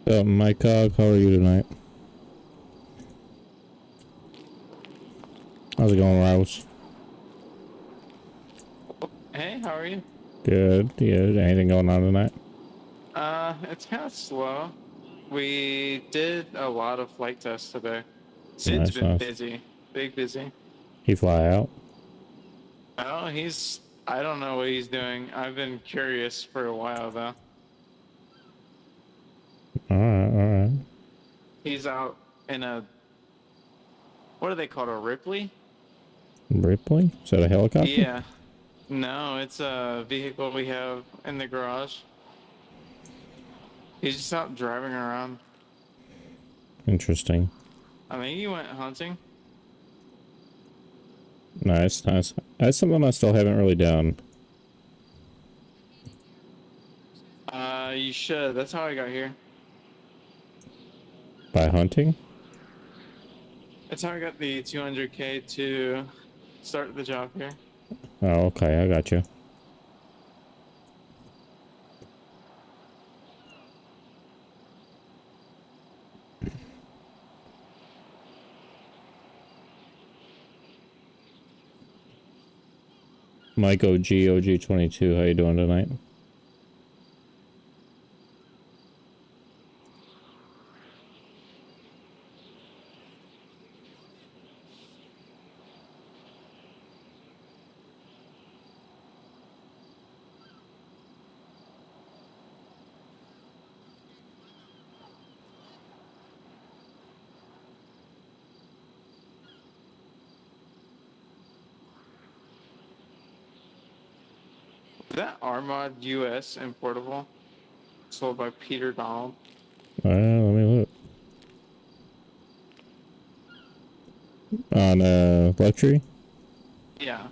My cog, how are you tonight? How's it going, Rouse? Hey, how are you? Good. Yeah, anything going on tonight? It's kind of slow. We did a lot of flight tests today. Sid's Nice, been nice. busy, big busy. He fly out? Oh, I don't know what he's doing. I've been curious for a while though. Alright, alright. He's out in what do they call it, a Ripley? Ripley? Is that a helicopter? Yeah. No, it's a vehicle we have in the garage. He's just out driving around. Interesting. I think he went hunting. Nice, nice. That's something I still haven't really done. You should. That's how I got here. By hunting? That's how I got the 200K to start the job here. Oh, okay, I got you. Mike OG22, how you doing tonight? Is that Armad US importable? Sold by Peter Donald. Let me look. On, luxury? Yeah.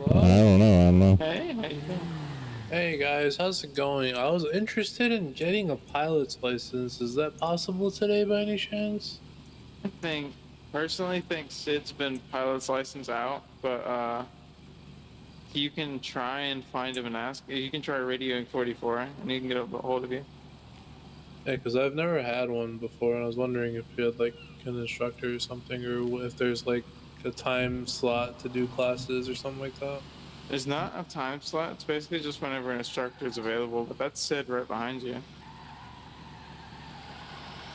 I Hello? don't know. Hey, how you doing? Hey guys, how's it going? I was interested in getting a pilot's license. Is that possible today by any chance? I think personally think Sid's been pilot's license out, but you can try and find him and ask. You can try radioing 44 and he can get a hold of you. Yeah, because I've never had one before, and I was wondering if you had like an instructor or something, or if there's like a time slot to do classes or something like that. There's not a time slot. It's basically just whenever an instructor is available, but that's Sid right behind you.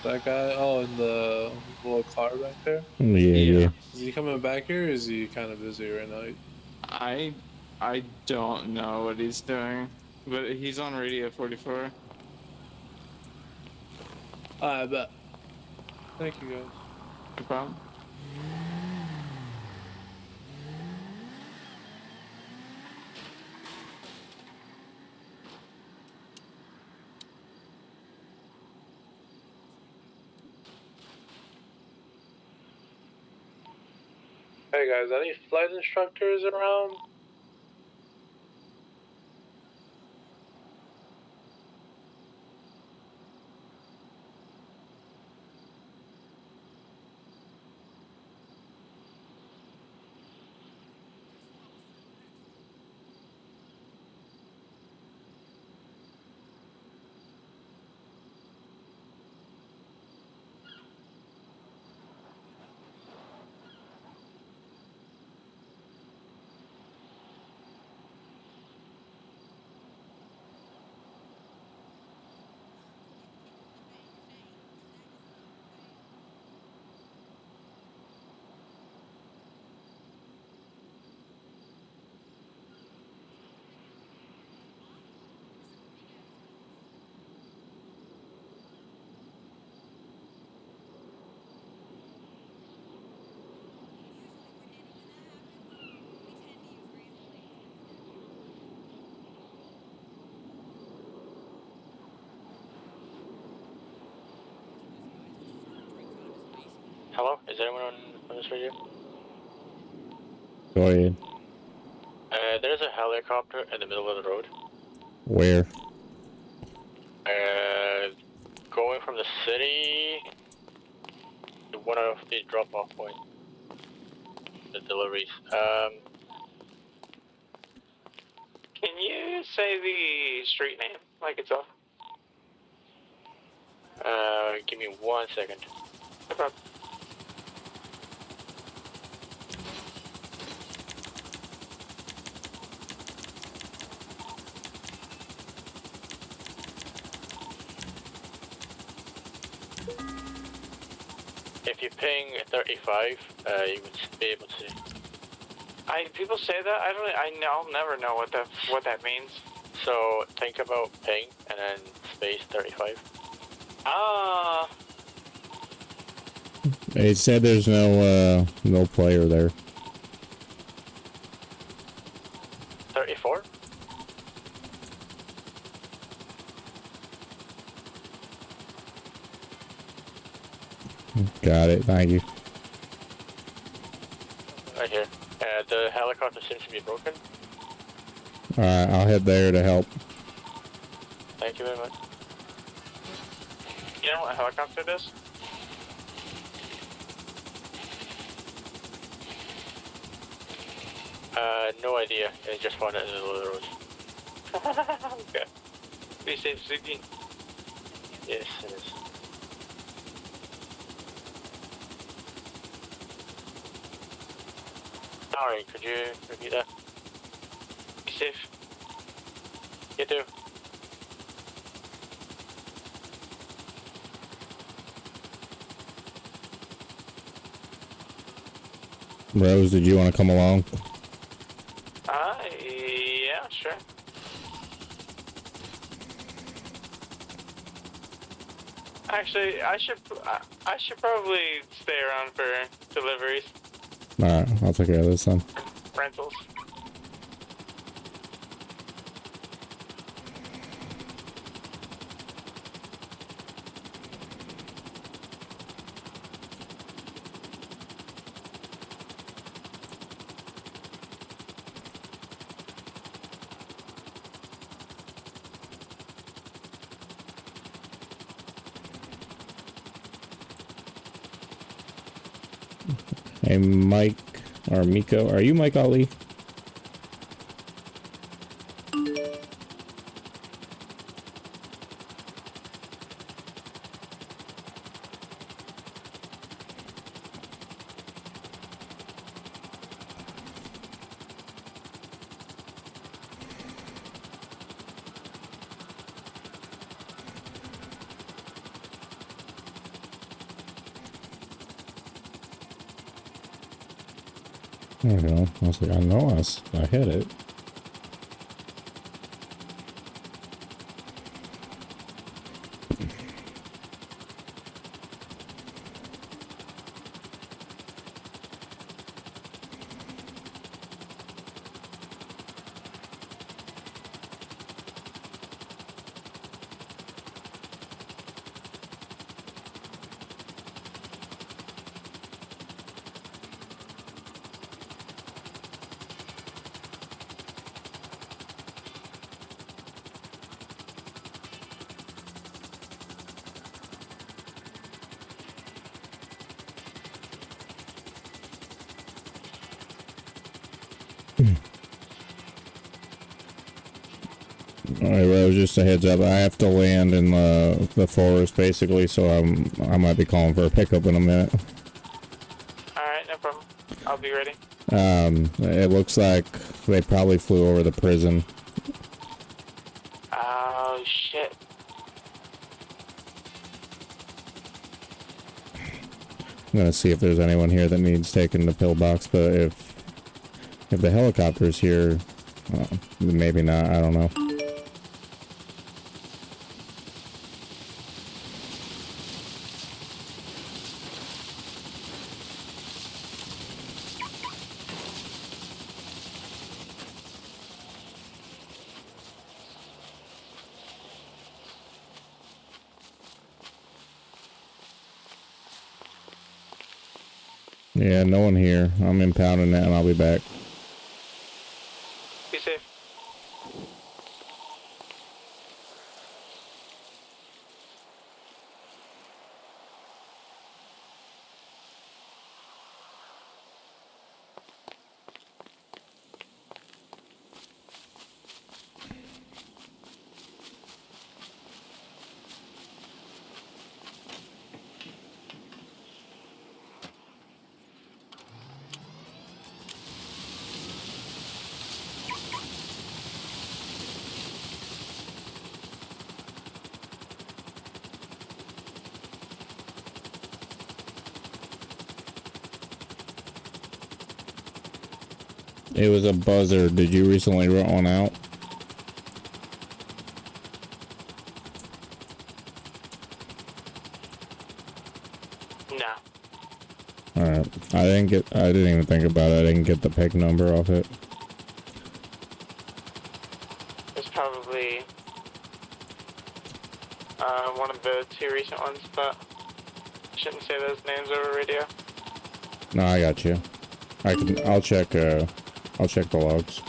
That guy, oh, in the little car back there. Yeah, yeah. Yeah. Is he coming back here, or is he kind of busy right now? I I don't know what he's doing, but he's on radio 44. I bet. Thank you guys. No problem. Hey guys, any flight instructors around? Hello, is anyone on this radio? Go ahead. There's a helicopter in the middle of the road. Where? Going from the city to one of the drop-off points. The deliveries. Can you say the street name like it's off? Give me 1 second. No problem. If you ping 35, you would be able to. People say that. I'll never know what that means. So think about ping and then space 35. Ah. It said there's no player there. 34? Got it. Thank you. Right here. The helicopter seems to be broken. All right, I'll head there to help. Thank you very much. You know what a helicopter does? No idea. I just found it in the middle of the road. Okay. Be safe, Suki. Yes, it is. Sorry, could you repeat that? Be safe. You too. Rose, did you want to come along? Yeah, sure. Actually, I should probably stay around for deliveries, All right, I'll take care of this then. rentals. Hey, Mike or Miko, are you Mike Ali? There we go. I was like, I hit it. Alright, Rose, just a heads up. I have to land in the forest, basically, so I might be calling for a pickup in a minute. Alright, no problem. I'll be ready. It looks like they probably flew over the prison. Oh, shit. I'm gonna see if there's anyone here that needs taking the pillbox, but if the helicopter's here, maybe not, I don't know. Yeah, no one here. I'm impounding that and I'll be back. Be safe. It was a buzzer. Did you recently rent one out? No. Alright. I didn't even think about it. I didn't get the peg number off it. It's probably one of the 2 recent ones, but I shouldn't say those names over radio. No, I got you. I'll check the logs.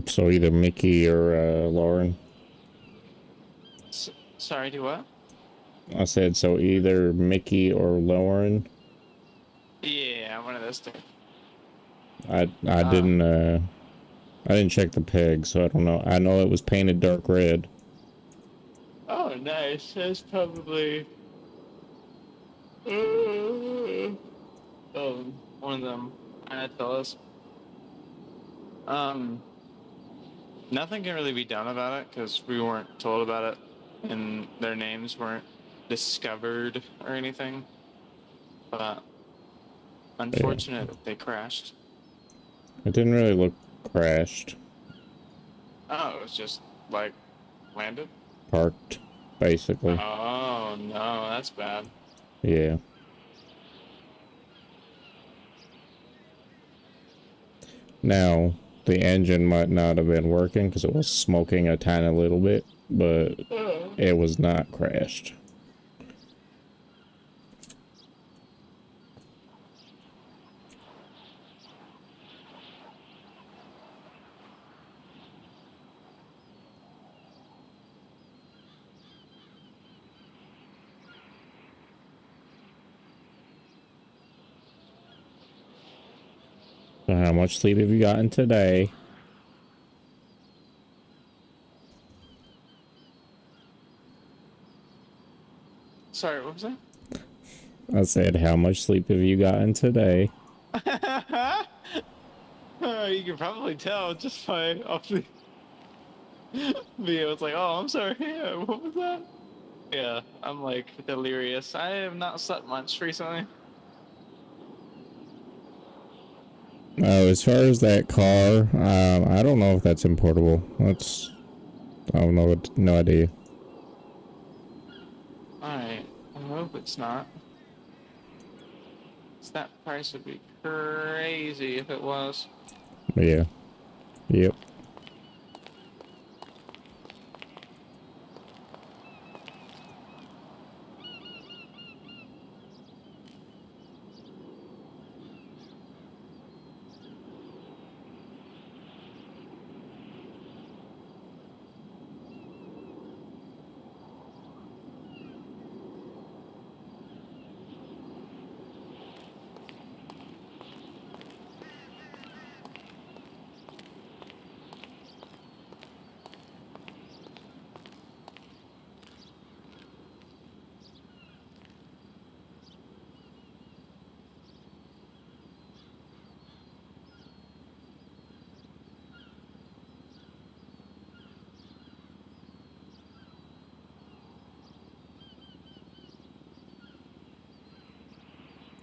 So either Mickey or Lauren. Sorry, do what? I said so either Mickey or Lauren. Yeah, one of those 2. I didn't check the peg, so I don't know. I know it was painted dark red. Oh, nice. That's probably one of them kind of tell us. Nothing can really be done about it because we weren't told about it, and their names weren't discovered or anything. But unfortunate that they crashed. It didn't really look crashed. Oh, it was just like landed. Parked, basically. Oh no, that's bad. Yeah. Now, the engine might not have been working because it was smoking a tiny little bit, but it was not crashed. So how much sleep have you gotten today? Sorry, what was that? I said, how much sleep have you gotten today? You can probably tell just by off the video. It's like, oh, I'm sorry. Yeah, what was that? Yeah, I'm like delirious. I have not slept much recently. As far as that car, I don't know if that's importable. I don't know. No idea. It's not. That price would be crazy if it was. Yeah. Yep.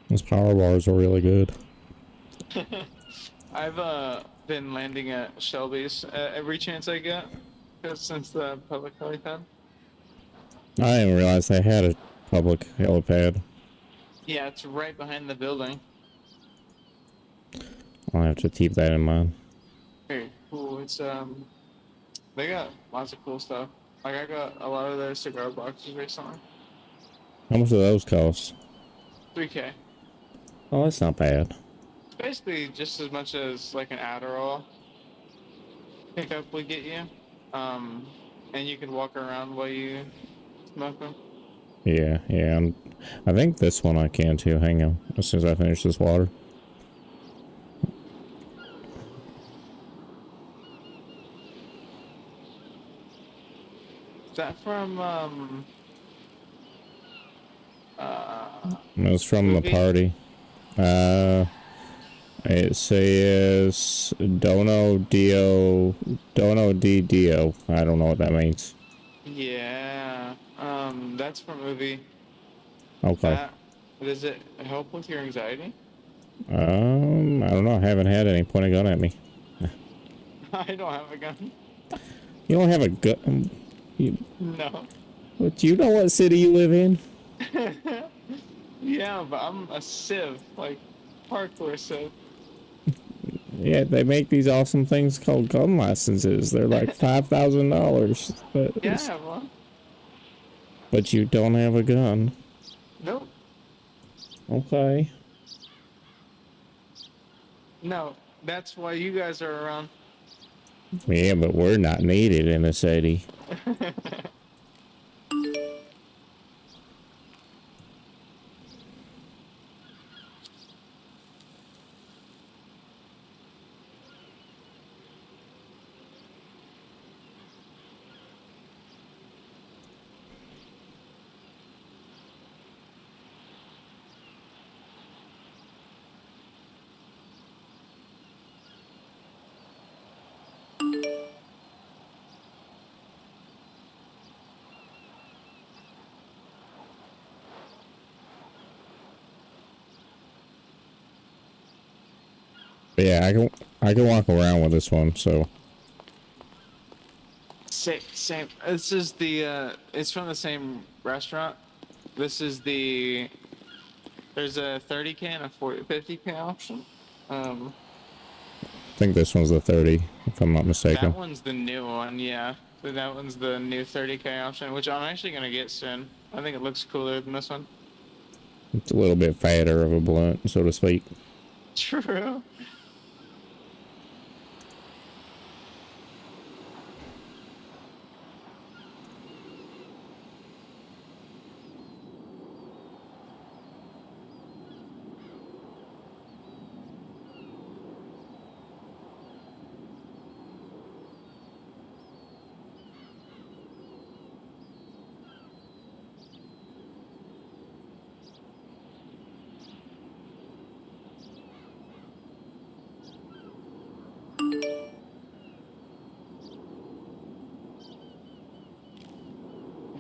Those power bars are really good. I've been landing at Shelby's every chance I get, 'cause since the public helipad. I didn't realize they had a public helipad. Yeah, it's right behind the building. I'll have to keep that in mind. Very cool. It's they got lots of cool stuff. Like I got a lot of their cigar boxes recently. How much do those cost? 3K. Oh, that's not bad. It's basically just as much as like an Adderall pickup would get you. And you can walk around while you smoke them. Yeah, yeah. I think this one I can too. Hang on. As soon as I finish this water. Is that from It was from the movie? party. It says Dono di Dio. I don't know what that means. Yeah. That's from movie. Okay. Does it help with your anxiety? I don't know. I haven't had any point a gun at me. I don't have a gun. You don't have a gun? No. But you know what city you live in? Yeah, but I'm a civ, like hardcore civ. Yeah, they make these awesome things called gun licenses. They're like $5,000. Yeah, I have one. But you don't have a gun. Nope. Okay. No, that's why you guys are around. Yeah, but we're not needed in the city. But yeah, I can walk around with this one, so Same. This is the it's from the same restaurant. This is the there's a 30K and a 50K option. I think this one's the 30, if I'm not mistaken. That one's the new one, yeah. So that one's the new 30K option, which I'm actually gonna get soon. I think it looks cooler than this one. It's a little bit fatter of a blunt, so to speak. True.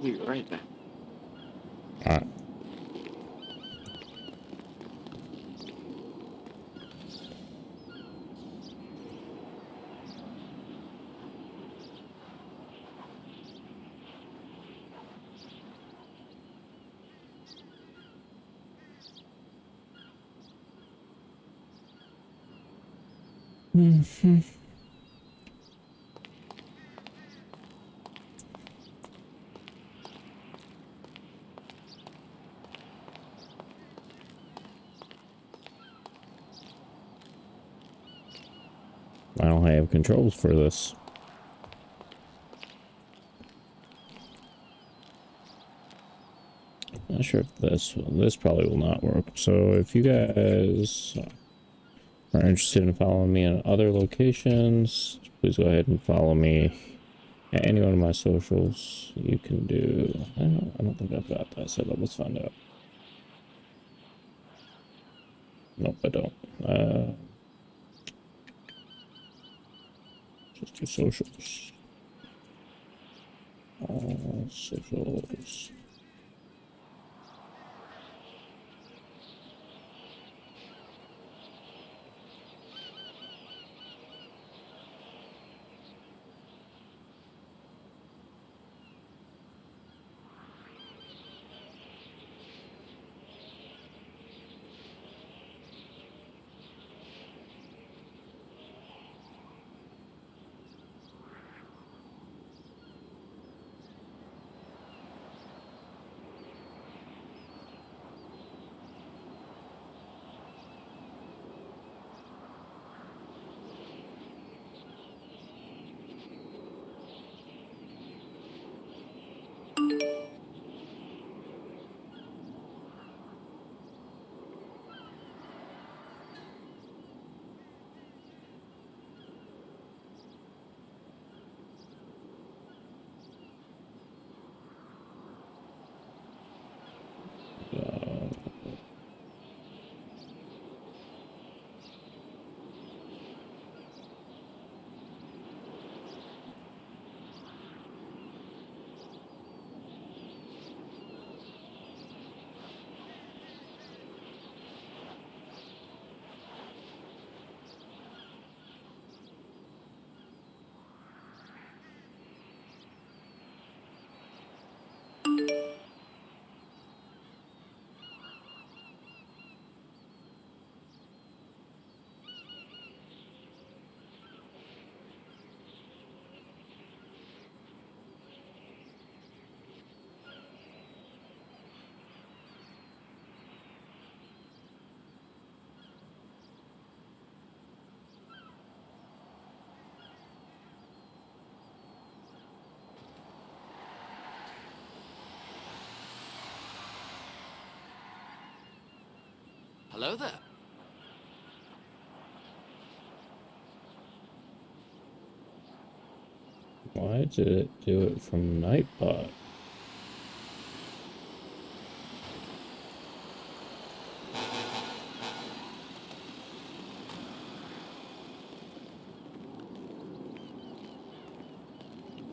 Be right back. Alright. Mm-hmm. I don't have controls for this. Not sure if this probably will not work. So if you guys are interested in following me on other locations, please go ahead and follow me at any one of my socials. You can do. I don't think I've got that set up. Let's find out. Nope, I don't. Just do socials. All socials. Hello there. Why did it do it from Nightbot?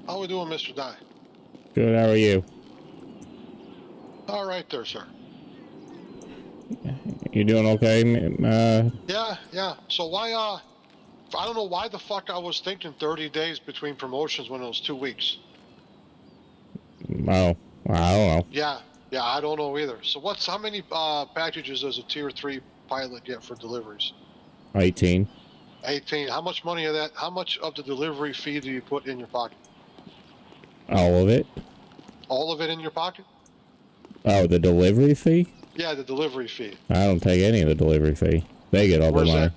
How we doing, Mr. Dye? Good, how are you? All right there, sir. You doing okay? Yeah. So why, I don't know why the fuck I was thinking 30 days between promotions when it was 2 weeks. Oh, I don't know. Yeah, I don't know either. So how many packages does a tier 3 pilot get for deliveries? 18. 18. How much money of that, how much of the delivery fee do you put in your pocket? All of it? All of it in your pocket? Oh, the delivery fee? Yeah, the delivery fee. I don't take any of the delivery fee. They get all the money.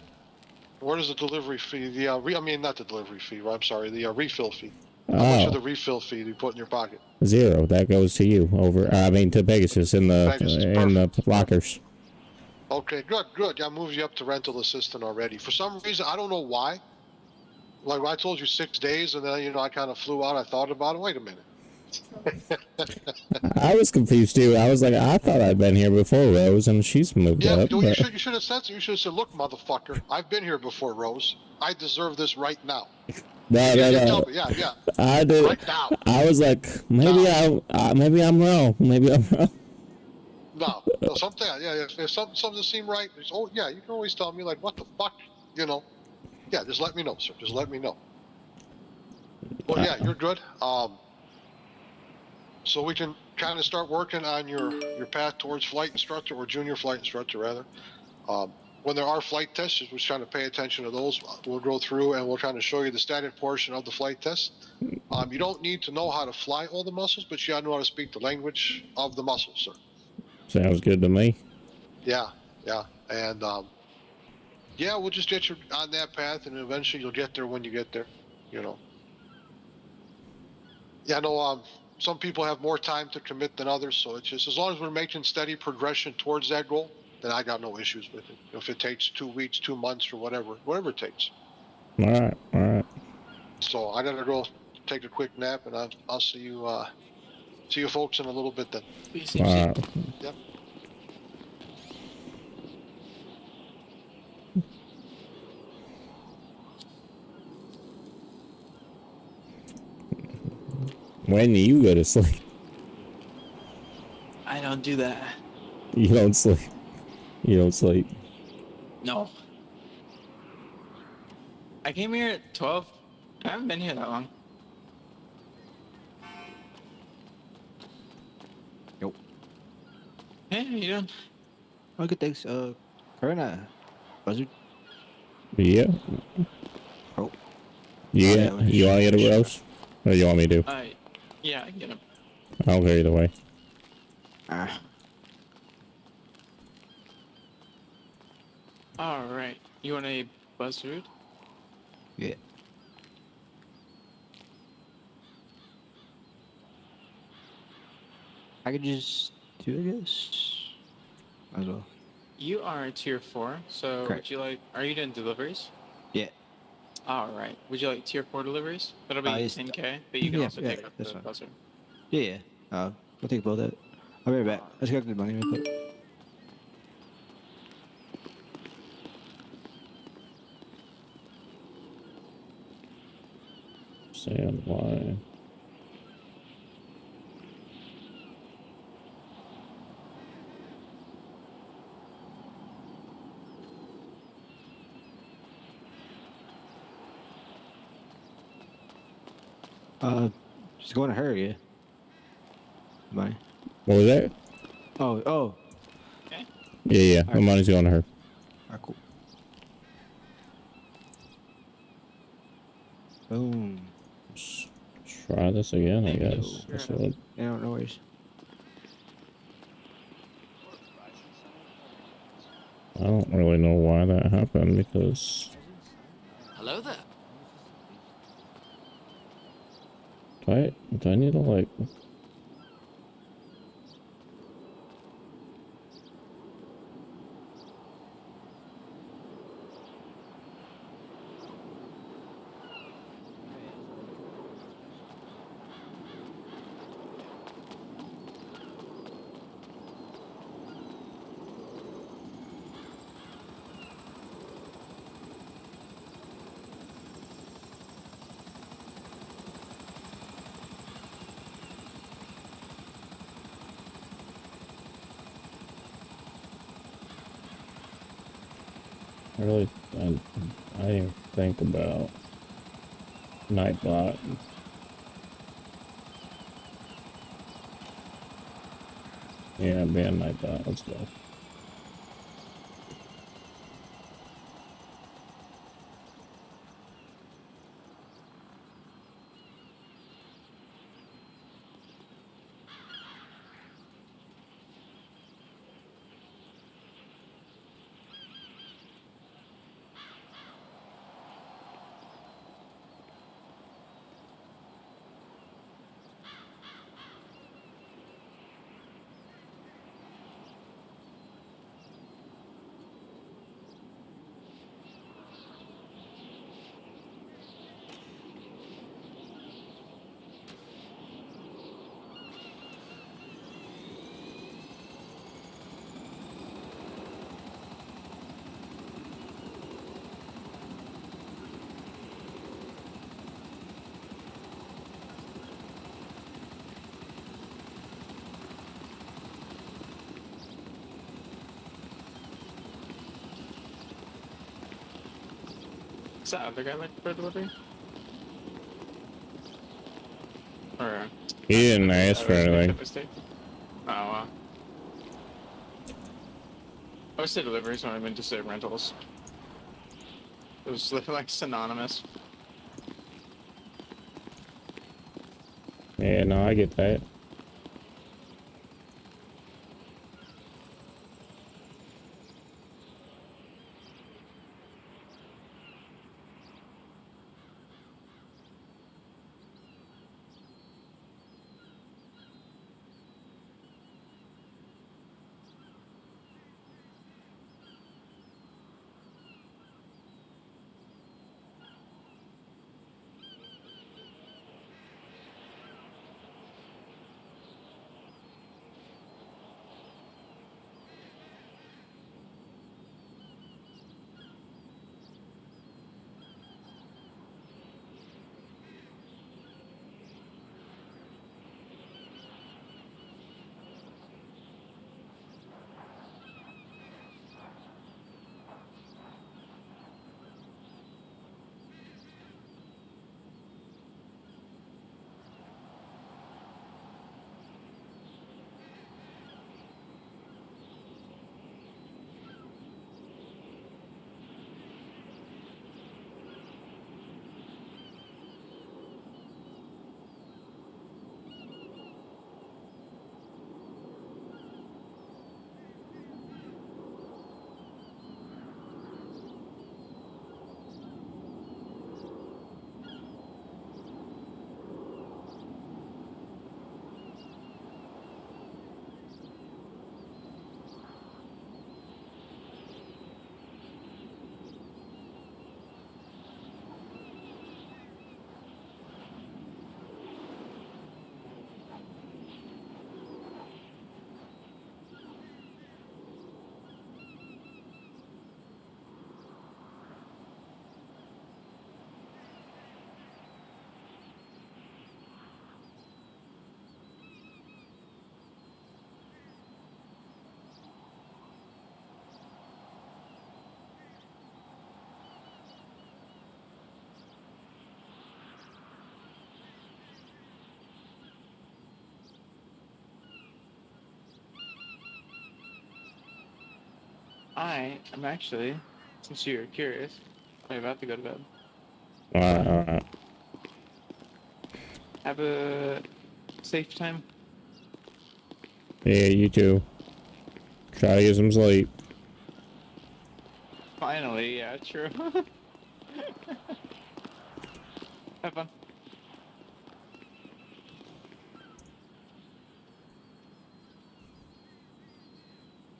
Where does the delivery fee, I mean, not the delivery fee, I'm sorry, the refill fee. How Oh, much of the refill fee do you put in your pocket? 0. That goes to you to Pegasus in Pegasus, the perfect. lockers. Okay, good. I moved you up to rental assistant already. For some reason, I don't know why. Like I told you 6 days, and then I kind of flew out. I thought about it. Wait a minute. I was confused too. I was like, I thought I'd been here before Rose, and she's moved Yeah, up. you But... should have said so. You should have said, "Look, motherfucker, I've been here before, Rose. I deserve this right now." No. Tell me, yeah. I did. Right now. I was like, maybe I'm wrong. Maybe I'm wrong. No, something. Yeah, if something doesn't seem right, yeah, you can always tell me like, "What the fuck?" Yeah, just let me know, sir. Just let me know. Well, yeah, you're good. So we can kind of start working on your path towards flight instructor or junior flight instructor rather. when there are flight tests, we're trying to pay attention to those. We'll go through and we're trying to show you the standard portion of the flight test. You don't need to know how to fly all the muscles, but you gotta know how to speak the language of the muscles, sir. Sounds good to me. Yeah, and yeah, we'll just get you on that path, and eventually you'll get there when you get there. You know. Yeah, no. Some people have more time to commit than others, so it's just as long as we're making steady progression towards that goal, then I got no issues with it. If it takes 2 weeks, 2 months, or whatever it takes. All right, all right. So I gotta go take a quick nap, and I'll see you folks in a little bit then. Be All safe, right. Yep. When do you go to sleep? I don't do that. You don't sleep. You don't sleep. No. I came here at 12. I haven't been here that long. Yo. Hey, how you doing? Oh, good, thanks. Karina, buzzard. Yeah. Oh. You Oh, get, you want to get a roast? Or you want me to? Yeah, I can get him. I'll go either way. Ah. All right. You want a buzzard? Yeah. Packages too, I guess. Might as well. You are tier 4, so Correct. would you like? Are you doing deliveries? Yeah. All right. Would you like tier 4 deliveries? That'll be Yes. 10K, but you can Yeah, also yeah, take up that's the fine. buzzard. Yeah, yeah. We'll take both that. I'll be right back. I just got the money real quick. Sand line. Just going to her, yeah. Money. What was that? Oh. Okay. Yeah. The money's going to her. Alright, cool. Boom. Let's try this again, I Bingo. guess. That's what. Yeah, no worries. I don't really know why that happened because Hello there. do I need to like I didn't think about Nightbot. Yeah, ban Nightbot. Let's go. Is that other guy like for delivery? Or He didn't ask for anything. Oh, I would say deliveries when I meant to say rentals. It was like synonymous. Yeah, no, I get that. I am actually, since you're curious, I'm about to go to bed. Alright. Have a safe time. Yeah, you too. Try to get some sleep. Finally, yeah, true. Have fun.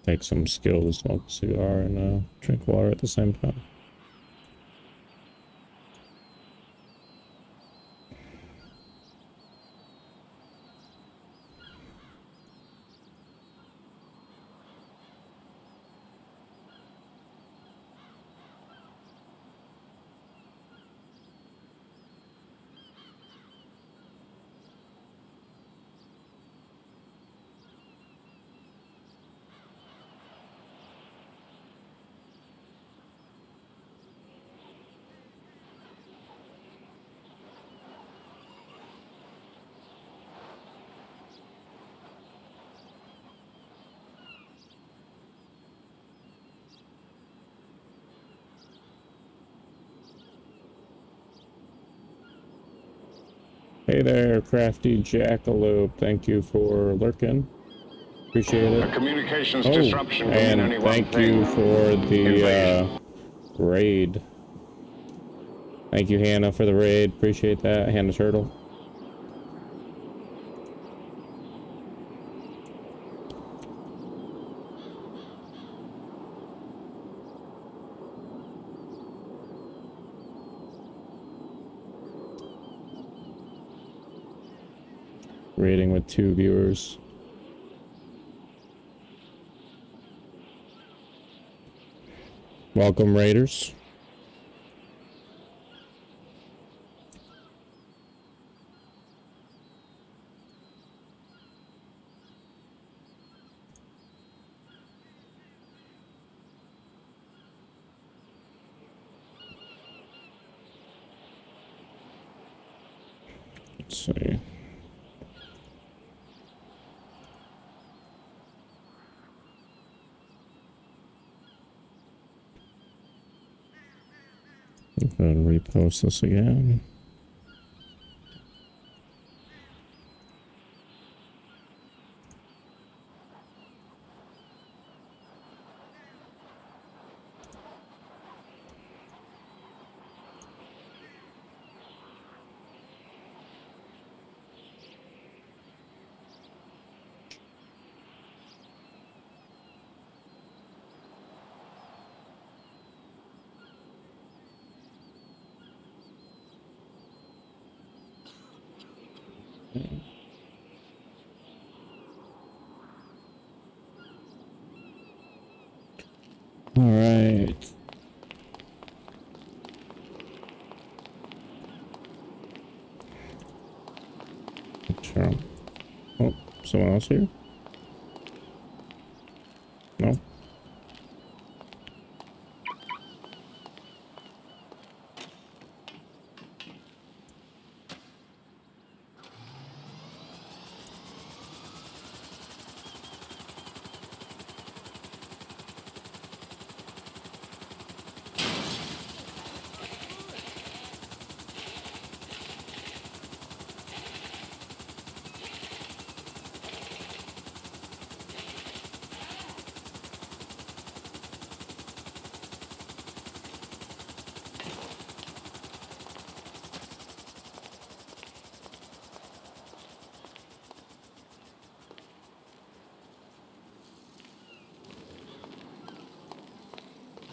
Take some skill to smoke a cigar and drink water at the same time. Hey there, Crafty Jackalope. Thank you for lurking. Appreciate it. A communications Oh, disruption can mean and only one thank thing. you for the Invasion. raid. Thank you, Hannah, for the raid. Appreciate that, Hannah Turtle. Raiding with 2 viewers. Welcome, Raiders. Let's see. I'm gonna repost this again. All right. Sure. Oh, someone else here? No?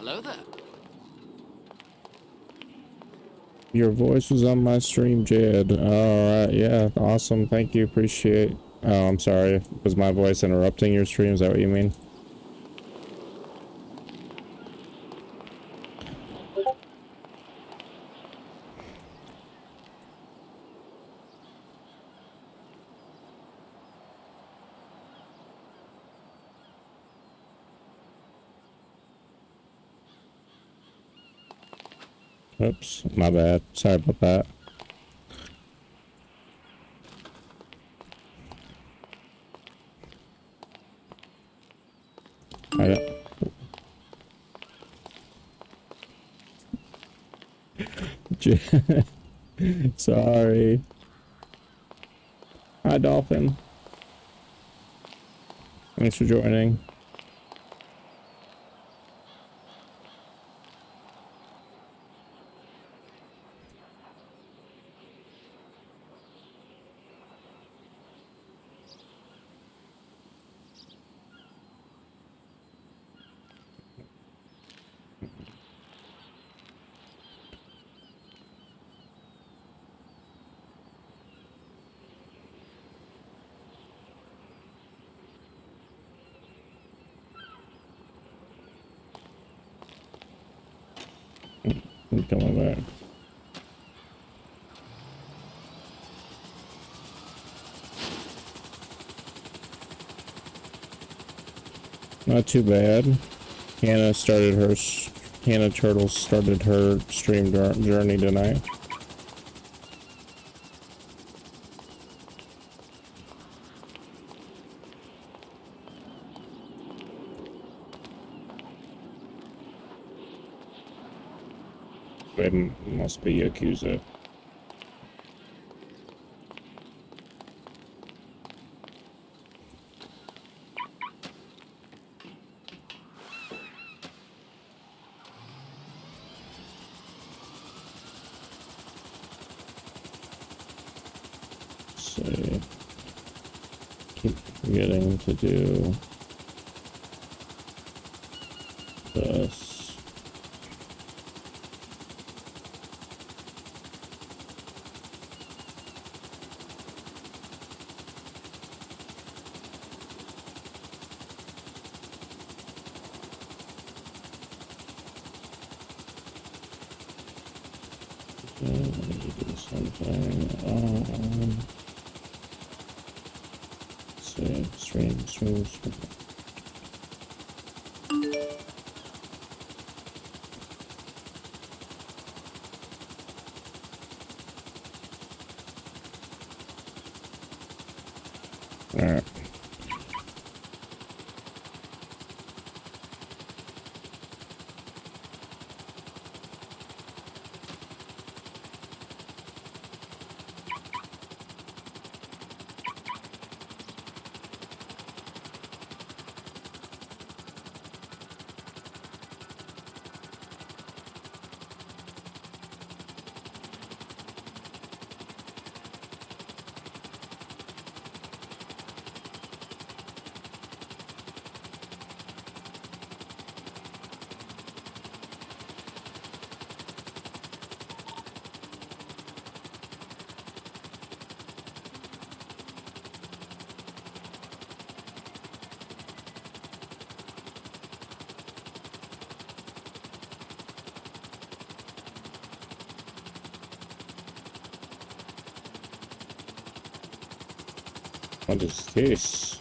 Hello there. Your voice was on my stream, Jed. Alright, yeah, awesome. Thank you, appreciate. Oh, I'm sorry. Was my voice interrupting your stream? Is that what you mean? Oops, my bad. Sorry about that. I Jed, sorry. Hi, Dolphin. Thanks for joining. I'm coming back. Not too bad. Hannah Turtle started her stream journey tonight. It must be Yakuza. So, keep forgetting to do this. Do something. Stream. Alright. What is this?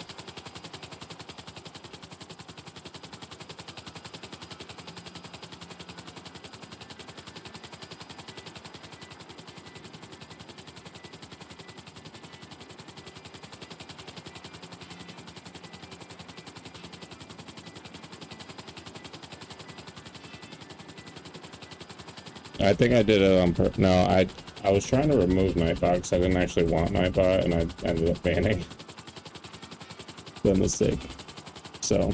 I think I did it on no, I was trying to remove Nightbot because I didn't actually want Nightbot, and I ended up banning the mistake. So,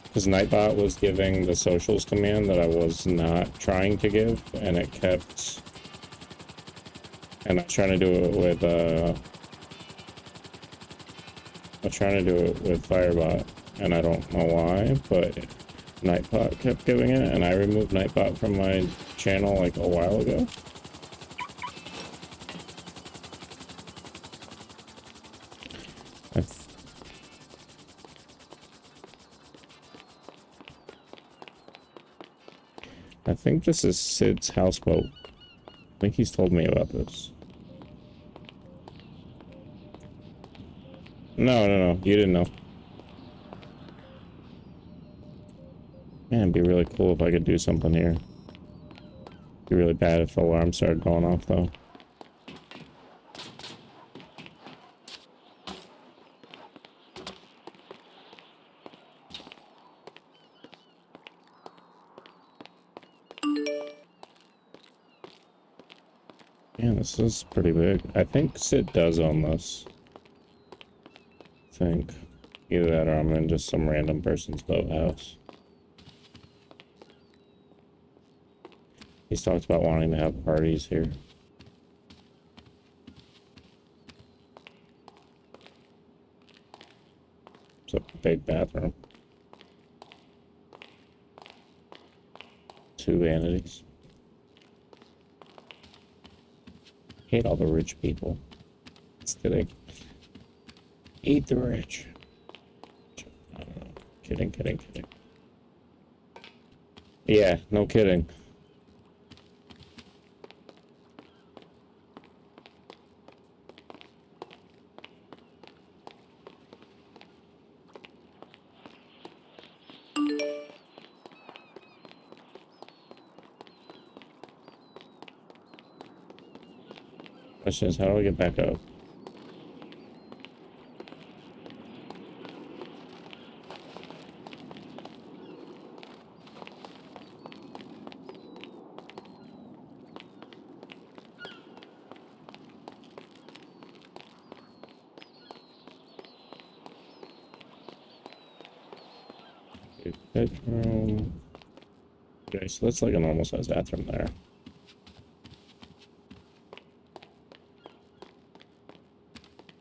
because Nightbot was giving the socials command that I was not trying to give, and it kept, and I was trying to do it with Firebot, and I don't know why, but Nightbot kept doing it, and I removed Nightbot from my channel like a while ago. I think this is Sid's houseboat. I think he's told me about this. No, you didn't know. Man, it'd be really cool if I could do something here. It'd be really bad if the alarm started going off, though. Man, this is pretty big. I think Sid does own this. I think. Either that or I'm in just some random person's boathouse. He's talked about wanting to have parties here. It's a big bathroom. 2 vanities. Hate all the rich people. Just kidding. Eat the rich. I don't know. Kidding. Yeah, no kidding. Question is, how do I get back up? Bedroom. Okay, so that's like a normal size bathroom there.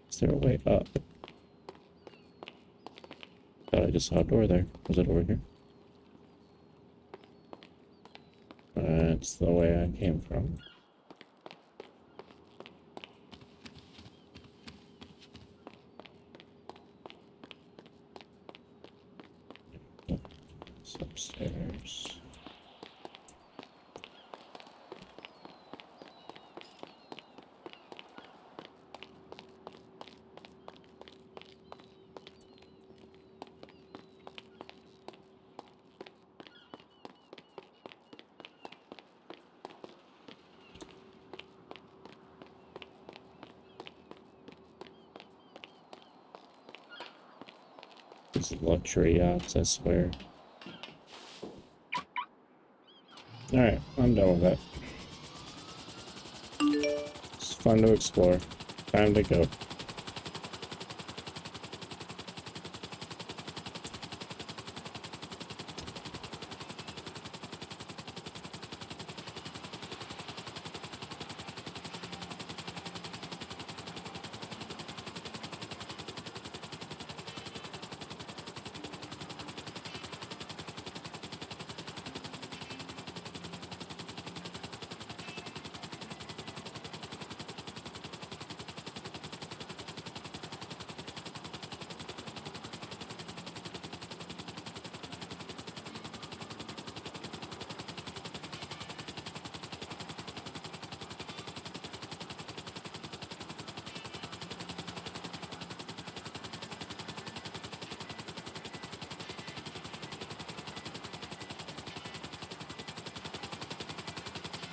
Is there a way up? Thought I just saw a door there. Was it over here? That's the way I came from. It's upstairs. These luxury yachts, I swear. Alright, I'm done with that. It's fun to explore. Time to go.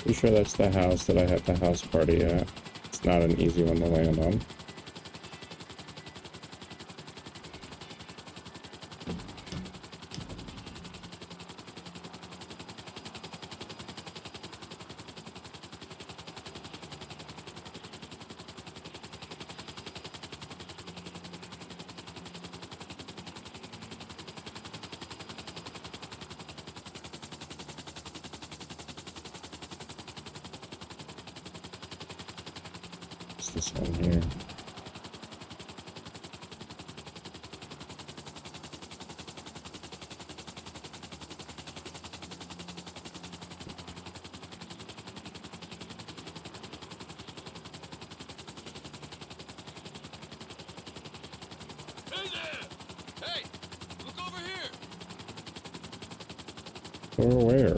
Pretty sure that's the house that I had the house party at. It's not an easy one to land on. What's this one here? Hey there! Hey, look over here! Or where?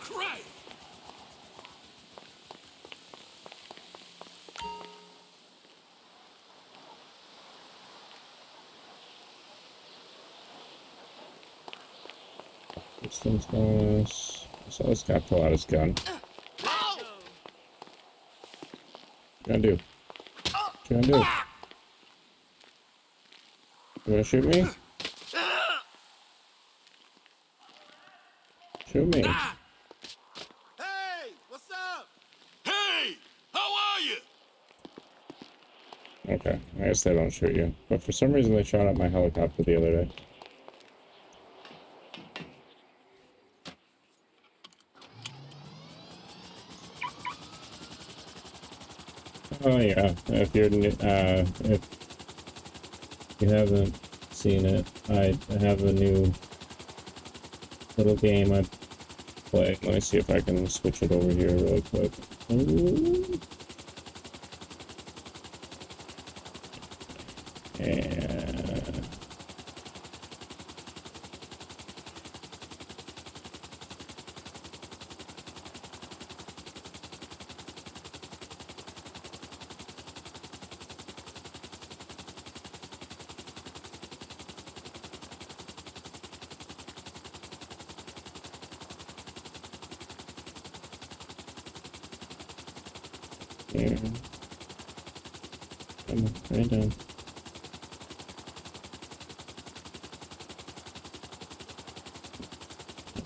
Cry! This thing's going. So this guy pull out his gun. Ow! What you gonna do? What you gonna do? You gonna shoot me? Shoot me. Hey, what's up? Hey, how are you? Okay, I guess they don't shoot you. But for some reason they shot at my helicopter the other day. Oh yeah, if you haven't seen it, I have a new little game I play. Let me see if I can switch it over here really quick. Ooh. And here. Come on, right down.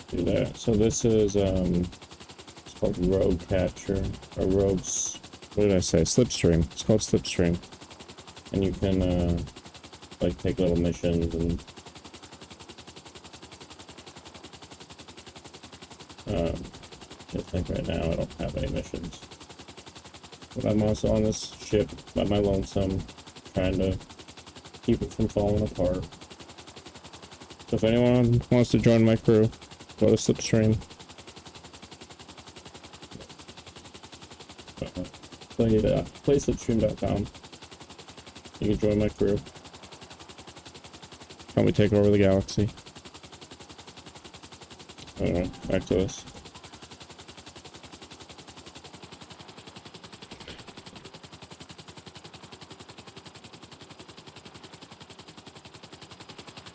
Do that. So this is it's called rogue capture or rogues. What did I say? Slipstream. It's called Slipstream, and you can like take little missions and I think right now I don't have any missions. But I'm also on this ship by my lonesome, trying to keep it from falling apart. So if anyone wants to join my crew, go to Slipstream. Play slipstream.com. You can join my crew. Help me take over the galaxy. Alright, back to us.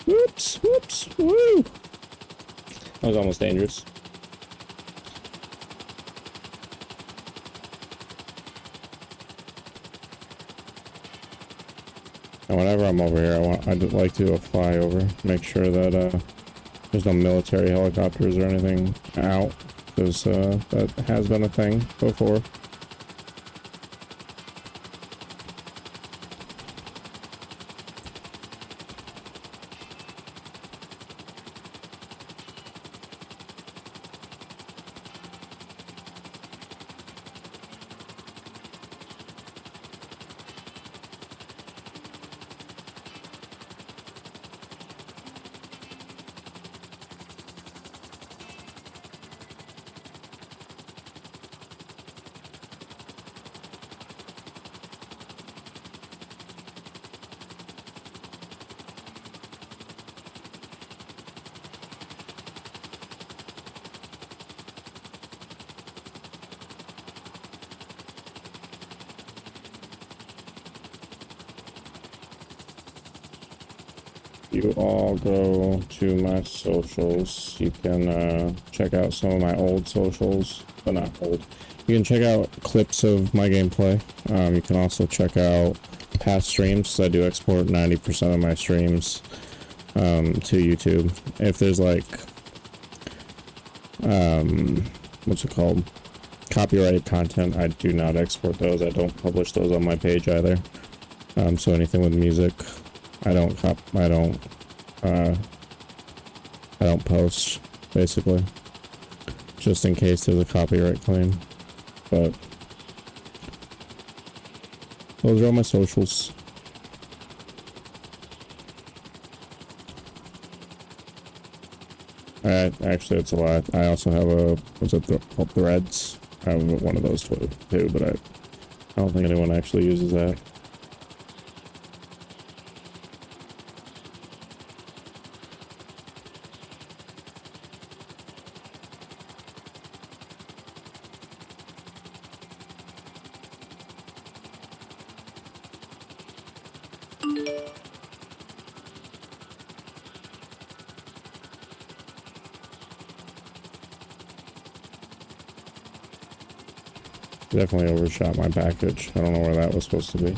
Whoops, whoops, woo! That was almost dangerous. And whenever I'm over here, I'd like to fly over, make sure that there's no military helicopters or anything out, because that has been a thing before. you all go to my socials, you can check out some of my old socials, but not old. You can check out clips of my gameplay. You can also check out past streams. I do export 90% of my streams to YouTube. If there's like, what's it called? Copyrighted content, I do not export those. I don't publish those on my page either. So anything with music, I don't post, basically, just in case there's a copyright claim. But those are all my socials. Actually, it's a lot. I also have a, what's it called, Threads. I have one of those too, but I don't think anyone actually uses that. Definitely overshot my package. I don't know where that was supposed to be.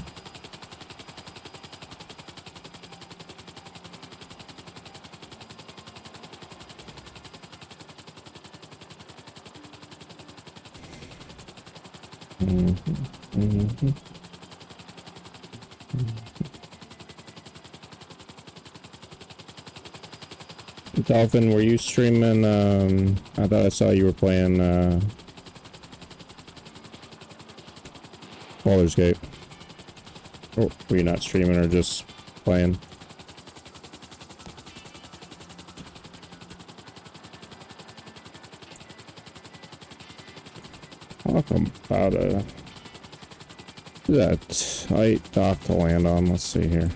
Dolphin, were you streaming? I thought I saw you were playing Baldur's Gate. Or were you not streaming or just playing? Talk about a... What's that tight dock to land on? Let's see here.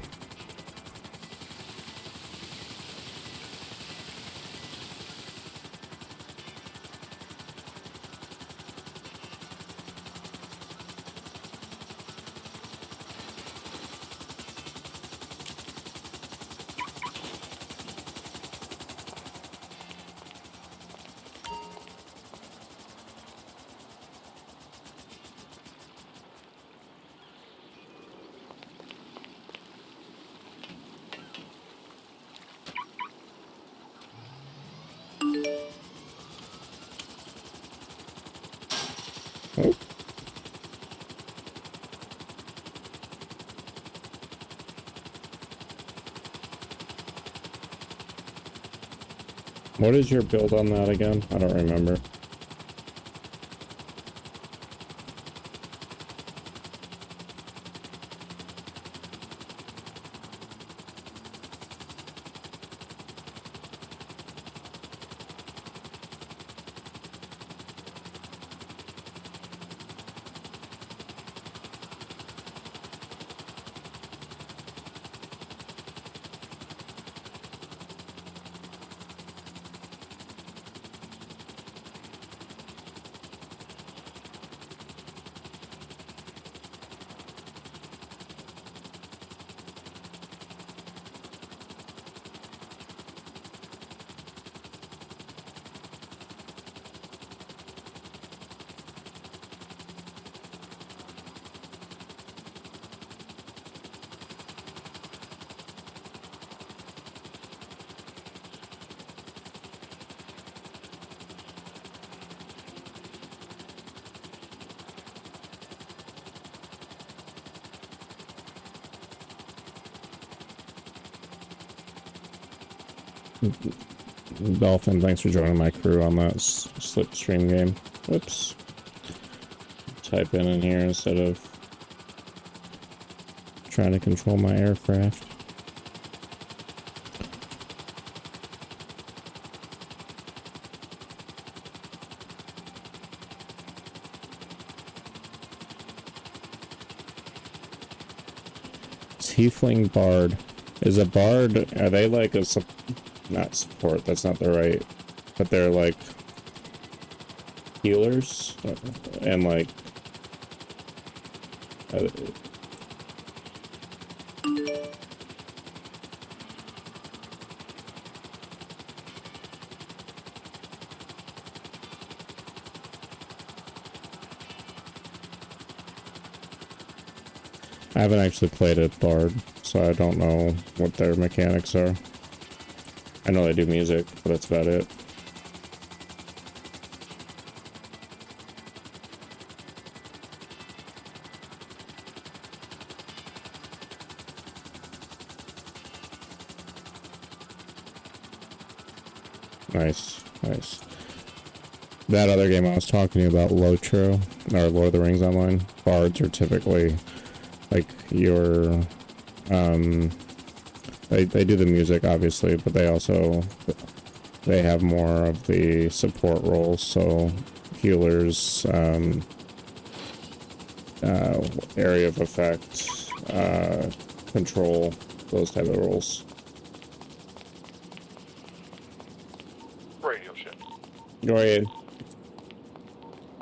Oh. What is your build on that again? I don't remember. Dolphin, thanks for joining my crew on that slipstream game. Whoops. Type in here instead of trying to control my aircraft. Tiefling Bard. Is a bard, are they like a not support, that's not the right, but they're like healers and like I haven't actually played it Bard, so I don't know what their mechanics are. I know they do music, but that's about it. Nice, nice. That other game I was talking to you about, Lotro, or Lord of the Rings Online, bards are typically, like, your, they do the music, obviously, but they have more of the support roles, so healers, area of effect, control, those type of roles. Radio shit. Go ahead.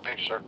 Thanks, sir.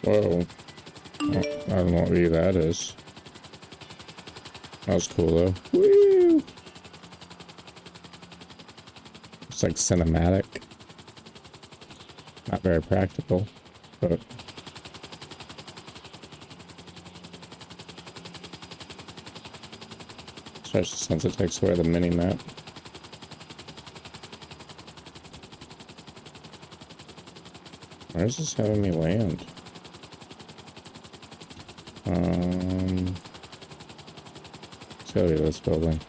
Whoa. Oh, I don't know what view that is. That was cool though. Woo! It's like cinematic. Not very practical, but especially since it takes away the mini map. Where's this having me land? Let's go to this building.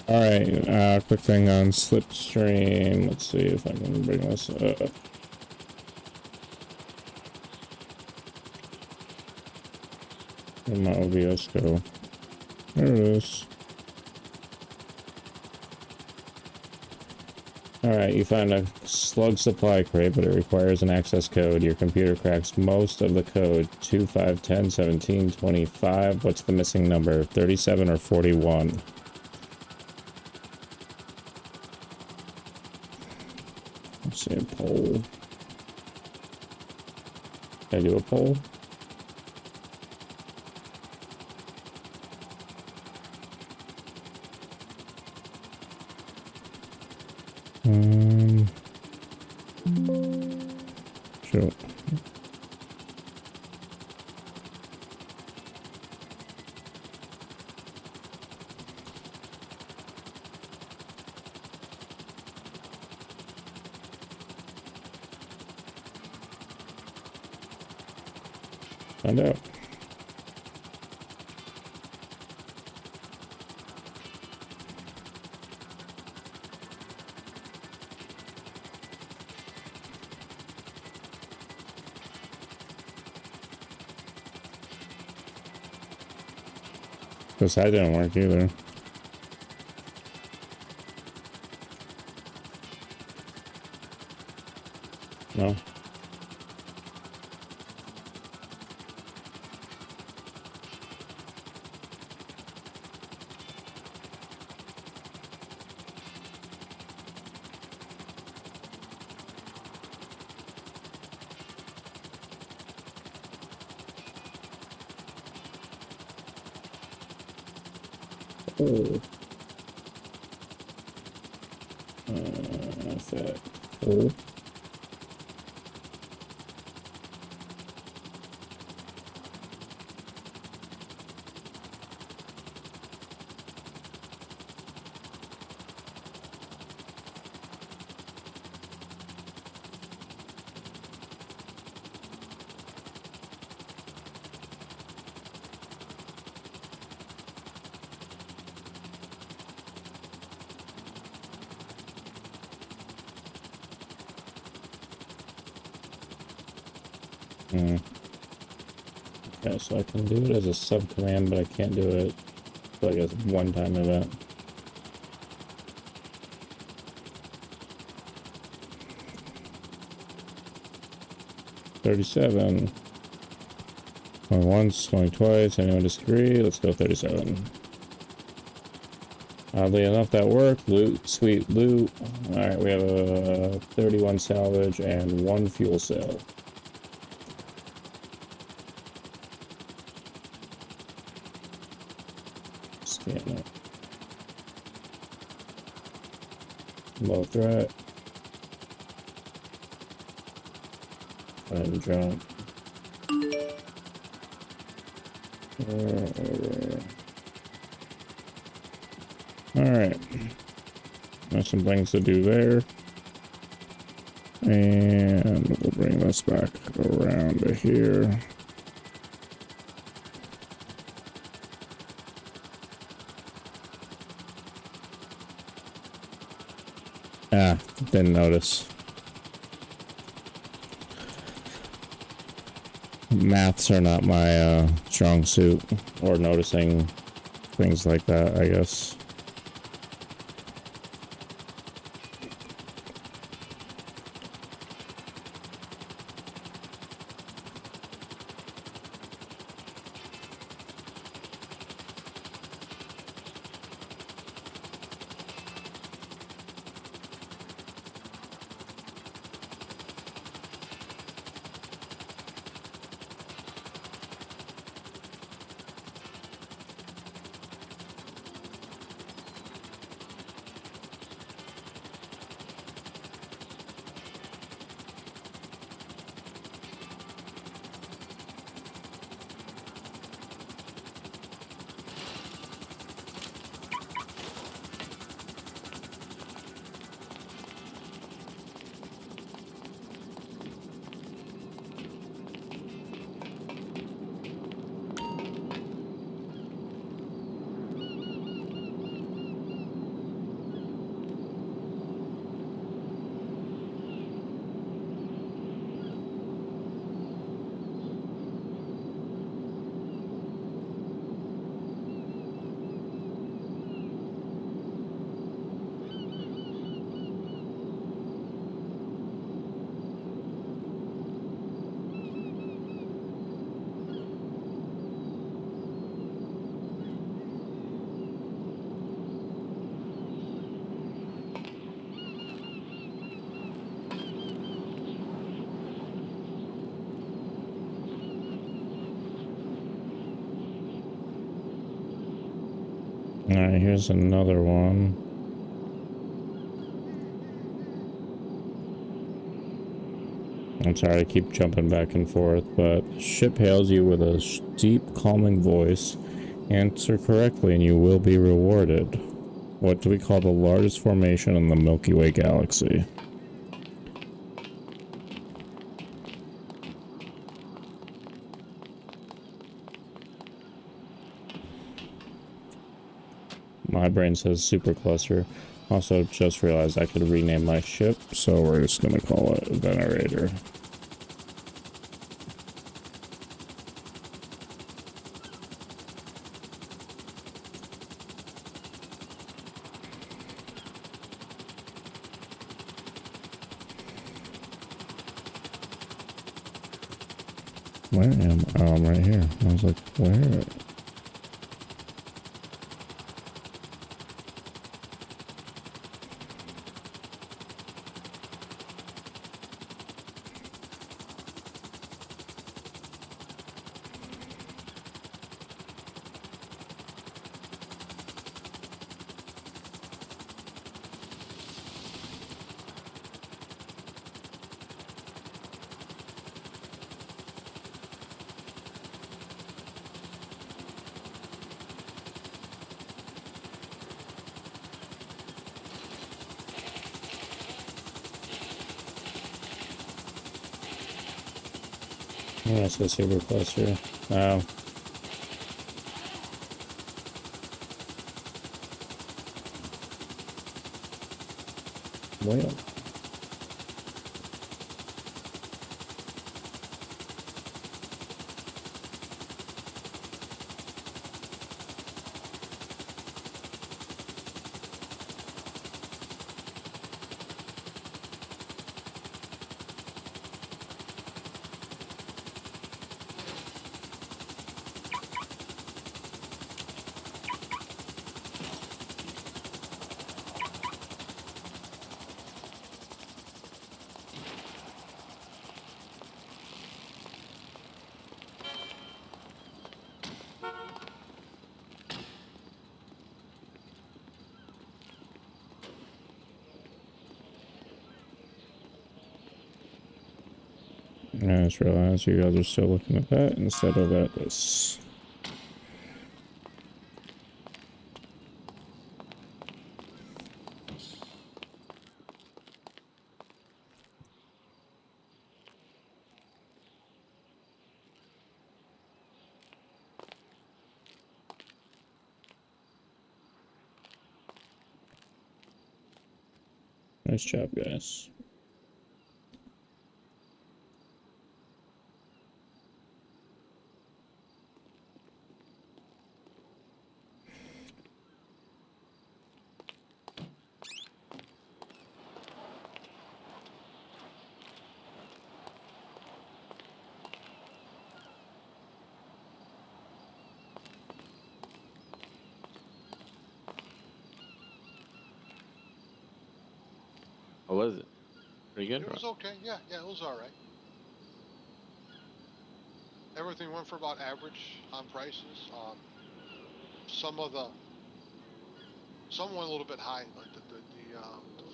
Alright, quick thing on Slipstream. Let's see if I can bring this up. Where'd my OBS go? There it is. Alright, you find a slug supply crate, but it requires an access code. Your computer cracks most of the code. 2, 5, 10, 17, 25. What's the missing number? 37 or 41? Let's see, a poll. Can I do a poll? Sure. Find out. This side didn't work either. No. Oh. That's it. Oh. Okay, so I can do it as a sub command, but I can't do it like a one-time event. $37. Going once, going twice. Anyone disagree? Let's go 37. Oddly enough, that worked. Loot, sweet loot. Alright, we have a 31 salvage and 1 fuel cell. Scan it. Low threat. And jump. Alright. There's some things to do there. And we'll bring this back around to here. Ah, didn't notice. Maths are not my strong suit, or noticing things like that, I guess. Alright, here's another one. I'm sorry I keep jumping back and forth, but the ship hails you with a deep, calming voice. Answer correctly and you will be rewarded. What do we call the largest formation in the Milky Way galaxy? My brain says supercluster. Also, just realized I could rename my ship, so we're just gonna call it Venerator. Where am I? Oh, I'm right here. I was like, where? Oh, that's the supercluster. Oh. Well. I just realized you guys are still looking at that instead of at this. Nice job, guys. What was it? Pretty good? It was okay. Yeah, it was all right. Everything went for about average on prices. Some went a little bit high, like the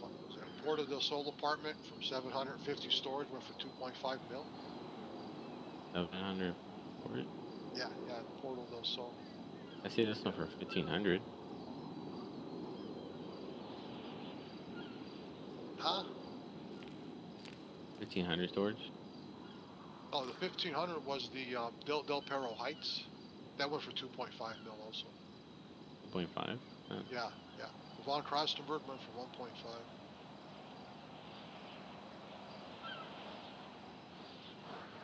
fuck was that? Porta del Sol apartment from 750 storage went for 2.5 mil. 700. Yeah, Porta del Sol. I see this one for 1500. Huh? 1500 storage. Oh, the 1500 was the Del Perro Heights. That went for 2.5 mil also. 2.5. Yeah. Von Krastenberg went for 1.5.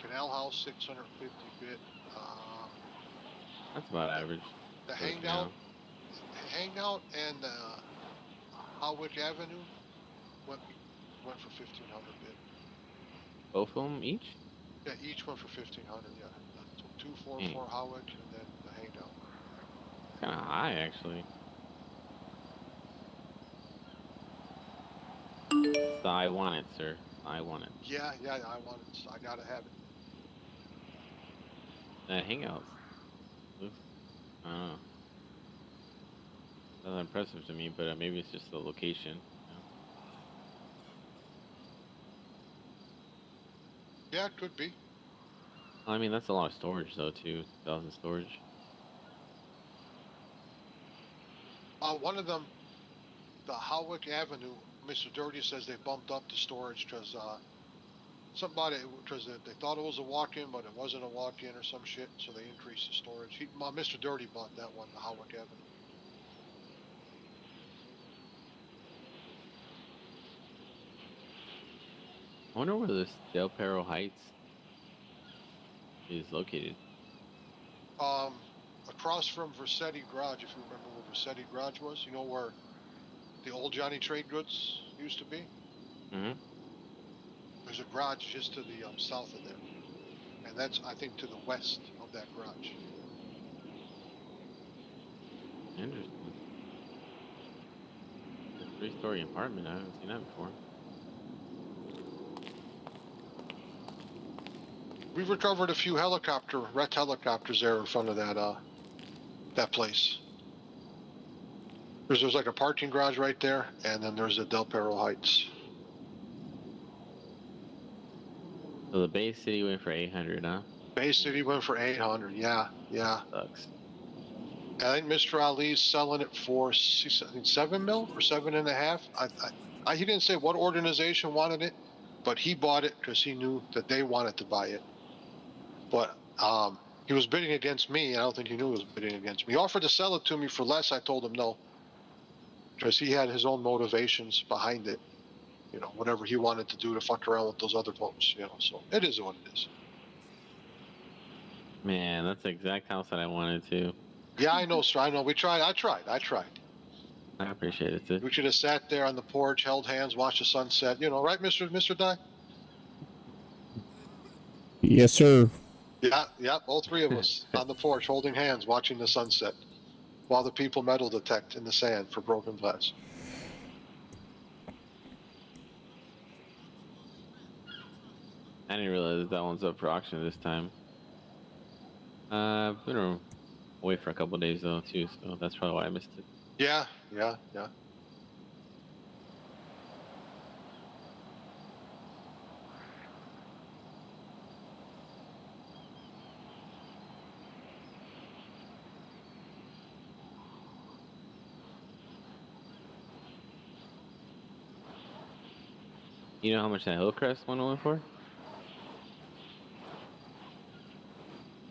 Canal House 650 bit. That's about average. The for Hangout and Howick Avenue went for 1500 bid. both of them each? Yeah, each went for 1500. Yeah, so 244 Howick and then the Hangout. Kind of high, actually. So I want it, sir. I want it. Yeah, I want it. I gotta have it. Hangouts. Looks, I don't know. Not impressive to me, but maybe it's just the location. Yeah, it could be. I mean, that's a lot of storage, though, too. 2,000 storage. One of them, the Howick Avenue, Mr. Dirty says they bumped up the storage because somebody, because they thought it was a walk-in, but it wasn't a walk-in or some shit, so they increased the storage. Mr. Dirty bought that one, the Howick Avenue. I wonder where this Del Perro Heights is located. Across from Versetti Garage, if you remember where Versetti Garage was, you know where the old Johnny Trade Goods used to be? Mm-hmm. There's a garage just to the south of there. And that's, I think, to the west of that garage. Interesting. A 3-story apartment. I haven't seen that before. We've recovered a few wrecked helicopters there in front of that place. There's like a parking garage right there, and then there's the Del Perro Heights. So the Bay City went for 800, huh? Bay City went for 800. Yeah. Sucks. I think Mr. Ali's selling it for 7 mil or 7.5. He didn't say what organization wanted it, but he bought it because he knew that they wanted to buy it. But he was bidding against me. I don't think he knew he was bidding against me. He offered to sell it to me for less. I told him no, because he had his own motivations behind it. You know, whatever he wanted to do to fuck around with those other boats. You know, so it is what it is. Man, that's the exact house that I wanted to. Yeah, I know, sir. I know. I tried. I appreciate it, too. We should have sat there on the porch, held hands, watched the sunset. You know, right, Mr. Dye? Yes, sir. Yeah, all three of us on the porch, holding hands, watching the sunset, while the people metal detect in the sand for broken glass. I didn't realize that one's up for auction this time. I've been away for a couple days, though, too, so that's probably why I missed it. Yeah. You know how much that Hillcrest one went for?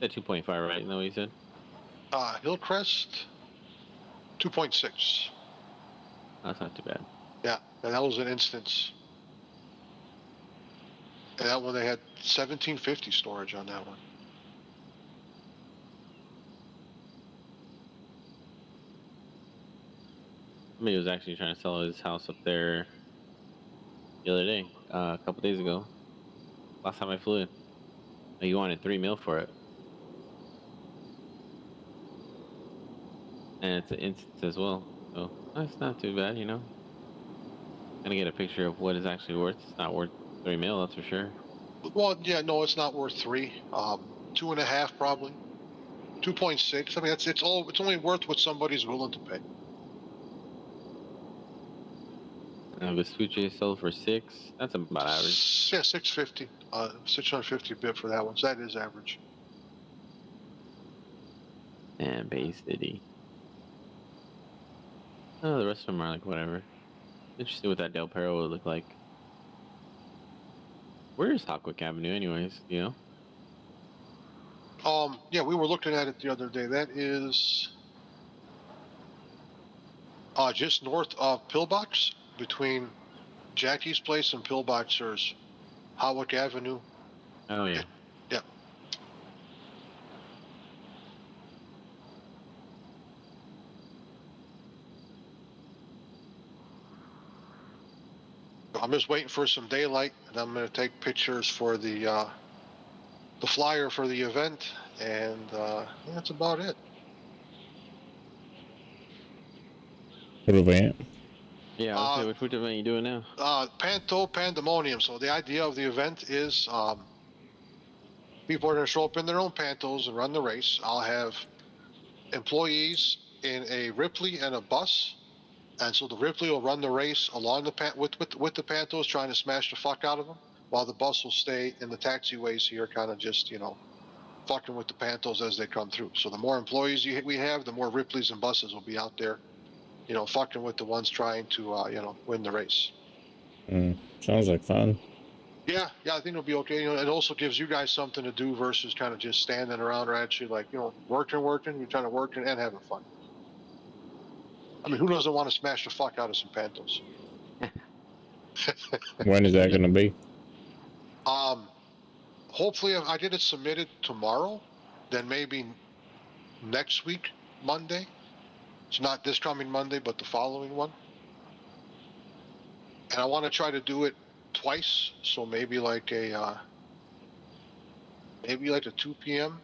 At 2.5, right? Isn't that what you said? Hillcrest, 2.6. That's not too bad. Yeah, and that was an instance. And that one, they had 1750 storage on that one. Somebody was actually trying to sell his house up there the other day, a couple days ago. Last time I flew in. He wanted 3 mil for it. And it's an instance as well. So that's not too bad, you know. Gonna get a picture of what it's actually worth. It's not worth 3 mil, that's for sure. Well, yeah, no, it's not worth 3. 2.5 probably. 2.6. I mean, it's only worth what somebody's willing to pay. Vespucci sold for 6. That's about average. Yeah, 650. 650 bid for that one. So that is average. And Bay City. Oh, the rest of them are like whatever. Interesting what that Del Perro would look like. Where is Hawkwick Avenue, anyways? You know? Yeah, we were looking at it the other day. That is just north of Pillbox, between Jackie's place and Pillbox. There's Howick Avenue. Oh yeah. Yeah. I'm just waiting for some daylight, and I'm going to take pictures for the flyer for the event, and that's about it. What event? Yeah, I was saying, which event are you doing now? Panto Pandemonium. So the idea of the event is people are going to show up in their own Pantos and run the race. I'll have employees in a Ripley and a bus. And so the Ripley will run the race along the with the Pantos, trying to smash the fuck out of them. while the bus will stay in the taxiways here, kind of just, you know, fucking with the Pantos as they come through. So the more employees we have, the more Ripleys and buses will be out there, you know, fucking with the ones trying to, you know, win the race. Sounds like fun. Yeah, I think it'll be okay. You know, it also gives you guys something to do versus kind of just standing around or actually like, you know, working. You're trying to work and having fun. I mean, who doesn't want to smash the fuck out of some Pantos? When is that going to be? Hopefully, if I get it submitted tomorrow, then maybe next week, Monday. It's not this coming Monday, but the following one. And I want to try to do it twice, so maybe like a 2 p.m.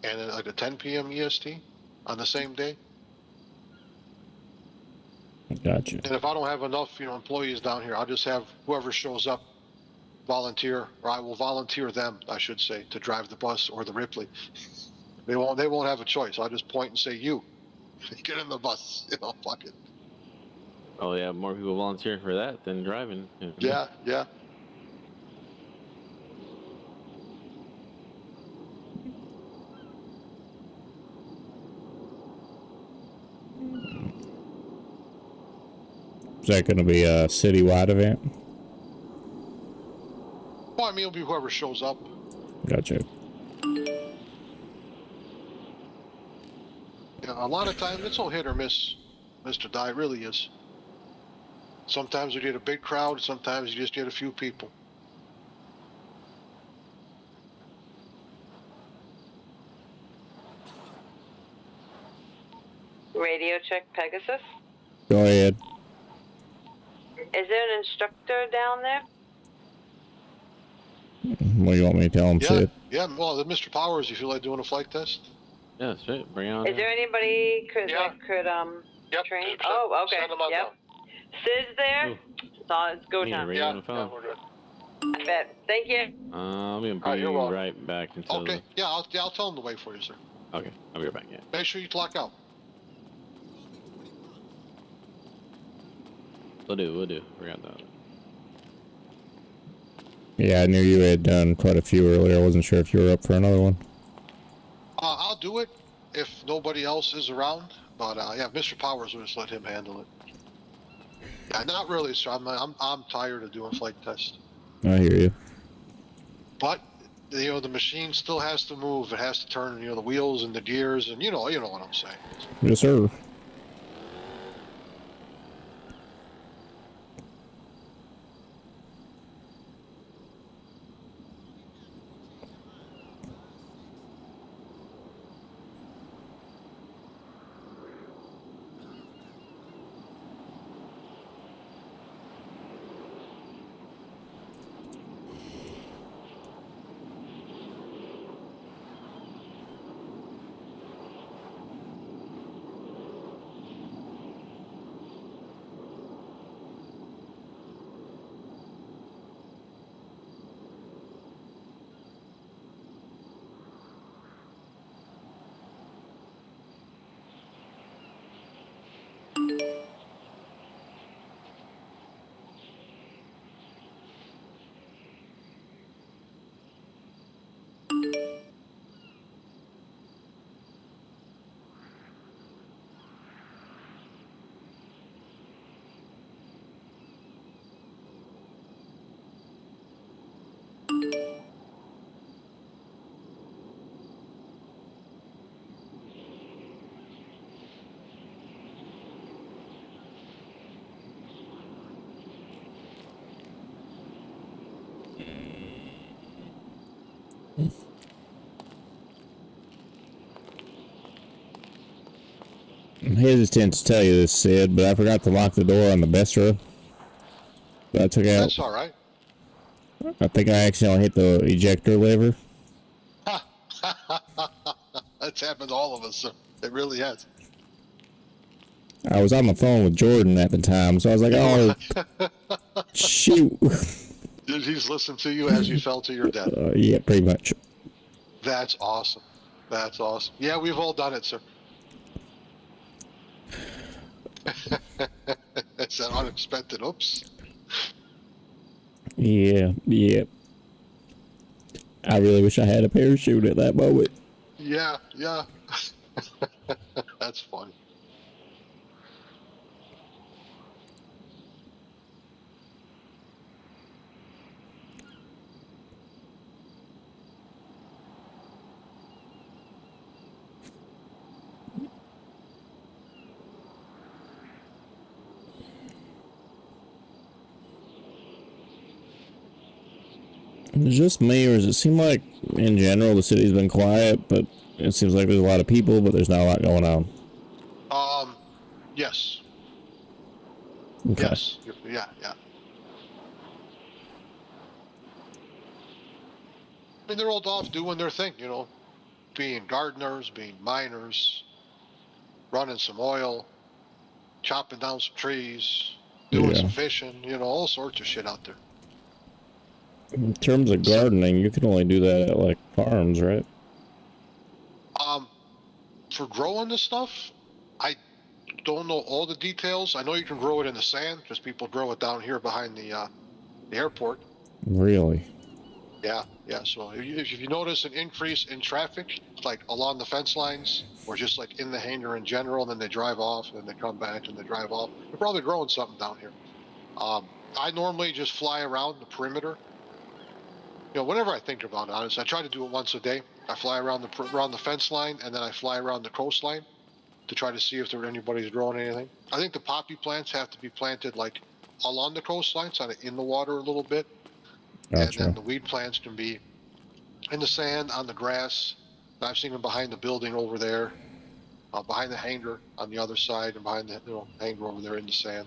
and then like a 10 p.m. EST on the same day. Gotcha. And if I don't have enough, you know, employees down here, I'll just have whoever shows up volunteer, or I will volunteer them, I should say, to drive the bus or the Ripley. They won't have a choice. I'll just point and say, you get in the bus, you know, fuck it. Oh yeah, more people volunteering for that than driving. Yeah. Is that going to be a citywide event? Well, I mean, it'll be whoever shows up. Gotcha. Yeah, a lot of times it's all hit or miss, Mr. Dye, it really is. Sometimes you get a big crowd, sometimes you just get a few people. Radio check Pegasus. Go ahead. Is there an instructor down there? What do you want me to tell him, Sid? Yeah, well, Mr. Powers, you feel like doing a flight test? Yeah, that's right. Bring it on. Is there anybody that could train? Oh, okay. Send them out Yep. now. Sid's there. Ooh. It's go time. Radio on the phone. we're good. I bet. Thank you. I'm gonna Alright, be you're welcome. right back until. Okay, yeah, I'll tell them to wait for you, sir. Okay, I'll be right back. Yeah. Make sure you clock out. We'll do. Forgot that. Yeah, I knew you had done quite a few earlier. I wasn't sure if you were up for another one. I'll do it if nobody else is around, but yeah, Mr. Powers will just let him handle it. Yeah, not really, sir. I'm tired of doing flight tests. I hear you. But you know, the machine still has to move. It has to turn, you know, the wheels and the gears, and you know what I'm saying. Yes, sir. I'm hesitant to tell you this, Sid, but I forgot to lock the door on the Bestra that I took out. That's all right. I think I accidentally hit the ejector lever. That's happened to all of us, sir. It really has. I was on the phone with Jordan at the time, so I was like, oh, shoot. Did he listen to you as you fell to your death? Yeah, pretty much. That's awesome. That's awesome. Yeah, we've all done it, sir. It's that unexpected. Oops. Yeah, yeah. I really wish I had a parachute at that moment. Yeah, yeah. That's funny. It's just me, or does it seem like, in general, the city's been quiet, but it seems like there's a lot of people, but there's not a lot going on? Yes. Okay. Yes. Yeah, yeah. I mean, they're all off doing their thing, you know, being gardeners, being miners, running some oil, chopping down some trees, doing some Yeah. fishing, you know, all sorts of shit out there. In terms of So, gardening, you can only do that at, like, farms, right? for growing this stuff, I don't know all the details. I know you can grow it in the sand because people grow it down here behind the airport. Really? Yeah, yeah. So if you notice an increase in traffic, like along the fence lines or just like in the hangar in general, then they drive off and then they come back and they drive off. They're probably growing something down here. I normally just fly around the perimeter. You know, whenever I think about it, honestly, I try to do it once a day. I fly around the fence line and then I fly around the coastline to try to see if there anybody's growing anything. I think the poppy plants have to be planted like along the coastline, kind of in the water a little bit, and then Gotcha. the weed plants can be in the sand, on the grass. I've seen them behind the building over there, behind the hangar on the other side, and behind the hangar over there in the sand.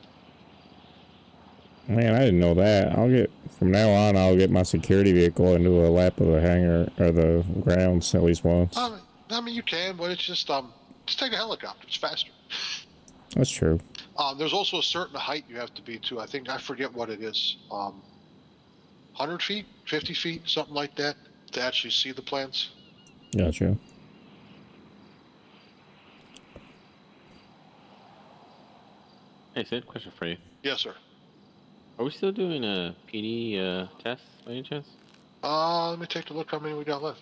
Man, I didn't know that. From now on, I'll get my security vehicle into a lap of the hangar, or the grounds, at least once. I mean, you can, but it's just take a helicopter. It's faster. That's true. There's also a certain height you have to be to. I forget what it is. 100 feet, 50 feet, something like that, to actually see the plants. Gotcha. Hey, Sid, question for you. Yes, sir. Are we still doing a PD test by any chance? Let me take a look how many we got left.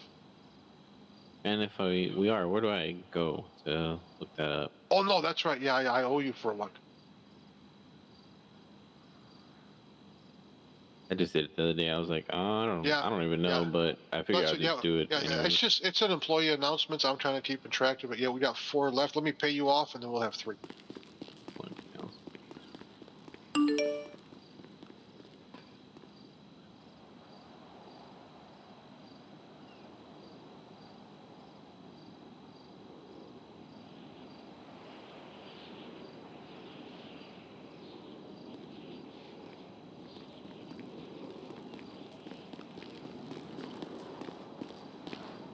And if we are, where do I go to look that up? Oh no, that's right. Yeah, I owe you for one. I just did it the other day. I was like, oh, I don't even know, but I figured I'd just do it. Yeah, anyways. it's an employee announcements. I'm trying to keep track of it. Yeah, we got 4 left. Let me pay you off, and then we'll have 3.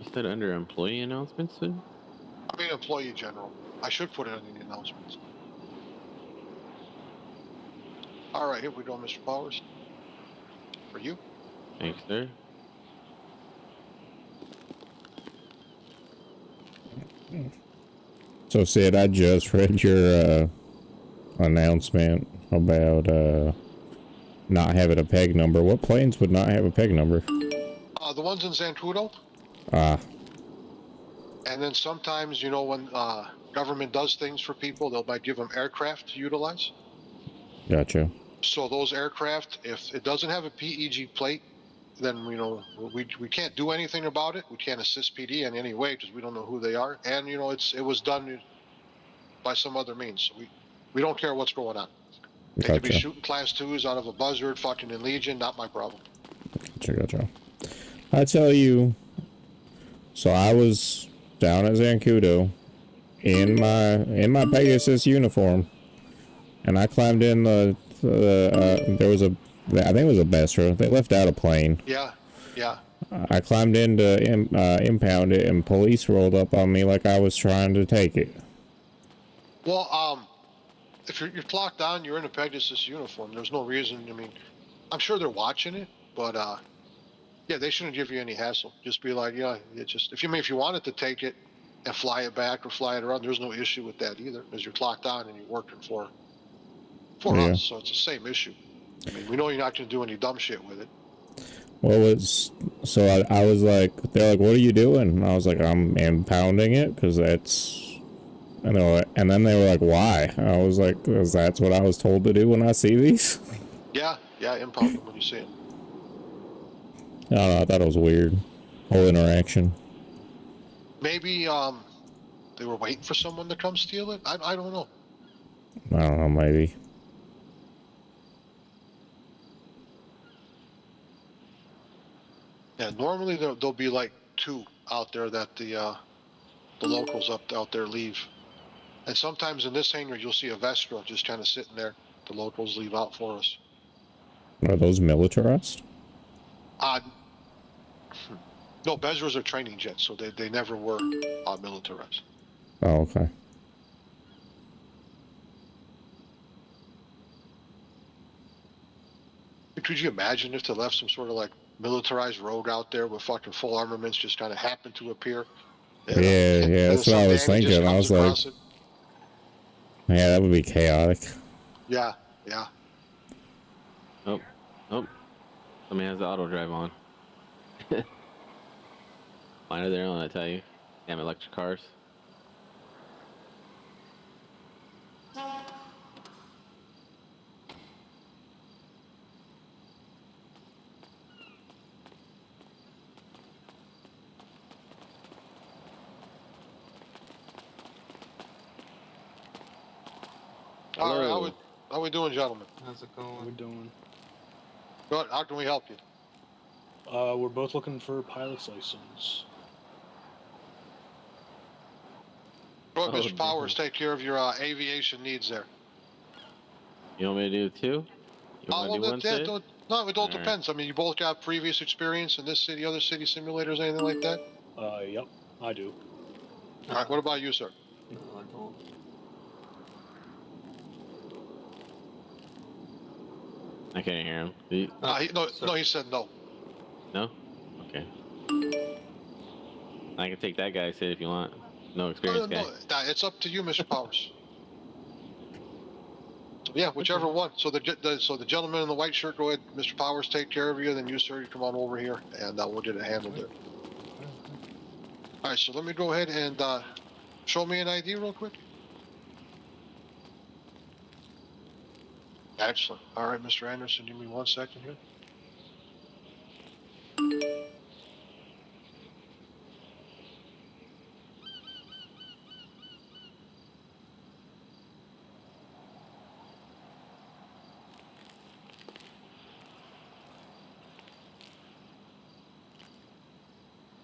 You said under employee announcements, Sid? I mean, employee general. I should put it in the announcements. All right, here we go, Mr. Powers. For you. Thanks, sir. So, Sid, I just read your announcement about not having a peg number. What planes would not have a peg number? The ones in Zancudo. Ah. And then sometimes, you know, when government does things for people, they might give them aircraft to utilize. Gotcha. So those aircraft, if it doesn't have a PEG plate, then you know we can't do anything about it. We can't assist PD in any way because we don't know who they are, and you know it was done by some other means. So we don't care what's going on. They could be shooting class 2s out of a buzzard, fucking in Legion. Not my problem. Gotcha. I tell you. So I was down at Zancudo in my Pegasus uniform, and I climbed in there was I think it was a Bestro. They left out a plane. Yeah, yeah. I climbed in to impound it, and police rolled up on me like I was trying to take it. Well, if you're clocked on, you're in a Pegasus uniform. There's no reason. I mean, I'm sure they're watching it, but yeah, they shouldn't give you any hassle. Just be like, yeah, it's just if you wanted to take it and fly it back or fly it around, there's no issue with that either, because you're clocked on and you're working for us, so it's the same issue. I mean, we know you're not going to do any dumb shit with it. What was so I was like, they're like, what are you doing? And I was like, I'm impounding it because that's. And then they were like, why? I was like, because that's what I was told to do when I see these. Yeah, impound them when you see them. I don't know, I thought it was weird. Whole interaction. Maybe they were waiting for someone to come steal it. I don't know. I don't know, maybe. Yeah, normally there'll be like 2 out there that the locals out there leave, and sometimes in this hangar you'll see a Vestra just kind of sitting there. The locals leave out for us. Are those militarized? No, Bezras are training jets, so they never were militarized. Oh, okay. Could you imagine if they left some sort of like militarized rogue out there with fucking full armaments just kind of happened to appear? Yeah, that's what I was thinking. I was like, yeah, that would be chaotic. Yeah. Oh, somebody has the auto drive on. Mine are their own, I tell you. Damn electric cars. All right, Hello. how we doing, gentlemen? How's it going? We're doing. Good. How can we help you? We're both looking for a pilot's license. Go ahead, Oh, Mr. Powers, damn. take care of your aviation needs there. You want me to do 2? You want to do one, Sid? No, it all Alright. depends. I mean, you both got previous experience in this city, other city simulators, anything like that? Yep, I do. All right, what about you, sir? No, I don't. I can't hear him. He said no. No? Okay. I can take that guy, Sid, if you want. No experience guy. It's up to you, Mr. Powers. Yeah, whichever one. So the gentleman in the white shirt, go ahead, Mr. Powers, take care of you. Then you, sir, you come on over here, and we'll get it handled there. All right, so let me go ahead and show me an ID real quick. Excellent. All right, Mr. Anderson, give me 1 second here.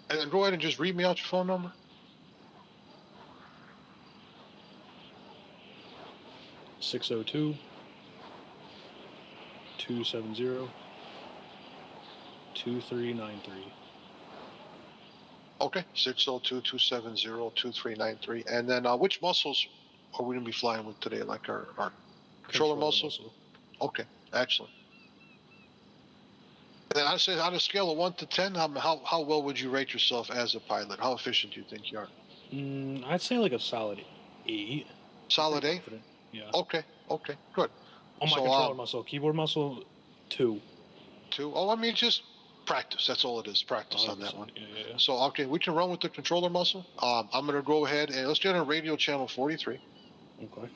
And then go ahead and just read me out your phone number. 602 270 2393. Okay, 602-270-2393. And then which muscles are we going to be flying with today? Like our controller muscles? Okay, excellent. And then I say on a scale of 1 to 10, how well would you rate yourself as a pilot? How efficient do you think you are? I'd say like a solid 8. Solid 8? Confident. Yeah. Okay, good. On my controller muscle. Keyboard muscle, 2. 2? Oh, I mean, just practice. That's all it is, practice on that one. Yeah. So, okay, we can run with the controller muscle. I'm going to go ahead and let's get on radio channel 43. Okay.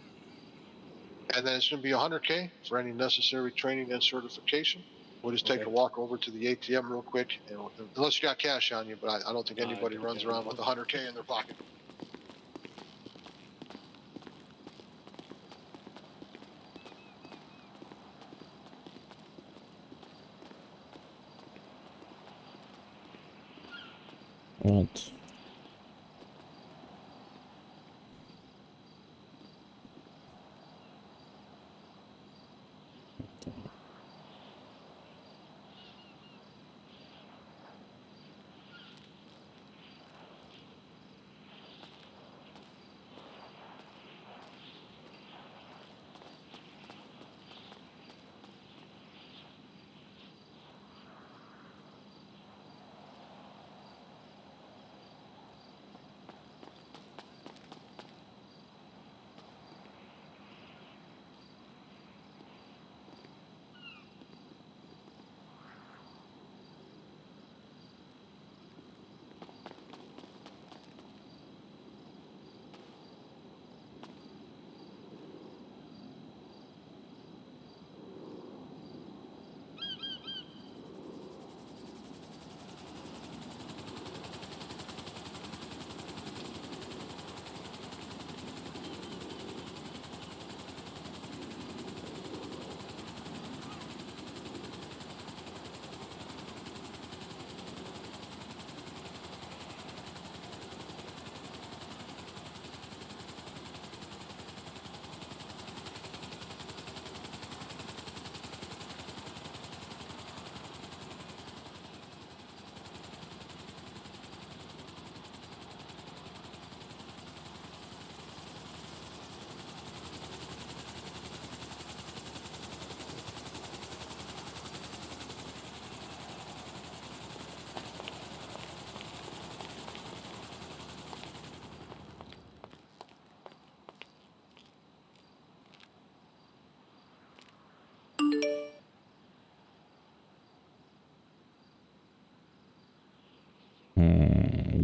And then it's going to be 100K for any necessary training and certification. We'll just take a walk over to the ATM real quick, and unless you got cash on you, but I don't think anybody runs around with 100K in their pocket. What?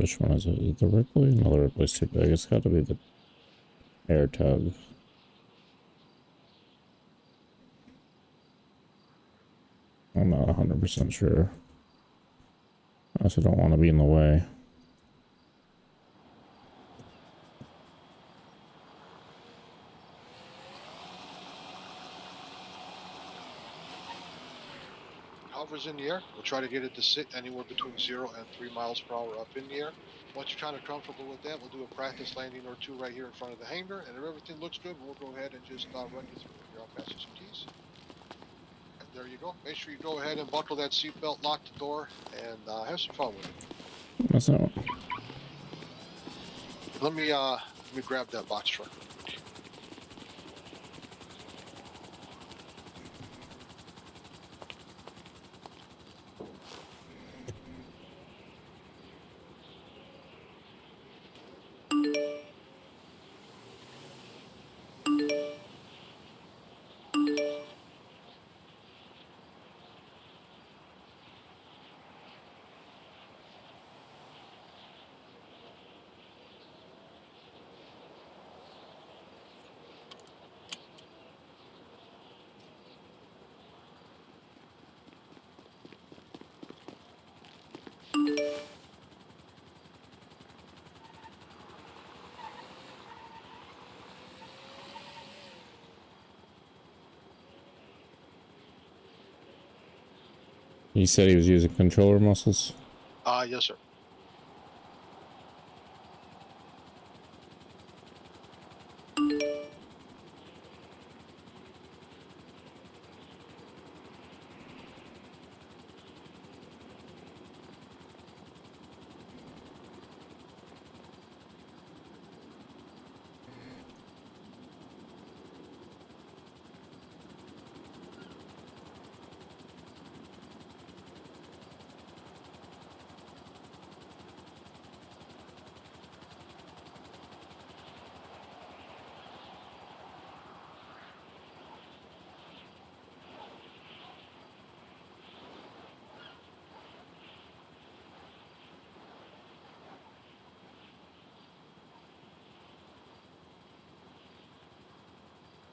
Which one is it? Is it the Ripley? No, the Ripley's too big. It's got to be the air tug. I'm not 100% sure. I also don't want to be in the way. Hovers in the air. We'll try to get it to sit anywhere between 0 and 3 miles per hour up in the air. Once you're kind of comfortable with that, we'll do a practice landing or two right here in front of the hangar. And if everything looks good, we'll go ahead and just run you through it. Here, I'll pass you some keys. And there you go. Make sure you go ahead and buckle that seatbelt, lock the door, and have some fun with it. That's not. Let me grab that box truck. He said he was using controller muscles. Yes, sir.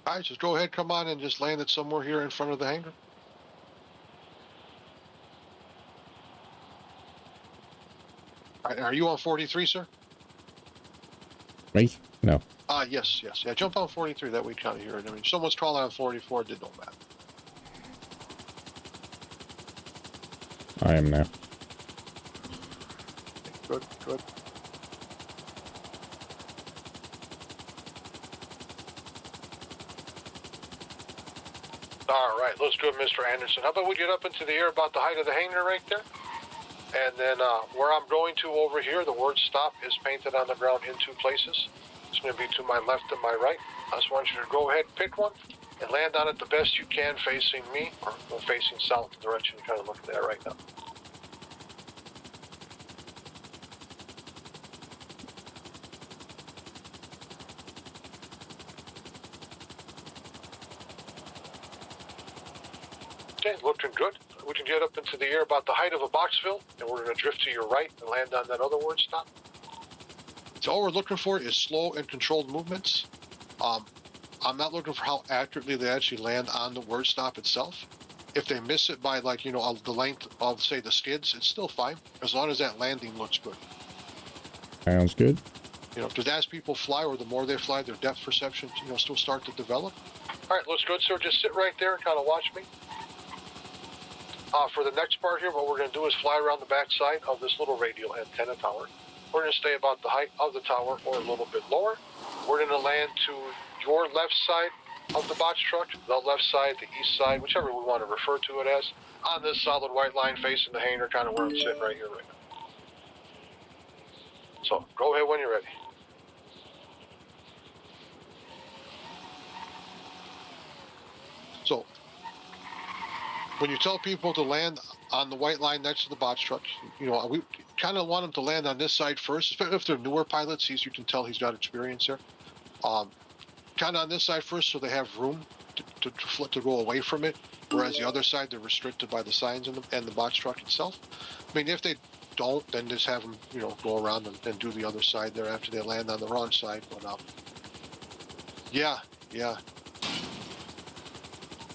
All right, just go ahead, come on, and just land it somewhere here in front of the hangar. All right, are you on 43, sir? Me? No. Yes. Yeah, jump on 43, that way kind of hear it. I mean, if someone's calling on 44, it don't matter. I am now. Good. All right, let's do it, Mr. Anderson. How about we get up into the air about the height of the hangar right there? And then where I'm going to over here, the word stop is painted on the ground in 2 places. It's going to be to my left and my right. I just want you to go ahead, pick one, and land on it the best you can facing me, or facing south, the direction you're kind of looking at right now. Okay, looking good. We can get up into the air about the height of a Boxville, and we're going to drift to your right and land on that other word stop. So all we're looking for is slow and controlled movements. I'm not looking for how accurately they actually land on the word stop itself. If they miss it by the length of, say, the skids, it's still fine, as long as that landing looks good. Sounds good. Because as people fly, or the more they fly, their depth perception, still start to develop. All right, looks good, sir. Just sit right there and kind of watch me. For the next part here, what we're going to do is fly around the back side of this little radial antenna tower. We're going to stay about the height of the tower or a little bit lower. We're going to land to your left side of the box truck, the left side, the east side, whichever we want to refer to it as, on this solid white line facing the hangar, kind of where I'm sitting right here right now. So go ahead when you're ready. So when you tell people to land on the white line next to the box truck, we kind of want them to land on this side first, especially if they're newer pilots. You can tell he's got experience there. Kind of on this side first, so they have room to go away from it. Whereas the other side, they're restricted by the signs and the box truck itself. I mean, if they don't, then just have them, go around and do the other side there after they land on the wrong side. But yeah.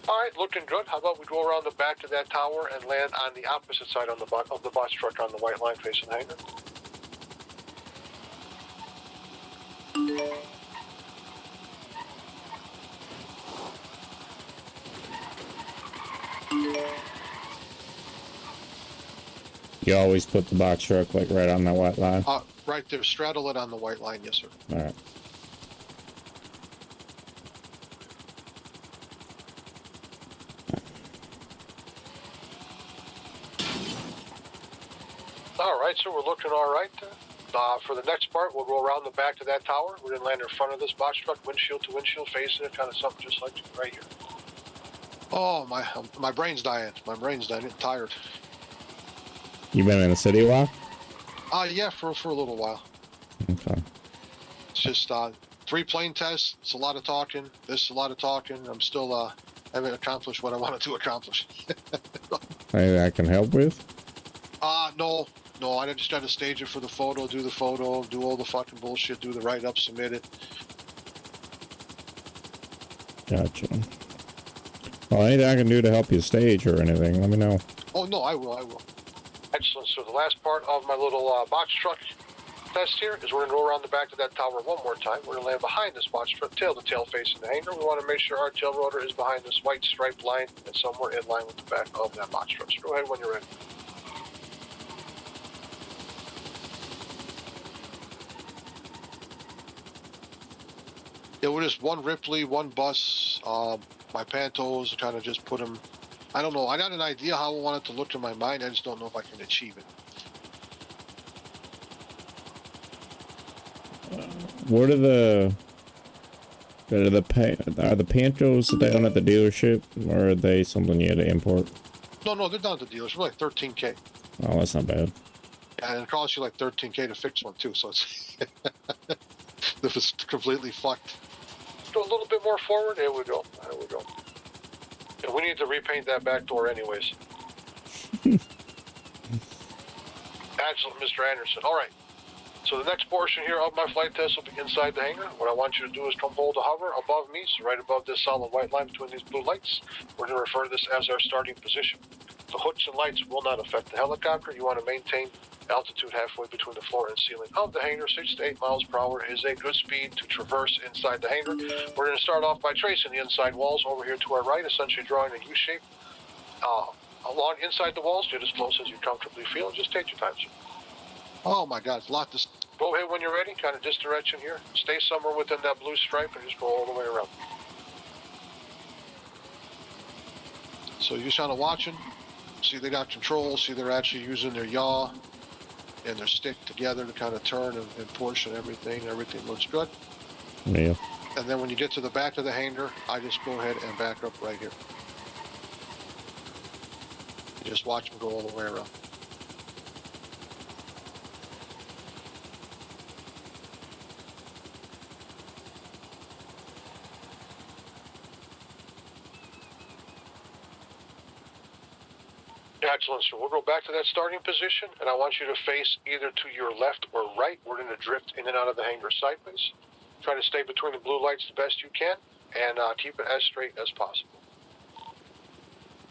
All right, looking good. How about we go around the back of that tower and land on the opposite side of the box truck on the white line facing the hangar? You always put the box truck like right on that white line. Right there, straddle it on the white line, yes, sir. All right. All right, so we're looking all right. For the next part, we'll go around the back of that tower. We're gonna land in front of this box truck, windshield to windshield, facing it, kind of something just like right here. Oh, my brain's dying. My brain's dying. I'm tired. You been in the city a while? Yeah, for a little while. Okay. It's just 3 plane tests. It's a lot of talking. This is a lot of talking. I'm still haven't accomplished what I wanted to accomplish. Anything I can help with? No, I just got to stage it for the photo, do the photo, do all the fucking bullshit, do the write-up, submit it. Gotcha. Well, anything I can do to help you stage or anything, let me know. Oh, no, I will. Excellent. So the last part of my little box truck test here is we're going to go around the back of that tower one more time. We're going to land behind this box truck, tail to tail facing the hangar. We want to make sure our tail rotor is behind this white striped line and somewhere in line with the back of that box truck. So go ahead when you're ready. Yeah, we're just one Ripley, one bus. My Pantos, kind of just put them. I don't know. I got an idea how I want it to look in my mind. I just don't know if I can achieve it. What are the Pantos down at the dealership, or are they something you had to import? No, they're down at the dealership. Like $13K. Oh, that's not bad. And it costs you like $13K to fix one too. So it's this is completely fucked. Go a little bit more forward. There we go. Yeah, we need to repaint that back door anyways. Excellent, Mr. Anderson. All right. So the next portion here of my flight test will be inside the hangar. What I want you to do is come hold a hover above me, so right above this solid white line between these blue lights. We're going to refer to this as our starting position. The hooks and lights will not affect the helicopter. You want to maintain altitude halfway between the floor and ceiling of the hangar. 6 to 8 miles per hour is a good speed to traverse inside the hangar. We're going to start off by tracing the inside walls over here to our right, essentially drawing a U-shape along inside the walls. Get as close as you comfortably feel. Just take your time, sir. Oh my God, it's a lot to... Go ahead when you're ready, kind of this direction here. Stay somewhere within that blue stripe and just go all the way around. So you're just kind of watching. See they got control, see they're actually using their yaw and their stick together to kind of turn and push and everything. Everything looks good. Yeah. And then when you get to the back of the hangar, I just go ahead and back up right here. Just watch them go all the way around. Excellent. So we'll go back to that starting position, and I want you to face either to your left or right. We're going to drift in and out of the hangar sideways. Try to stay between the blue lights the best you can, and keep it as straight as possible.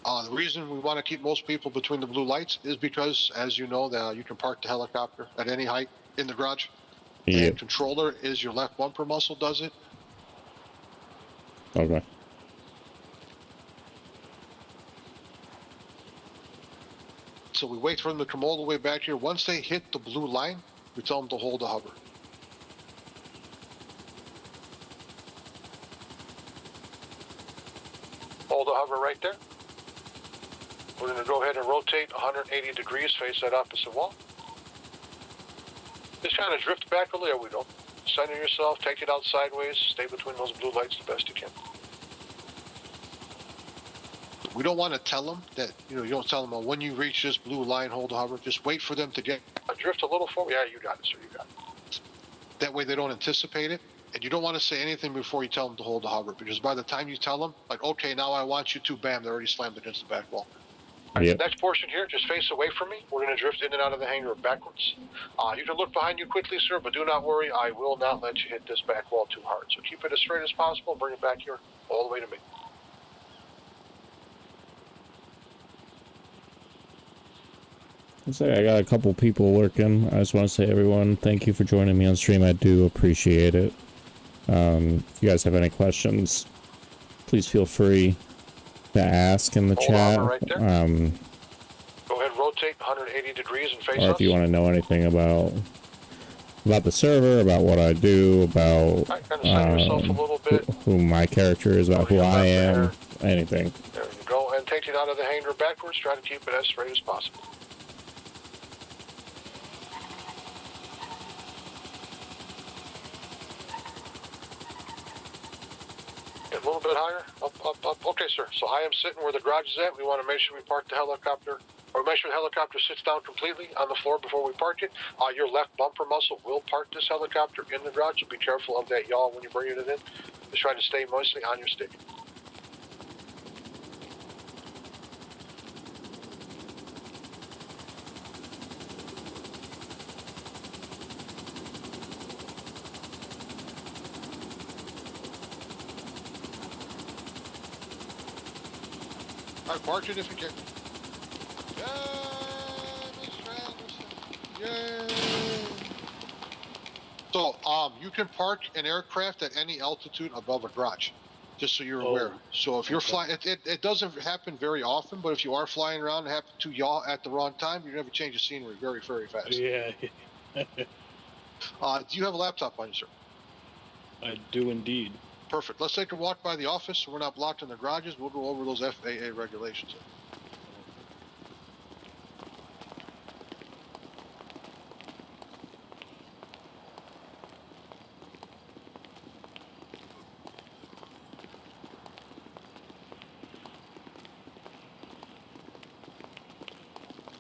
The reason we want to keep most people between the blue lights is because, as you know, you can park the helicopter at any height in the garage. Yeah. And controller is your left bumper muscle does it. Okay. So we wait for them to come all the way back here. Once they hit the blue line, we tell them to hold the hover. Hold the hover right there. We're going to go ahead and rotate 180 degrees, face that opposite wall. Just kind of drift back a little. There we go. Center yourself, take it out sideways, stay between those blue lights the best you can. We don't want to tell them that, you don't tell them, well, when you reach this blue line, hold the hover. Just wait for them to get drift a little forward. Yeah, you got it, sir, you got it. That way they don't anticipate it. And you don't want to say anything before you tell them to hold the hover, because by the time you tell them, like, okay, now I want you to, bam, they're already slammed against the back wall. Yep. Next portion here, just face away from me. We're going to drift in and out of the hangar backwards. You can look behind you quickly, sir, but do not worry. I will not let you hit this back wall too hard. So keep it as straight as possible. Bring it back here all the way to me. Looks like I got a couple people working. I just want to say, everyone, thank you for joining me on stream. I do appreciate it. If you guys have any questions, please feel free to ask in the chat. Right there. Go ahead, rotate 180 degrees and face or us. if you want to know anything about the server, about what I do, about yourself a little bit. who my character is, about who I am, anything. There you go, and take it out of the hangar backwards. Try to keep it as straight as possible. Get a little bit higher. Up, up, up. Okay, sir. So I am sitting where the garage is at. We want to make sure we park the helicopter, or make sure the helicopter sits down completely on the floor before we park it. Your left bumper muscle will park this helicopter in the garage, so be careful of that yaw when you're bringing it in. Just try to stay mostly on your stick. I parked it if you can. Yay, Mr. Anderson. Yay. So, you can park an aircraft at any altitude above a garage, just so you're aware. So if you're flying, it doesn't happen very often, but if you are flying around and happen to yaw at the wrong time, you're going to change the scenery very, very fast. Yeah. Do you have a laptop on you, sir? I do indeed. Perfect. Let's take a walk by the office so we're not blocked in the garages. We'll go over those FAA regulations.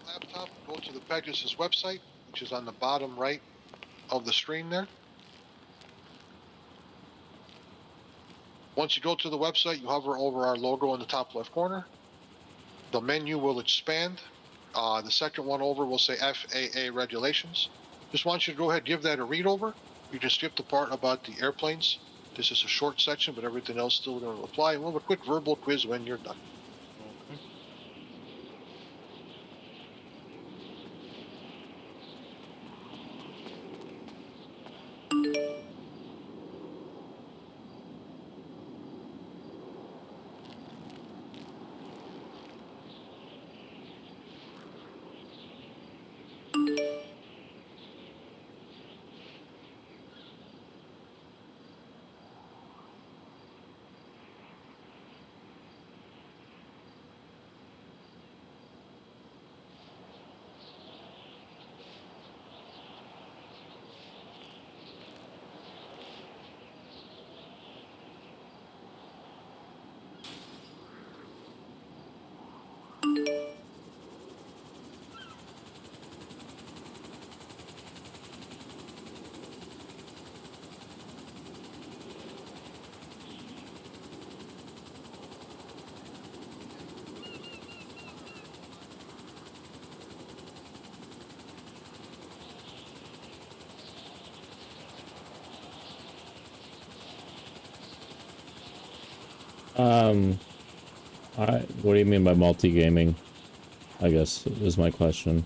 Laptop, go to the Pegasus website, which is on the bottom right of the screen there. Once you go to the website, you hover over our logo in the top left corner. The menu will expand. The second one over will say FAA regulations. Just want you to go ahead and give that a read over. You can skip the part about the airplanes. This is a short section, but everything else still going to apply. And we'll have a quick verbal quiz when you're done. What do you mean by multi-gaming? I guess is my question.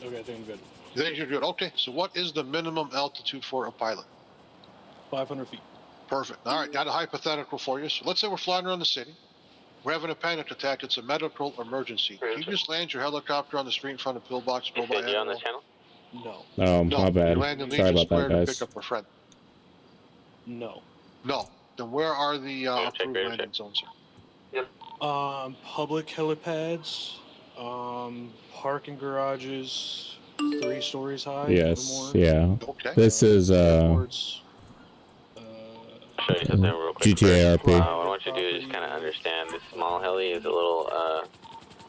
Okay, I think I'm good. You think you're good? Okay, so what is the minimum altitude for a pilot? 500 feet. Perfect. All right, got a hypothetical for you. So let's say we're flying around the city. We're having a panic attack. It's a medical emergency. Can you just land your helicopter on the street in front of Pillbox? Go by you on the channel? No. Oh, No, my bad. you land in Sorry Legion about Square that, to guys. pick up a friend. No. No. Then where are the approved landing zones? Public helipads, parking garages, 3 stories high. Yes, or more. yeah. Okay. This is Airports, Show you something real quick. GTA-RP. What I want you to do is kind of understand this small heli is a little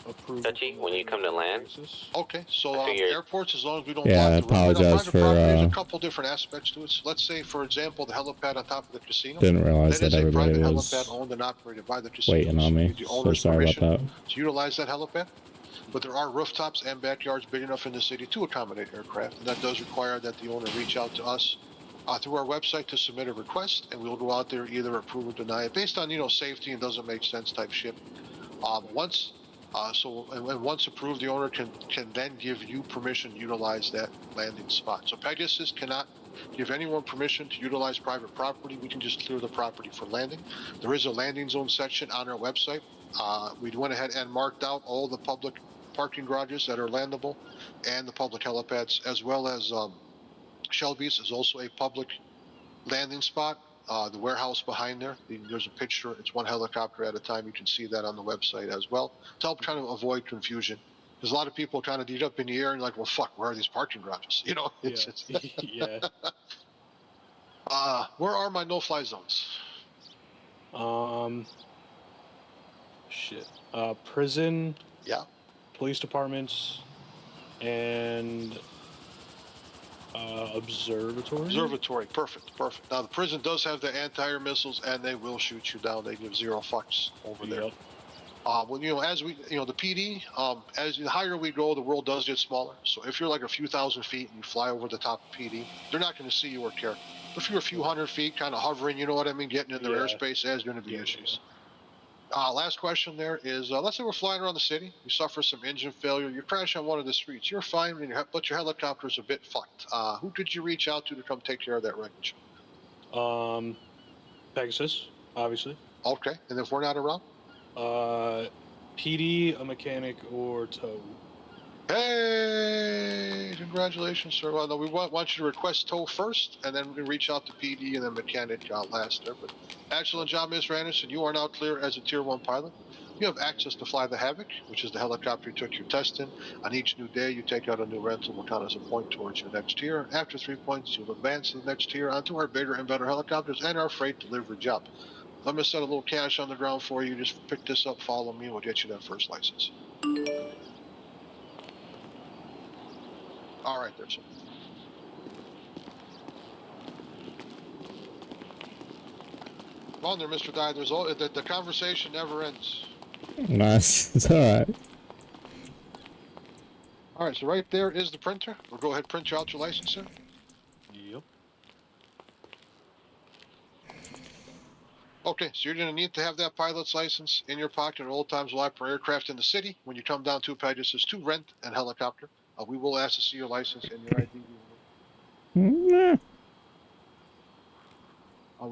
approval. Touchy, from when the you come to land. basis. Okay, so I figured- airports, as long as we don't Yeah, I block the runway, now, apologize private for, property, there's a couple different aspects to it. So let's say, for example, the helipad on top of the casino. Didn't realize That is that a everybody private was helipad owned and operated by the casino. waiting on So you me. need the So owner's sorry about permission that. to utilize that helipad. But there are rooftops and backyards big enough in the city to accommodate aircraft, and that does require that the owner reach out to us through our website to submit a request, and we'll go out there either approve or deny it based on safety and doesn't make sense type shit. Once approved, the owner can then give you permission to utilize that landing spot. So Pegasus cannot give anyone permission to utilize private property. We can just clear the property for landing. There is a landing zone section on our website. We went ahead and marked out all the public parking garages that are landable and the public helipads, as well as Shelby's is also a public landing spot. The warehouse behind there, there's a picture. It's one helicopter at a time. You can see that on the website as well to help kind of avoid confusion. Because a lot of people kind of get up in the air and like, well, fuck, where are these parking garages? It's Yeah. where are my no-fly zones? Shit. Prison. Yeah. Police departments, and observatory. Observatory, perfect. Now the prison does have the anti-air missiles, and they will shoot you down. They give zero fucks over there. Yep. As we, the PD, as the higher we go, the world does get smaller. So if you're like a few thousand feet and you fly over the top of PD, they're not going to see you or care. If you're a few hundred feet, kind of hovering, you know what I mean, getting in their airspace, there's going to be issues. Last question there is, let's say we're flying around the city, you suffer some engine failure, you crash on one of the streets, you're fine, but your helicopter's a bit fucked. Who did you reach out to come take care of that wreckage? Pegasus, obviously. Okay, and if we're not around? PD, a mechanic, or tow. Hey, congratulations, sir. Well, no, we want you to request tow first, and then we can reach out to PD and then mechanic last there. But excellent job, Mr. Anderson. You are now clear as a Tier 1 pilot. You have access to fly the Havoc, which is the helicopter you took your test in. On each new day, you take out a new rental, will count as a point towards your next tier. After 3 points, you'll advance to the next tier onto our bigger and better helicopters and our freight delivery job. I'm going to set a little cash on the ground for you. Just pick this up, follow me, and we'll get you that first license. All right, there, sir. Come on there, Mr. Dye. The conversation never ends. Nice. It's alright. All right, so right there is the printer. We'll go ahead and print you out your license, sir. Yep. Okay, so you're going to need to have that pilot's license in your pocket at all times while operating aircraft in the city. When you come down to Pegasus to rent a helicopter, we will ask to see your license and your ID. We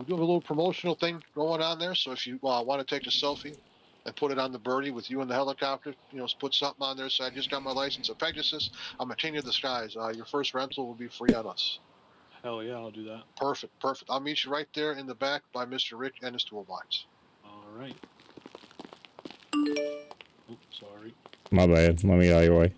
do have a little promotional thing going on there, so if you want to take a selfie and put it on the birdie with you in the helicopter, put something on there. So I just got my license at Pegasus. I'm a king of the skies. Your first rental will be free on us. Hell yeah, I'll do that. Perfect. I'll meet you right there in the back by Mr. Rick and his toolbox. All right. Oops, sorry. My bad. Let me get out of your way.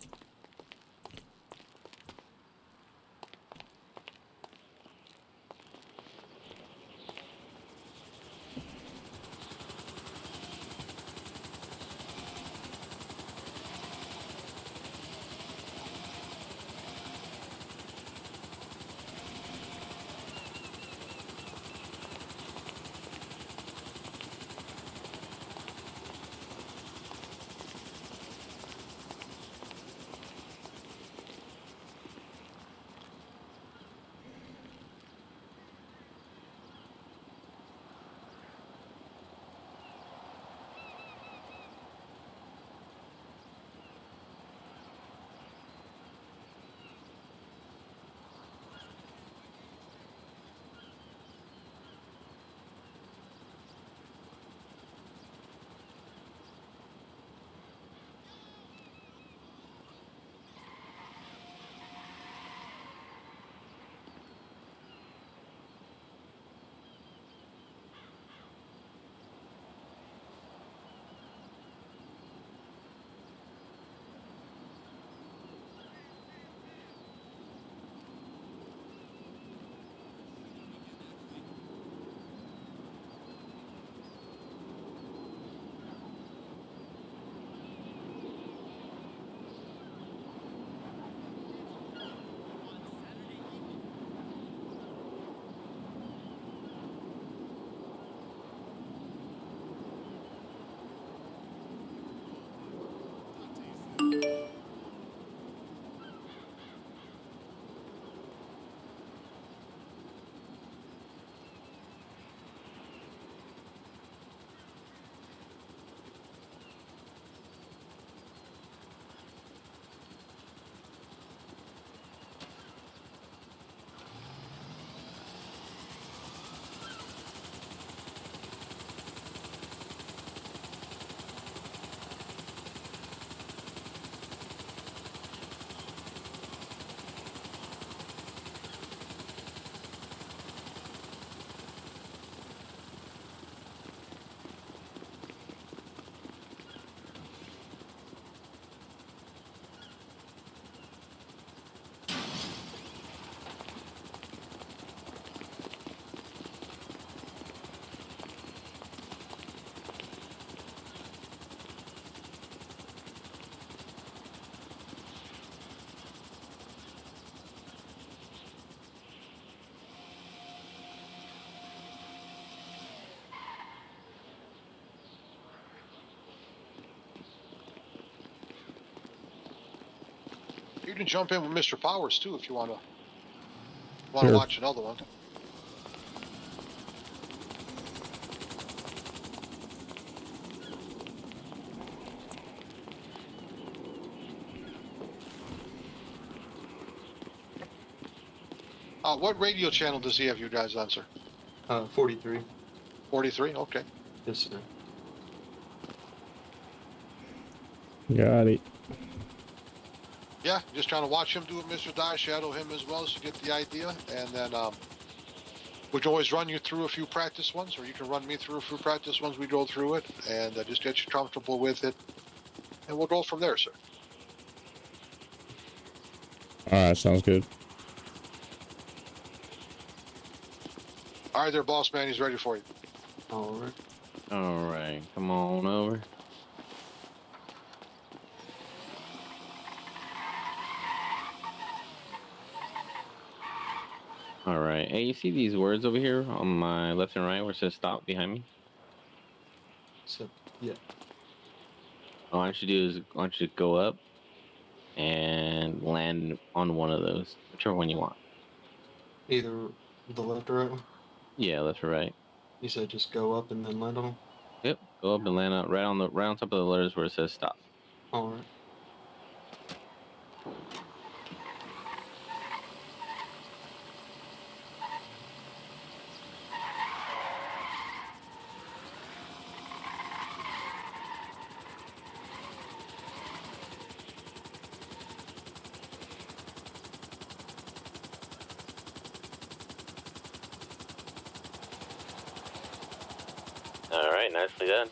You can jump in with Mr. Powers too if you want to Sure. watch another one. What radio channel does he have you guys on, sir? 43. 43? Okay. Yes, sir. Got it. Yeah, just trying to watch him do it, Mr. Dye, shadow him as well, so you get the idea. And then we can always run you through a few practice ones, or you can run me through a few practice ones. We go through it and just get you comfortable with it. And we'll go from there, sir. Alright, sounds good. All right there, boss man. He's ready for you. All right. Alright, come on over. Alright, hey, you see these words over here on my left and right where it says stop behind me? So, yeah. All I want you to do is I want you to go up and land on one of those, whichever one you want. Either the left or right one? Yeah, left or right. You said just go up and then land on them? Yep, go up and land on right on top of the letters where it says stop. All right. Alright, nicely done.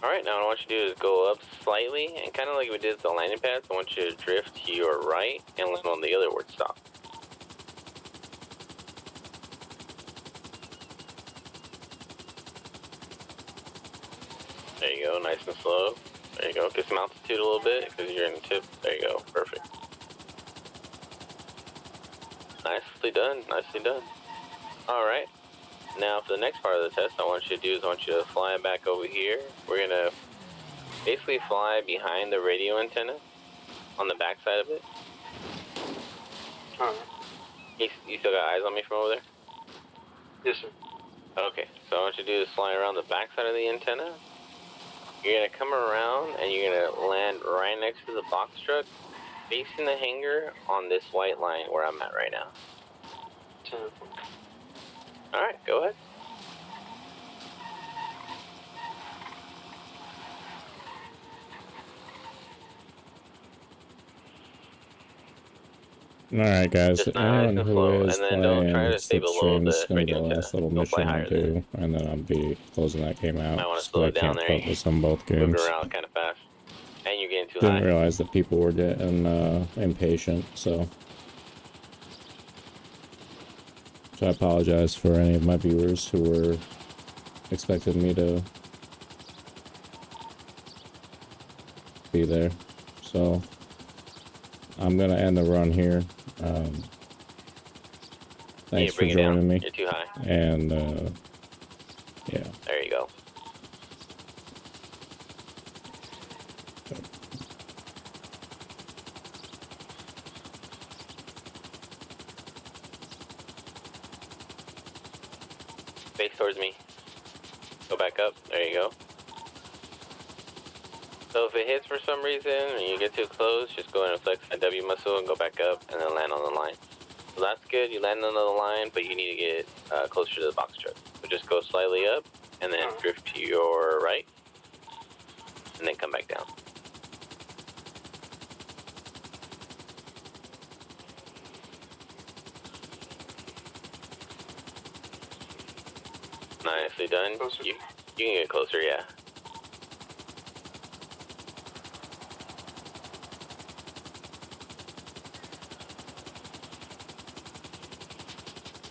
Alright, now what I want you to do is go up slightly, and kind of like we did at the landing pads, I want you to drift to your right and land on the other word stop. There you go, nice and slow. There you go, get some altitude a little bit, because you're in the tip. There you go, perfect. Nicely done, nicely done. Alright. Now, for the next part of the test, I want you to do is I want you to fly back over here. We're going to basically fly behind the radio antenna on the back side of it. Alright. You still got eyes on me from over there? Yes, sir. Okay, so I want you to do is fly around the back side of the antenna. You're going to come around and you're going to land right next to the box truck, facing the hangar on this white line where I'm at right now. 10. Alright, go ahead. Alright, guys. Just nice Anyone and who slow, is and then don't try playing to stay below Slipstream, this is the going to be radio the last antenna. little Don't fly mission I higher than do, and then I'll be closing that game out. Might want to So slow I it down can't there. focus on both Moving games. around kind of fast. And you're getting too Didn't high. realize that people were getting impatient, so I apologize for any of my viewers who were expecting me to be there. So I'm gonna end the run here. Thanks for joining me. You're too high. And yeah. There you go. Face towards me. Go back up. There you go. So if it hits for some reason and you get too close, just go in and flex that W muscle and go back up and then land on the line. So that's good. You land on the line, but you need to get closer to the box truck. So just go slightly up and then drift to your right and then come back down. Nicely done. You can get closer, yeah.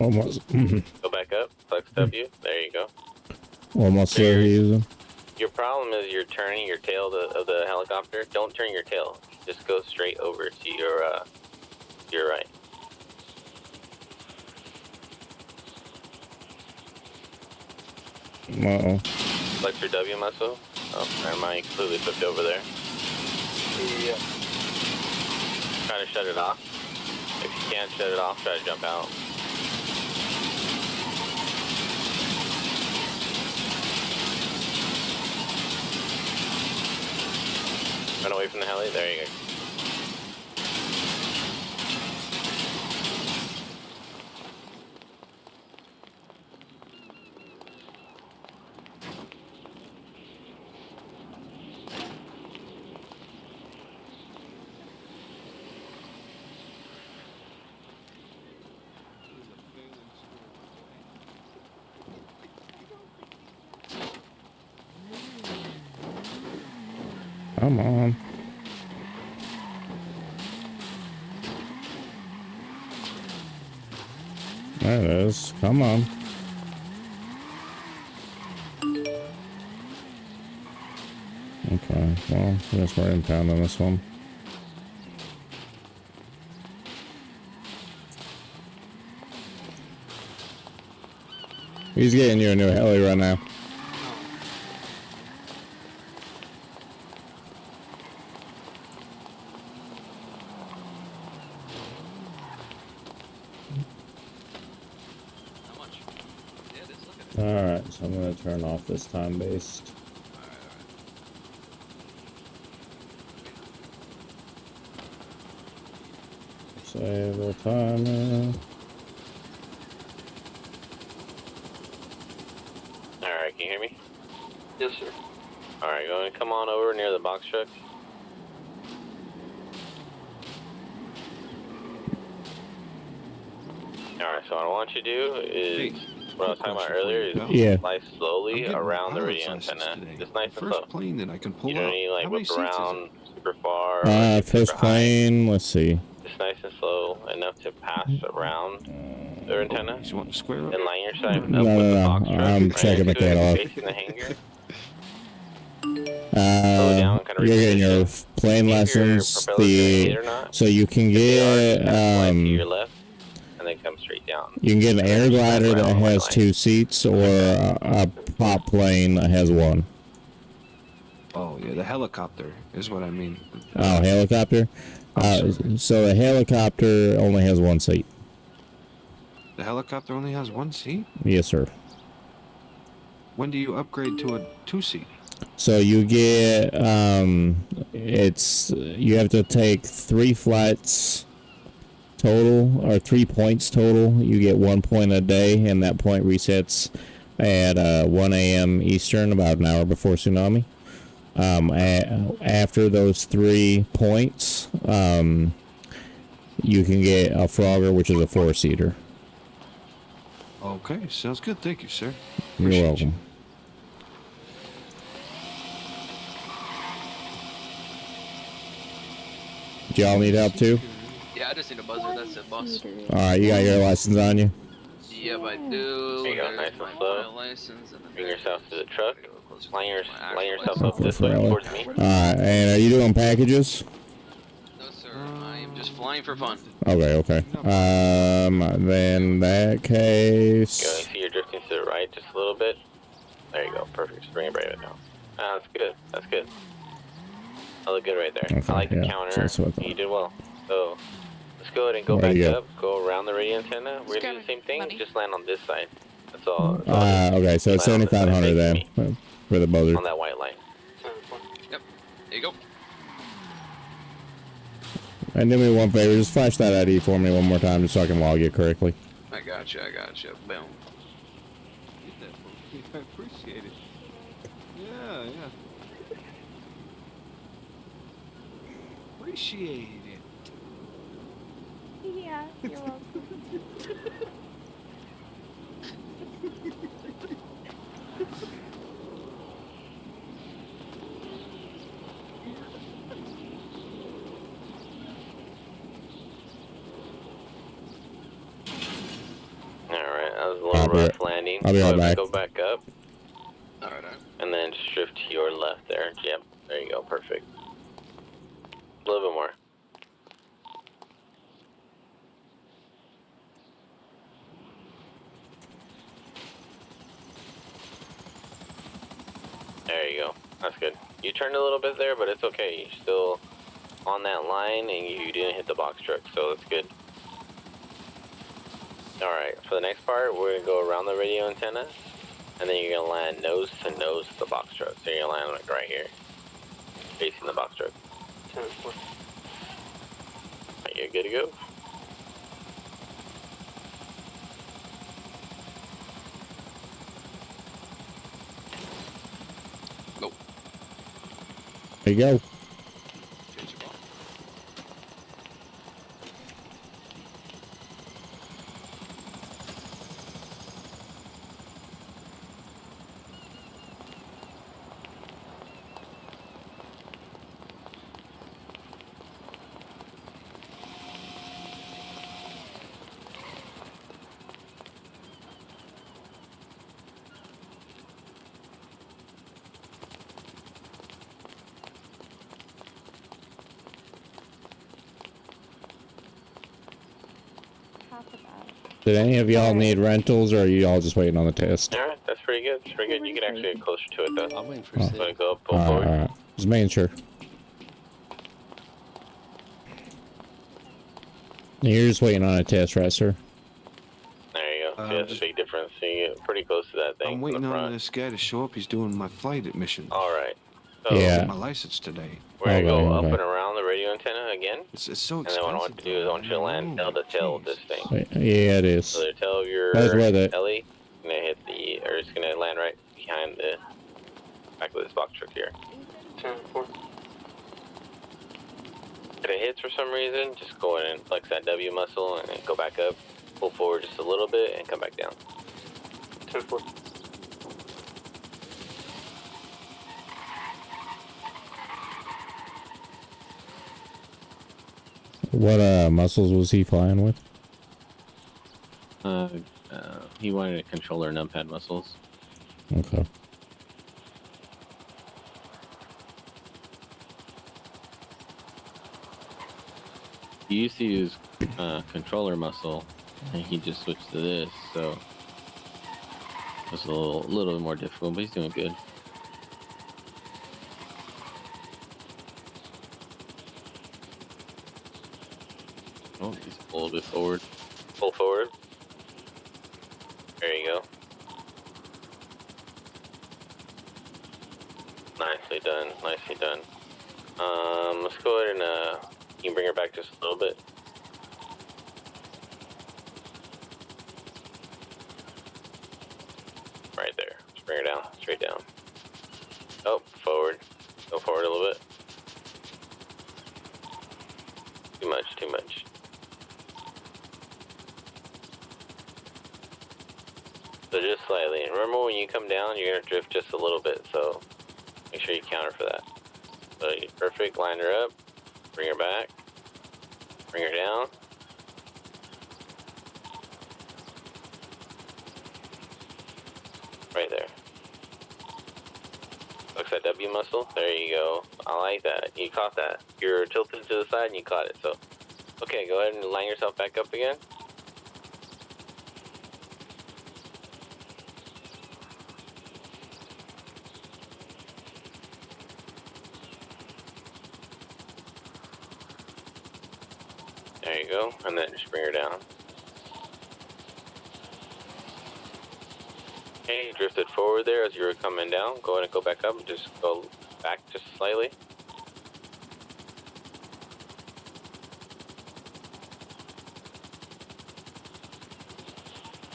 Almost. Go back up, flex W. There you go. Almost there, using. Your problem is you're turning your tail of the helicopter. Don't turn your tail. Just go straight over to your right. Uh-oh. Flex your W muscle. Oh, never mind. You completely flipped over there. Yeah. Try to to shut it off. If you can't shut it off, try to jump out. Run away from the heli. There you go. Come on. There it is. Come on. Okay, well, I guess we're impound on this one. He's getting you a new heli right now. Alright, so I'm going to turn off this time-based. Disable timer. Alright, can you hear me? Yes, sir. Alright, go and come on over near the box truck. Alright, so what I want you to do is, what I was talking about earlier, is fly slowly around the radio antenna. Just nice and slow. Plane that I can pull You don't up. need to like How many whip seats is around super far. First plane, let's see. Just nice and slow, enough to pass around the antenna. You want to square up? And line yourself up No, with no, the no. box truck. I'm checking the catalog. Facing the hangar. Slow down, kind of You're getting your reposition. plane See if your lessons. propeller's gonna hit or not. So you can If they are, get just fly to your left and then come straight down. you can get an air glider that has line. 2 seats, or a prop plane that has 1. Oh yeah, the helicopter is what I mean. Oh, helicopter. So the helicopter only has 1 seat. The helicopter only has 1 seat. Yes, sir. When do you upgrade to a 2-seat? So you get you have to take 3 flights total, or 3 points total. You get 1 point a day, and that point resets at 1 a.m. Eastern, about an hour before tsunami. After those 3 points, you can get a Frogger, which is a 4-seater. Okay, sounds good. Thank you, sir. You're welcome. Do y'all need help too? Yeah, I just need a buzzer. That's it, boss. Alright, you got your license on you? Yep, I do. Here you go, nice and slow. Bring yourself to the truck. Line yourself up this way towards me. Alright, and are you doing packages? No, sir. I am just flying for fun. Okay. Then in that case... Go and see you're drifting to the right just a little bit. There you go, perfect. Just bring it right down. Ah, that's good. That's good. I look good right there. Okay, I like the yeah, counter. so You did well. So let's go ahead and go Where back do you go? up. Go around the radio antenna. We're gonna do the same thing. Just land on this side. That's all. okay, so it's Land on this side 7,500 then, facing me, for the buzzer. on that white line. Yep. There you go. And do me one favor, just flash that ID for me one more time, just so I can log it correctly. I gotcha. Boom. I appreciate it. Yeah. Appreciate it. Yeah, you're welcome. Alright, that was a little rough landing. I'll be right back. Go back up. Alright. And then just drift to your left there. Yep, there you go, perfect. A little bit more. There you go, that's good. You turned a little bit there, but it's okay. You're still on that line and you didn't hit the box truck, so that's good. Alright, for the next part, we're going to go around the radio antenna, and then you're going to land nose to nose to the box truck. So you're going to land like right here, facing the box truck. 10-4. Right, you're good to go. Go. There you go. Change your ball. Did any of y'all need rentals, or are you all just waiting on the test? Alright, that's pretty good. That's pretty good. You can actually get closer to it though. I'm waiting for Oh. Sid. Want to go up, pull forward? Alright. Just making sure. You're just waiting on a test, right, sir? There you go. See, that's a big difference. So you get pretty close to that thing. I'm waiting on this guy to show up. He's doing my flight admission. Alright. So Yeah. My license today. we're going to go Okay, up okay. and around the radio antenna again. It's so And then expensive. what I want to do is I want you to land tail to tail with this thing. Yeah, it is. So the tail of your That's worth it. heli, gonna hit the, or it's gonna land right behind the back of this box truck here. 10-4. If it hits for some reason, just go in and flex that W muscle and then go back up, pull forward just a little bit and come back down. 10-4. What muscles was he flying with? He wanted a controller numpad muscles. Okay. He used to use controller muscle, and he just switched to this, so it's a little more difficult, but he's doing good. Oh, he's a little bit forward. Pull forward. There you go. Nicely done. Nicely done. Let's go ahead and you can bring her back just a little bit. Right there. Just bring her down. Straight down. Oh, forward. Go forward a little bit. Too much. Too much. So just slightly. And remember, when you come down, you're gonna drift just a little bit. So make sure you counter for that. So perfect. Line her up. Bring her back. Bring her down. Right there. Looks that W muscle. There you go. I like that. You caught that. You're tilted to the side and you caught it. So, okay, go ahead and line yourself back up again. There you go, and then just bring her down. Okay, you drifted forward there as you were coming down. Go ahead and go back up and just go back just slightly.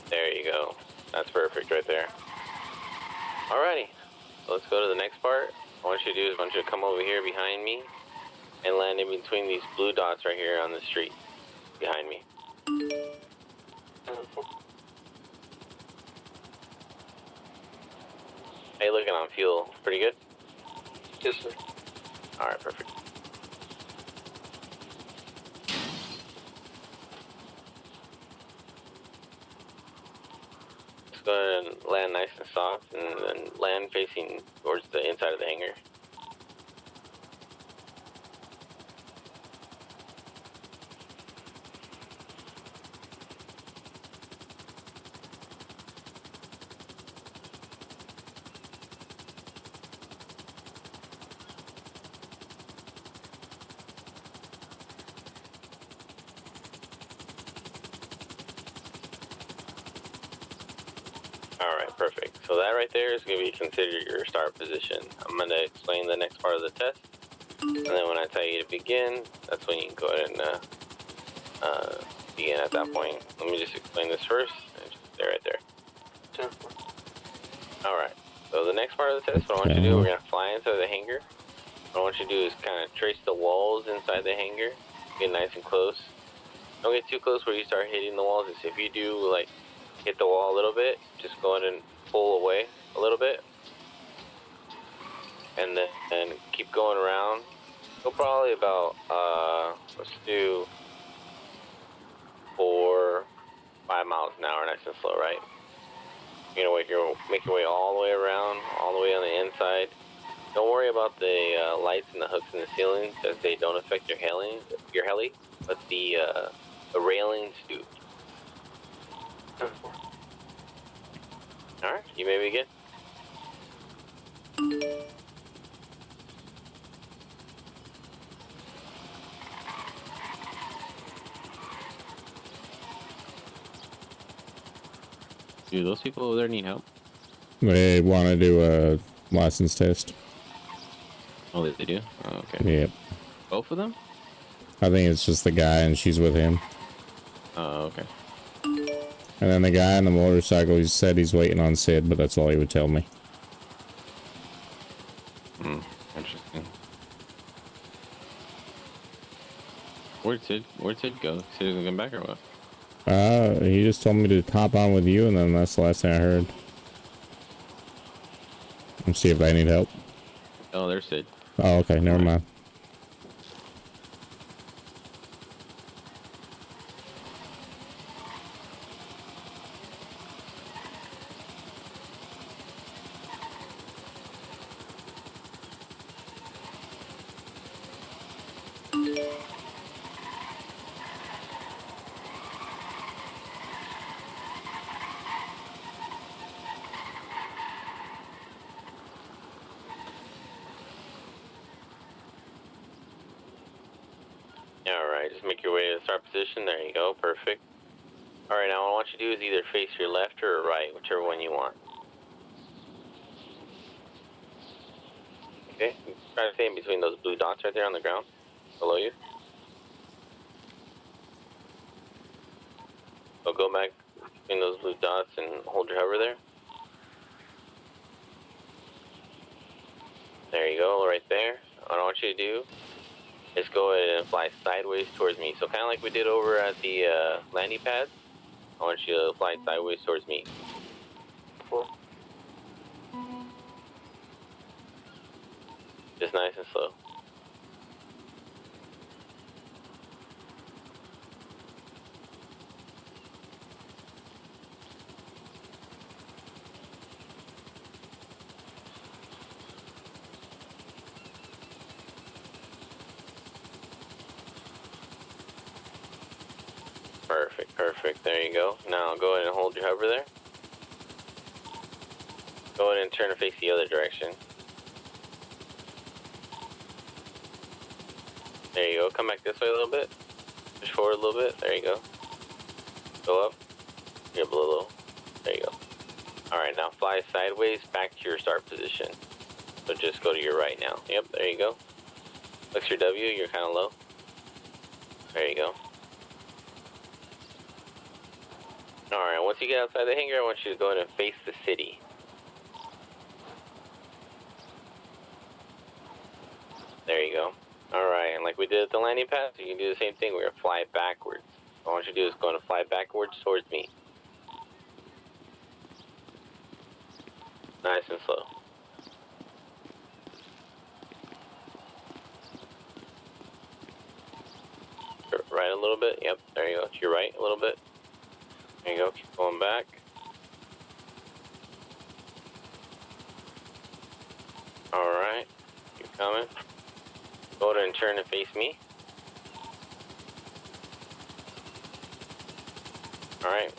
There you go. That's perfect right there. Alrighty, so let's go to the next part. What I want you to do is I want you to come over here behind me and land in between these blue dots right here on the street behind me. Hey, looking on fuel, pretty good? Yes, sir. Alright, perfect. Let's go ahead and land nice and soft and then land facing towards the inside of the hangar. perfect. So that right there is going to be considered your start position. I'm going to explain the next part of the test. And then when I tell you to begin, that's when you can go ahead and begin at that point. Let me just explain this first. Stay right there. 10-4. Alright. So the next part of the test, what I want you to do, we're going to fly inside the hangar. What I want you to do is kind of trace the walls inside the hangar. Get nice and close. Don't get too close where you start hitting the walls. If you do, like, hit the wall a little bit, just go ahead and pull away a little bit. And then keep going around. Go probably about, let's do 4-5 miles an hour, nice and slow, right? You're gonna make your way all the way around, all the way on the inside. Don't worry about the lights and the hooks in the ceiling, because they don't affect your heli, but the railings do. 10-4. Alright, you may begin. Do those people over there need help? They want to do a license test. Oh, they do? Oh, okay. Yep. Both of them? I think it's just the guy and she's with him. Oh, okay. And then the guy on the motorcycle, he said he's waiting on Sid, but that's all he would tell me. Interesting. Where'd Sid go? Sid gonna come back or what? He just told me to hop on with you, and then that's the last thing I heard. Let's see if I need help. Oh, there's Sid. Oh, okay, never mind. Alright, just make your way to the start position. There you go, perfect. Alright, now what I want you to do is either face your left or right, whichever one you want. Okay, try to stay in between those blue dots right there on the ground, below you. So go back between those blue dots and hold your hover there. There you go, right there. What I want you to do is go ahead and fly sideways towards me. So kind of like we did over at the landing pad, I want you to fly sideways towards me. 4. Just nice and slow. Perfect, perfect. There you go. Now go ahead and hold your hover there. Go ahead and turn to face the other direction. There you go. Come back this way a little bit. Push forward a little bit. There you go. Go up. Up a little. There you go. Alright, now fly sideways back to your start position. So just go to your right now. Yep, there you go. Flex your W. You're kind of low. There you go. Alright, once you get outside the hangar, I want you to go ahead and face the city. There you go. Alright, and like we did at the landing pad, you can do the same thing. We're going to fly backwards. What I want you to do is go and fly backwards towards me. Nice and slow. Right a little bit. Yep, there you go. To your right a little bit. There you go. Keep going back. Alright. Keep coming. Go ahead and turn and face me. Alright.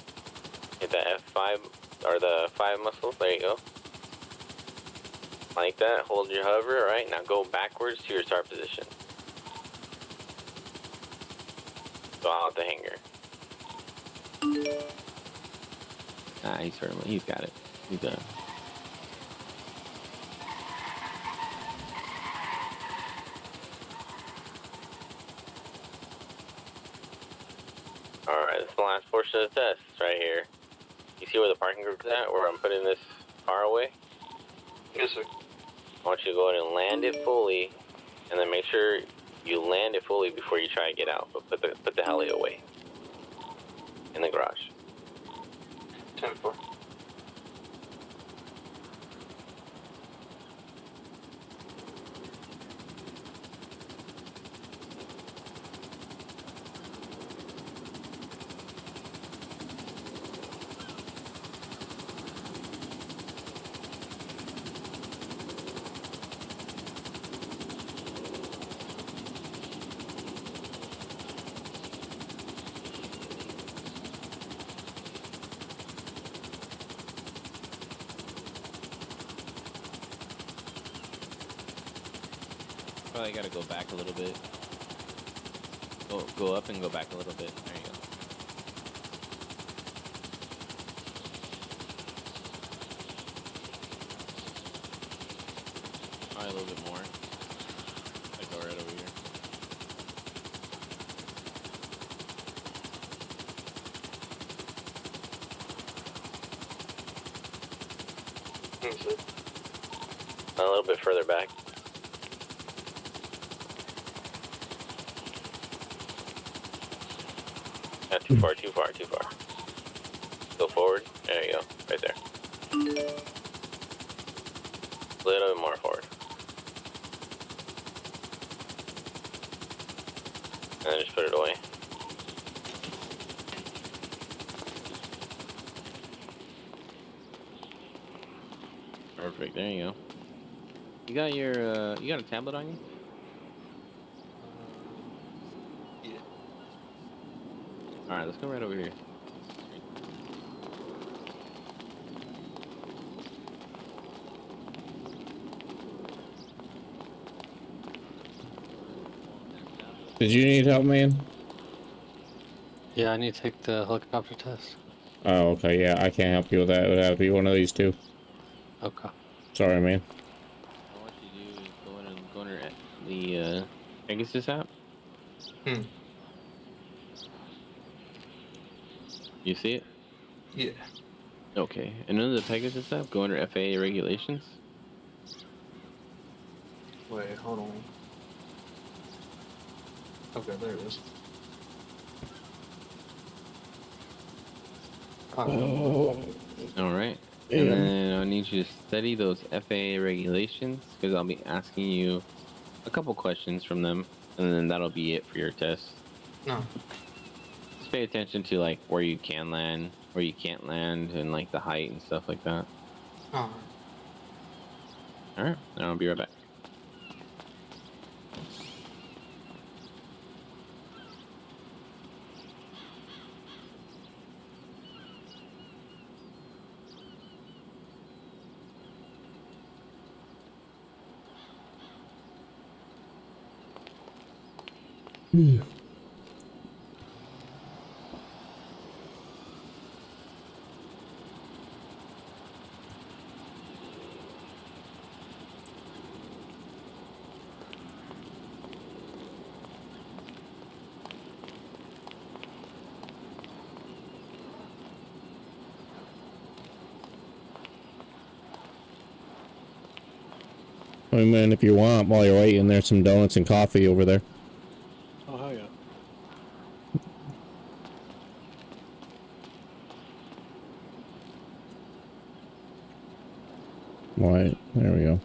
Hit the F5 or the 5 muscles. There you go. Like that. Hold your hover. Alright. Now go backwards to your start position. Go out the hangar. He's got it. Okay. Alright, this is the last portion of the test right here. You see where the parking group is at, where I'm putting this car away? Yes, sir. I want you to go ahead and land it fully, and then make sure you land it fully before you try to get out. But put the heli away in the garage. 10-4. Probably gotta go back a little bit. Go up and go back a little bit. There you go. Probably a little bit more. Like go right over here. Yes, sir. A little bit further back. Not too far, too far, too far. Go forward. There you go. Right there. A little bit more forward. And then just put it away. Perfect. There you go. You got your you got a tablet on you? Yeah. All right, let's go right over here. Did you need help, man? Yeah, I need to take the helicopter test. Oh, okay. Yeah, I can't help you with that. It would have to be one of these two. Okay. Sorry, man. What I want you to do is go under the Pegasus app. You see it? Yeah. Okay. And under the Pegasus app, go under FAA regulations. Wait, hold on. Okay, there it is. Oh. All right. And then I need you to study those FAA regulations because I'll be asking you a couple questions from them, and then that'll be it for your test. No. Just pay attention to like where you can land, where you can't land, and like the height and stuff like that. Alright. All right. Then I'll be right back. I mean, if you want, while you're waiting, there's some donuts and coffee over there. Oh, hell yeah. Right, there we go.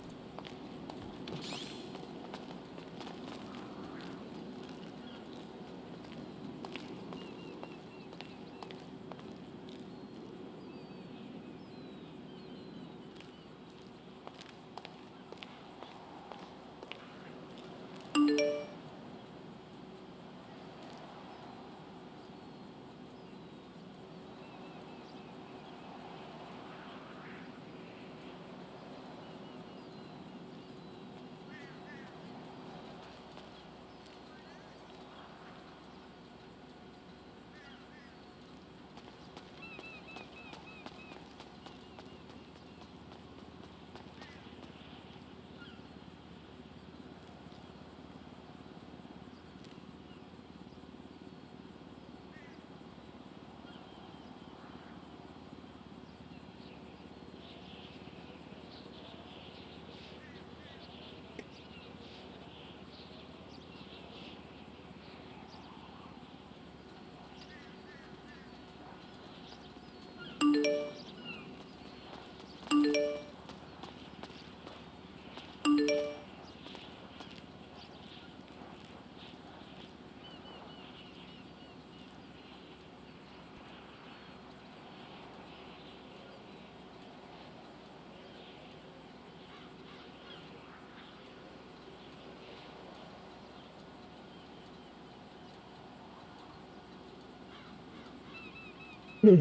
You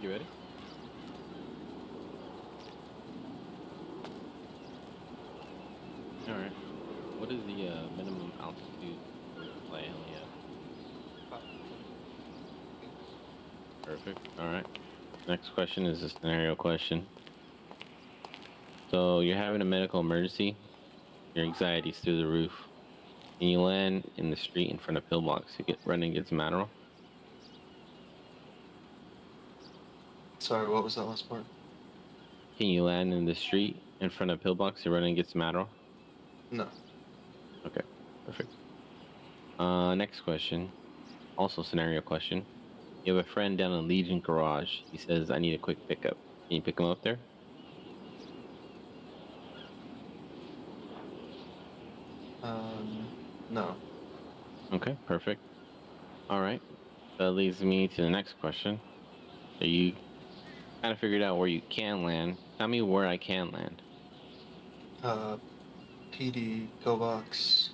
ready? All right. What is the minimum altitude for fly heli? Perfect. All right. Next question is a scenario question. So you're having a medical emergency. Your anxiety's through the roof. And you land in the street in front of pillbox. You get running against Matterhorn. Sorry, what was that last part? Can you land in the street in front of pillbox? You're running against Matterhorn. No. Okay. Perfect. Next question. Also scenario question. You have a friend down in Legion Garage. He says, I need a quick pickup. Can you pick him up there? No. Okay, perfect. All right. That leads me to the next question. So you kind of figured out where you can land. Tell me where I can land. PD, pillbox.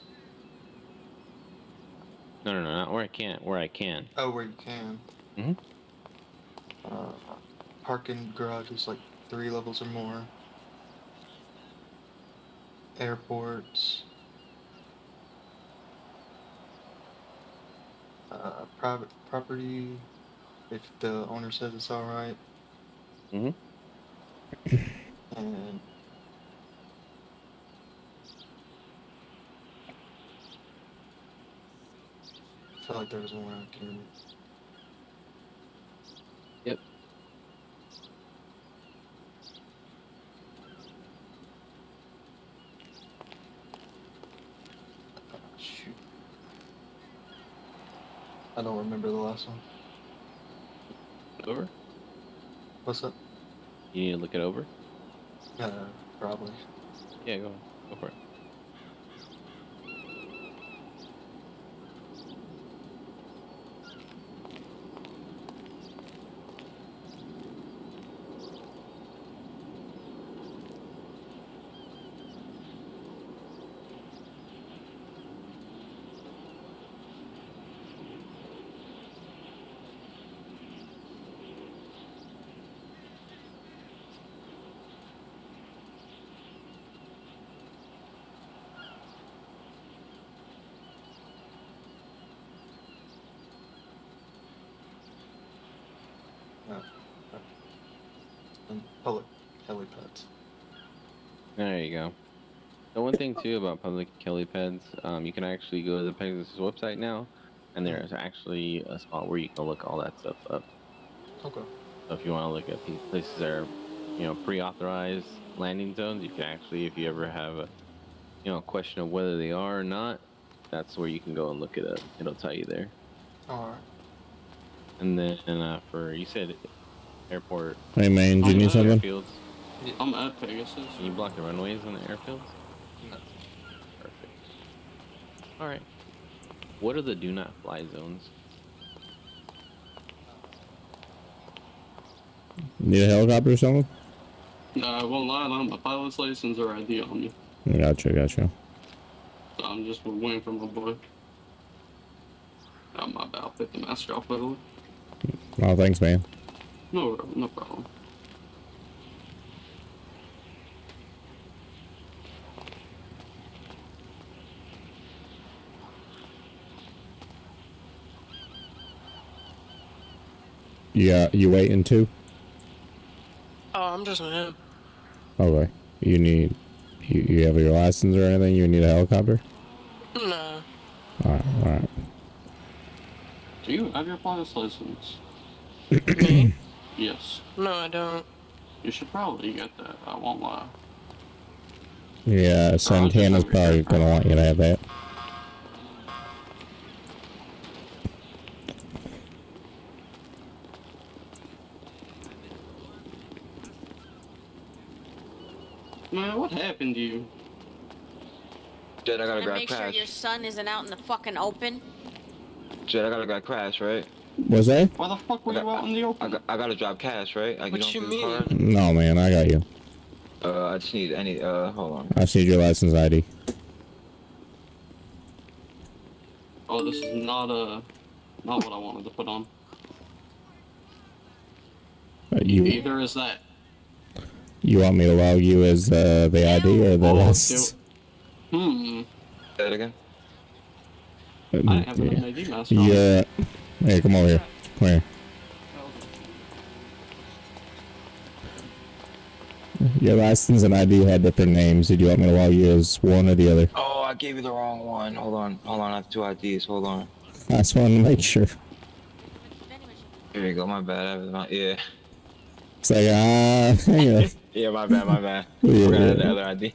No, not where I can't. Where I can. Oh, where you can. Mm-hmm. Parking garages like 3 levels or more. Airports. Private property, if the owner says it's alright. Mm-hmm. And I feel like there was one I can. Yep. Shoot. I don't remember the last one. Over? What's up? You need to look it over? Probably. Yeah, go on. Go for it. And public helipads. There you go. The one thing too about public helipads, you can actually go to the Pegasus website now, and there's actually a spot where you can look all that stuff up. Okay. So if you want to look at places that are, pre-authorized landing zones, you can actually, if you ever have a question of whether they are or not, that's where you can go and look it up. It'll tell you there. Alright. And then for, you said airport. Hey man, do you need something? Airfields. Yeah, I'm at Pegasus. Can you block the runways on the airfields? No. Perfect. Alright. What are the do not fly zones? Need a helicopter or something? I won't lie, I don't have my pilot's license or ID on me. Gotcha. So I'm just waiting for my boy. Oh, my bad, I'll pick the mask off, by the way. Oh, thanks, man. No problem. Yeah, you waiting too? Oh, I'm just with him. Okay. You have your license or anything? You need a helicopter? Nah. Alright. Do you have your pilot's license? Me? Yes. No, I don't. You should probably get that, I won't lie. Yeah, Santana's probably gonna want you to have that. Man, what happened to you? Jed, I gotta And grab make sure crash. your son isn't out in the fucking open. Jed, I gotta grab crash, right? Was that? Why the fuck were you out in the open? I gotta drop cash, right? Like, What you you don't do the card? mean? No, man, I got you. I just need hold on. I just need your license ID. Oh, this is not what I wanted to put on. You Neither is that. you want me to log you as the ID or the Oh, license? Say that again. I didn't have an ID mask on. Yeah. Hey, come over here. Come here. Your license and ID had different names. Did you want me to log you as one or the other? Oh, I gave you the wrong one. Hold on. I have 2 IDs. Hold on. I just wanted to make sure. Here you go. My bad. Yeah. It's like, yeah. Yeah, my bad. Yeah, Forgot yeah. the other ID.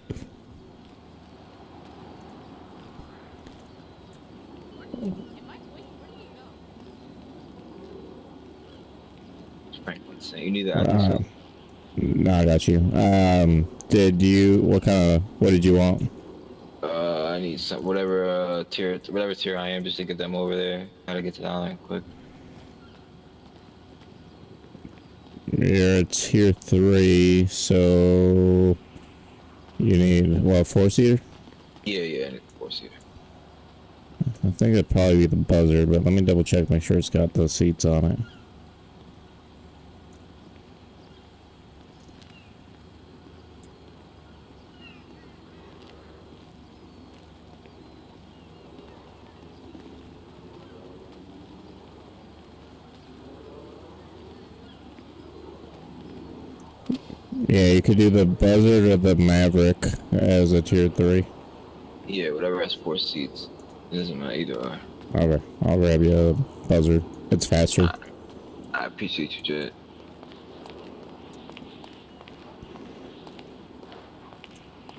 Frankly, so you need the ID. No, I got you. What did you want? I need some whatever tier I am, just to get them over there. Gotta get to the island quick. You're a tier 3, so you need, what, 4-seater? Yeah, I need a 4-seater. I think it'd probably be the Buzzard, but let me double check, make sure it's got the seats on it. Yeah, you could do the Buzzard or the Maverick as a tier 3. Yeah, whatever has 4 seats. It doesn't matter either or. Okay, I'll grab you a Buzzard. It's faster. I appreciate you, Jet.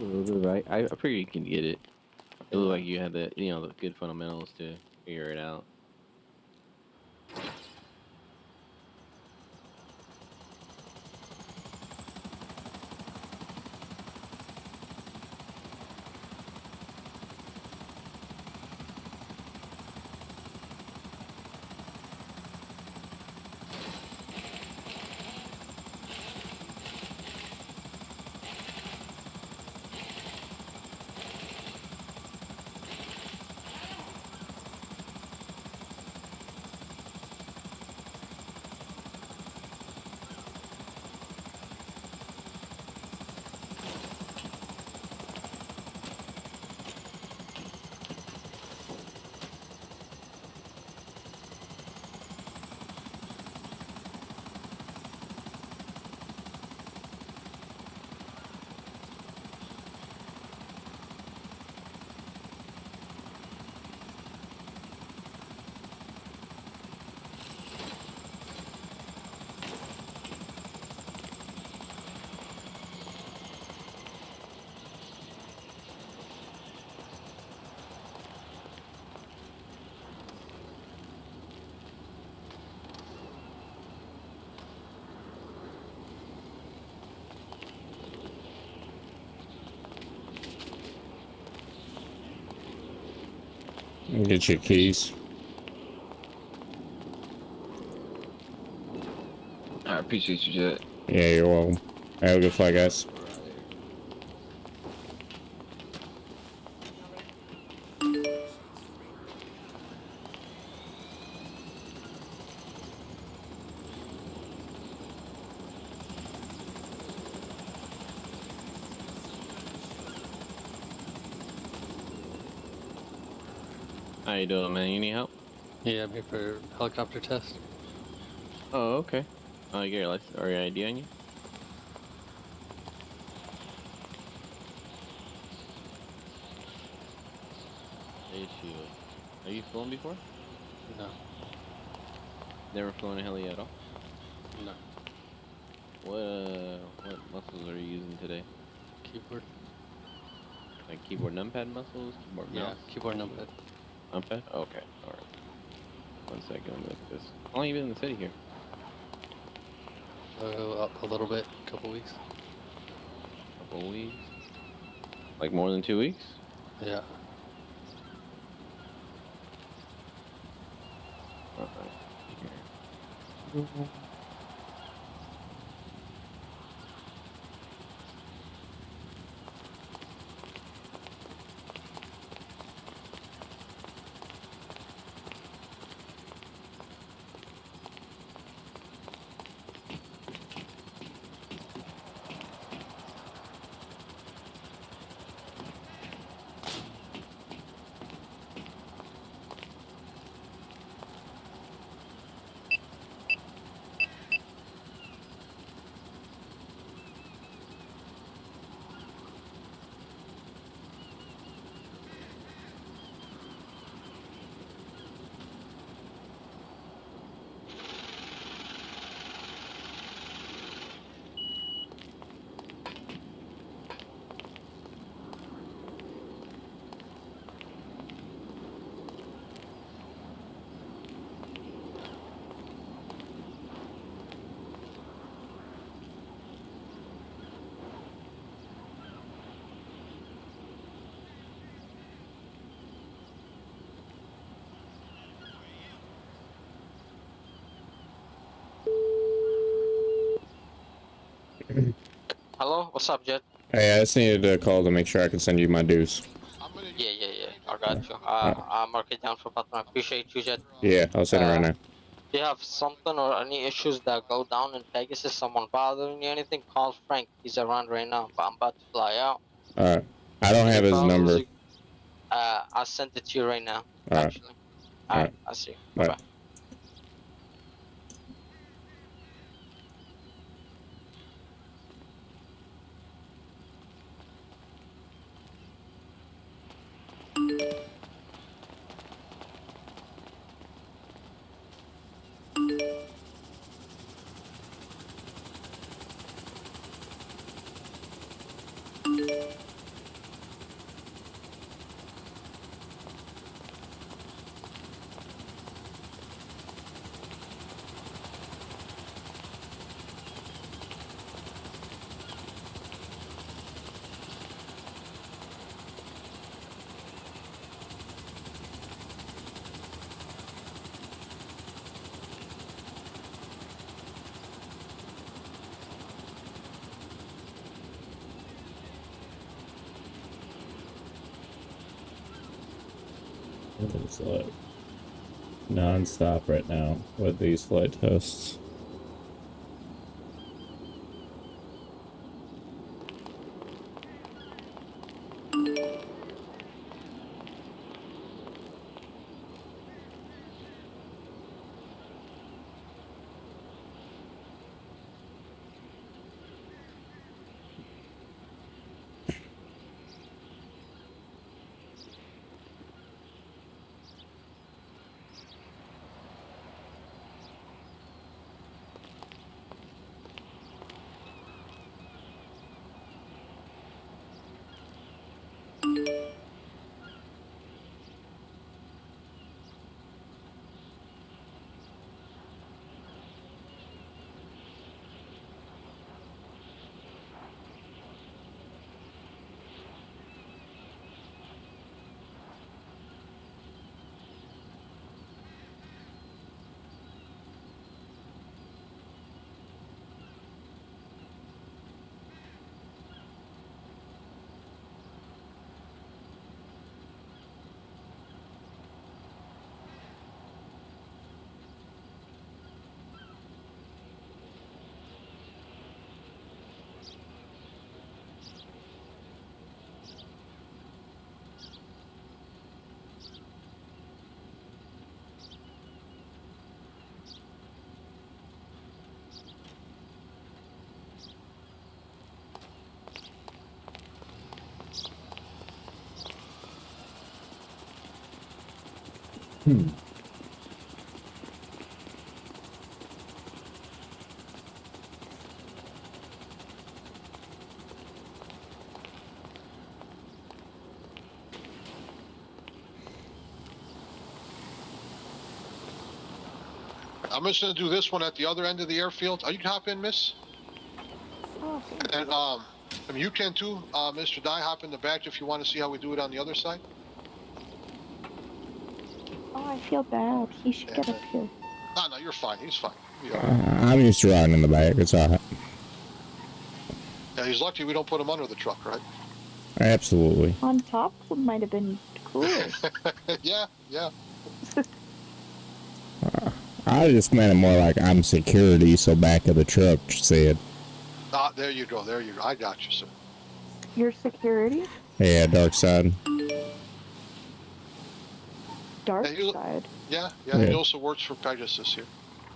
Right. I figure you can get it. It looked like you had the good fundamentals to figure it out. Get your keys. I appreciate you, Jet. Yeah, you're welcome. Have a good flight, guys. How you doing, man? You need help? Yeah, I'm here for helicopter test. Oh, okay. You get your license or your ID on you? Issue. Have you flown before? No. Never flown a heli at all? No. What muscles are you using today? Keyboard. Like keyboard numpad muscles? Keyboard mouse? Yeah, keyboard numpad. Numpad? Okay, alright. 1 second, let me look at this. How long you been in the city here? A little bit, a couple weeks. Couple weeks? Like more than 2 weeks? Yeah. Alright. Hello, what's up, Jet? Hey, I just needed a call to make sure I can send you my dues. Yeah, I got you. I'll mark it down for Batman. Appreciate you, Jet. Yeah, I'll send it right now. Do you have something or any issues that go down in Pegasus? Someone bothering you? Anything? Call Frank. He's around right now, but I'm about to fly out. Alright. I don't have his number. I'll send it to you right now. Alright. Actually. Alright, I'll see you. Bye. Bye. It's like non-stop right now with these flight tests. I'm just gonna do this one at the other end of the airfield. You can hop in, miss. And I mean, you can too, Mr. Dye. Hop in the back if you want to see how we do it on the other side. Oh, I feel bad. He should get up here. No, you're fine. He's fine. I'm used to riding in the back. It's alright. Yeah, he's lucky we don't put him under the truck, right? Absolutely. On top might have been cool. Yeah. I just meant it more like I'm security, so back of the truck said. Ah, there you go. I got you, sir. Your security? Yeah, dark side. Dark side? Yeah. Yeah. He also works for Pegasus here.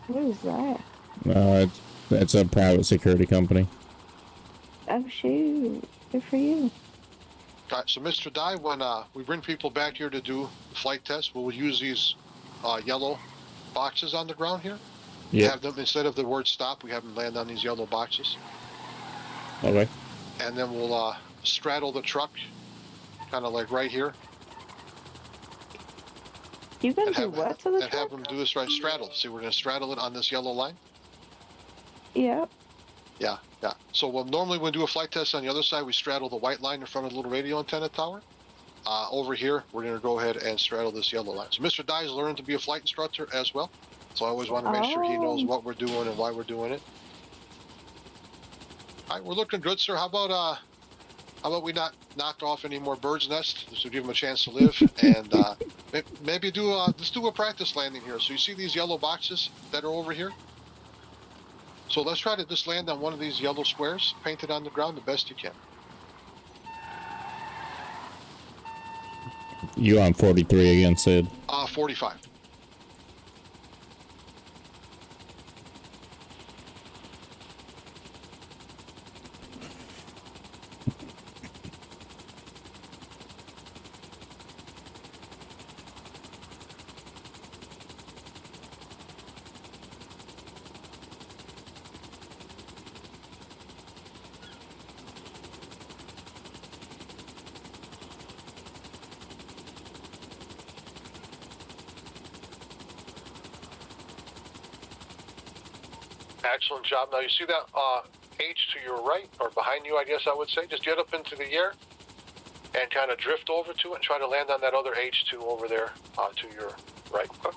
What is that? It's a private security company. Oh, shoot. Good for you. All right, so Mr. Dye, when we bring people back here to do the flight test, we'll use these yellow boxes on the ground here. Yeah. Have them, instead of the word stop, we have them land on these yellow boxes. Okay. And then we'll straddle the truck, kind of like right here. You gonna do what to the truck? And have them do this right, straddle. See, we're going to straddle it on this yellow line. Yeah. Yeah. So normally when we do a flight test on the other side, we straddle the white line in front of the little radio antenna tower. Over here, we're going to go ahead and straddle this yellow line. So Mr. Dye's learned to be a flight instructor as well. So I always want to make sure he knows what we're doing and why we're doing it. All right, we're looking good, sir. How about we not knock off any more birds' nests to give them a chance to live, and maybe let's do a practice landing here. So you see these yellow boxes that are over here? So let's try to just land on one of these yellow squares, painted on the ground the best you can. You on 43 again, Sid? 45. Excellent job. Now you see that H to your right, or behind you, I guess I would say. Just get up into the air and kind of drift over to it and try to land on that other H2 over there to your right. Okay.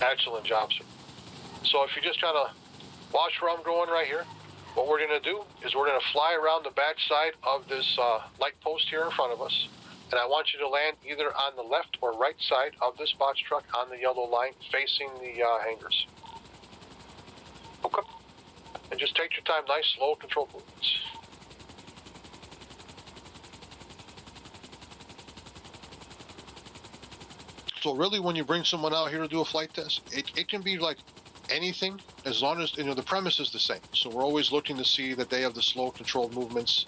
Excellent job, sir. So if you just kind of watch where I'm going right here, what we're going to do is we're going to fly around the back side of this light post here in front of us. And I want you to land either on the left or right side of this box truck on the yellow line facing the hangars. Okay. And just take your time, nice, slow, controlled movements. So really, when you bring someone out here to do a flight test, it can be like anything, as long as, the premise is the same. So we're always looking to see that they have the slow, controlled movements,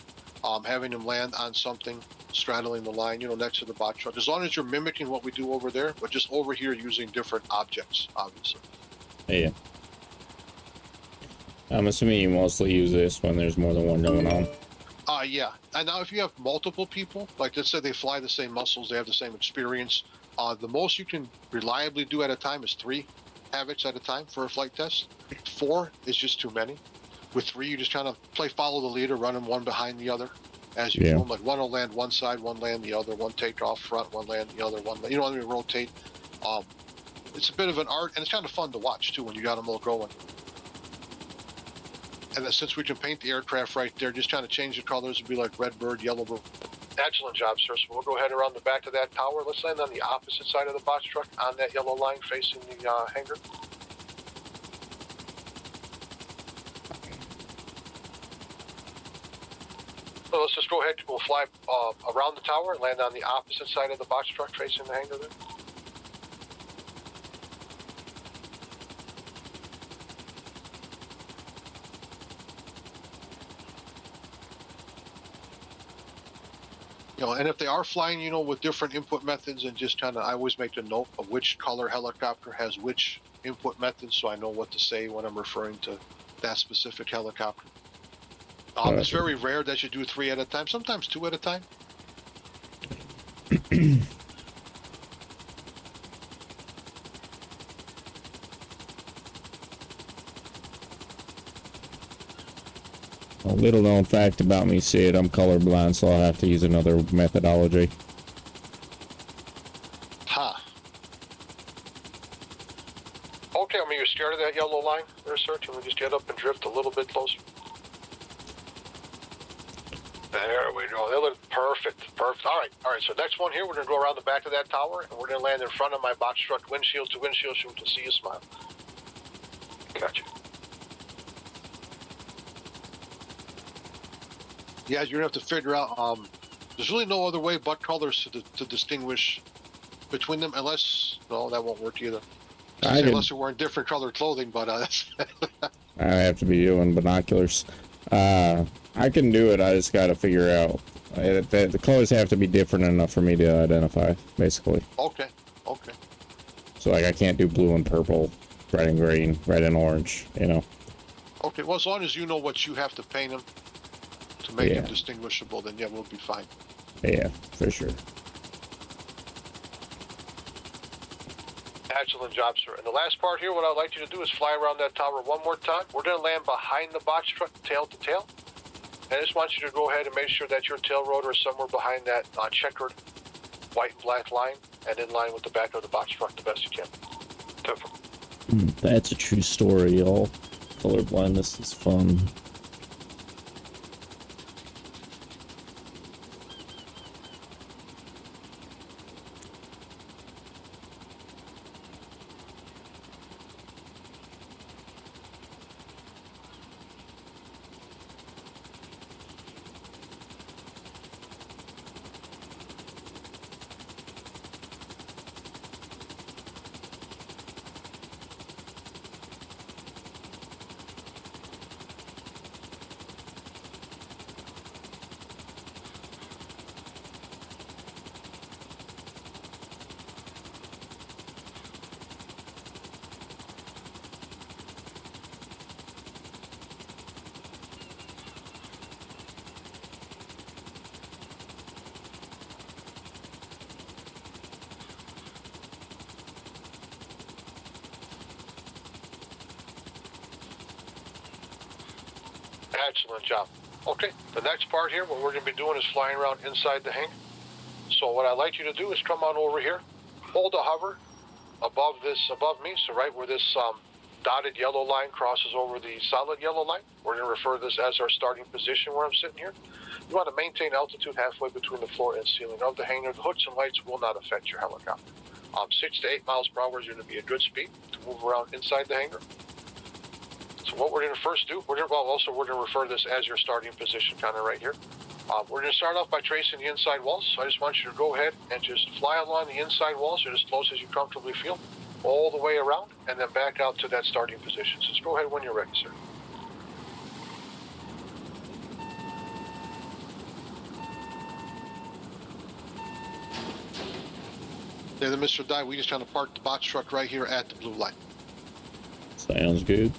having them land on something, straddling the line, next to the bot truck. As long as you're mimicking what we do over there, but just over here using different objects, obviously. Yeah. I'm assuming you mostly use this when there's more than one going on. Yeah. And now if you have multiple people, like let's say they fly the same muscles, they have the same experience, the most you can reliably do at a time is 3 Havocs at a time for a flight test. 4 is just too many. With 3, you just kind of follow the leader, run them one behind the other as you do them. Like one will land one side, one land the other, one take off front, one land the other, one, rotate. It's a bit of an art, and it's kind of fun to watch too when you got them all going. And then since we can paint the aircraft right there, just kind of change the colors and be like red bird, yellow bird. Excellent job, sir. So we'll go ahead around the back of that tower. Let's land on the opposite side of the box truck on that yellow line facing the hangar. So let's just go ahead. We'll fly around the tower and land on the opposite side of the box truck facing the hangar there. And if they are flying, with different input methods, and just kind of, I always make a note of which color helicopter has which input method, so I know what to say when I'm referring to that specific helicopter. It's very rare that you do 3 at a time, sometimes 2 at a time. A little known fact about me, Sid, I'm colorblind, so I'll have to use another methodology. Ha. Okay, I mean, you're scared of that yellow line there, sir? Can we just get up and drift a little bit closer? There we go. They look perfect. Perfect. All right. So next one here, we're going to go around the back of that tower, and we're going to land in front of my box truck windshield to windshield so we can see you smile. Gotcha. Yeah, you're going to have to figure out, there's really no other way but colors to distinguish between them, unless, no, that won't work either. Unless you're wearing different colored clothing, but that's... I have to be doing binoculars. I can do it, I just gotta figure out. The colors have to be different enough for me to identify, basically. Okay. So, like, I can't do blue and purple, red and green, red and orange, you know? Okay, well, as long as you know what you have to paint them to make them distinguishable, then yeah, we'll be fine. Yeah, for sure. Excellent job, sir. And the last part here, what I'd like you to do is fly around that tower one more time. We're going to land behind the box truck, tail to tail. And I just want you to go ahead and make sure that your tail rotor is somewhere behind that checkered white and black line and in line with the back of the box truck the best you can. That's a true story, y'all. Colorblindness is fun. Excellent job. Okay, the next part here, what we're going to be doing is flying around inside the hangar. So what I'd like you to do is come on over here, hold a hover above me, so right where this dotted yellow line crosses over the solid yellow line. We're going to refer to this as our starting position where I'm sitting here. You want to maintain altitude halfway between the floor and ceiling of the hangar. The hoods and lights will not affect your helicopter. 6 to 8 miles per hour is going to be a good speed to move around inside the hangar. So what we're going to first do, we're going to refer to this as your starting position, kind of right here. We're going to start off by tracing the inside walls. So I just want you to go ahead and just fly along the inside walls, or as close as you comfortably feel, all the way around, and then back out to that starting position. So just go ahead when you're ready, sir. There, Mr. Dye, we just trying to park the box truck right here at the blue light. Sounds good.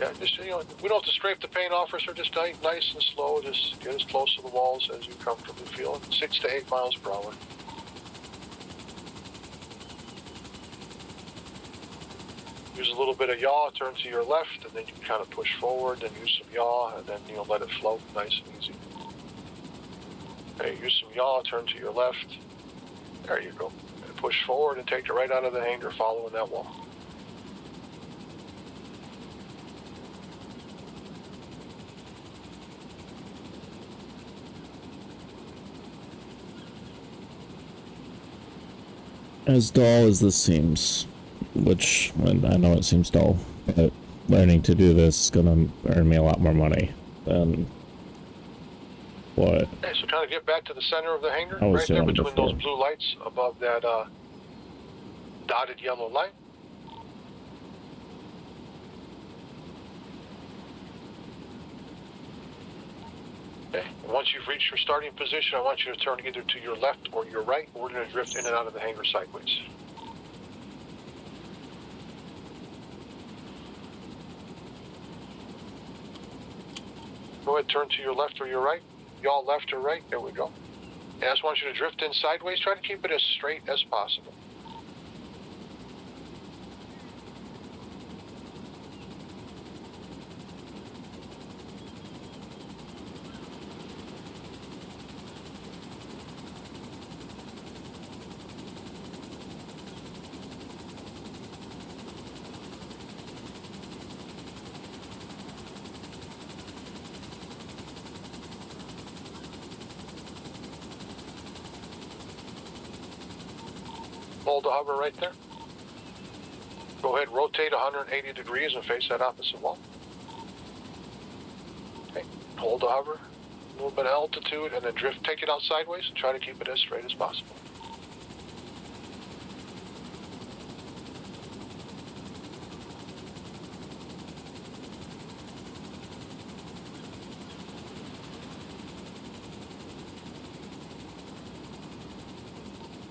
Yeah, just, we don't have to scrape the paint off, sir. Just nice and slow. Just get as close to the walls as you comfortably feel. 6 to 8 miles per hour. Use a little bit of yaw, turn to your left, and then you can kind of push forward, then use some yaw, and then let it float nice and easy. Okay, use some yaw, turn to your left. There you go. And push forward and take it right out of the hangar following that wall. As dull as this seems, which I know it seems dull, but learning to do this is gonna earn me a lot more money than what. Okay, so kind of get back to the center of the hangar, I was right there doing between before. those blue lights above that dotted yellow line. Okay, and once you've reached your starting position, I want you to turn either to your left or your right. We're going to drift in and out of the hangar sideways. Go ahead, turn to your left or your right. Y'all left or right. There we go. And I just want you to drift in sideways. Try to keep it as straight as possible. Hold the hover right there. Go ahead, rotate 180 degrees and face that opposite wall. Okay, hold the hover, a little bit of altitude, and then drift, take it out sideways and try to keep it as straight as possible.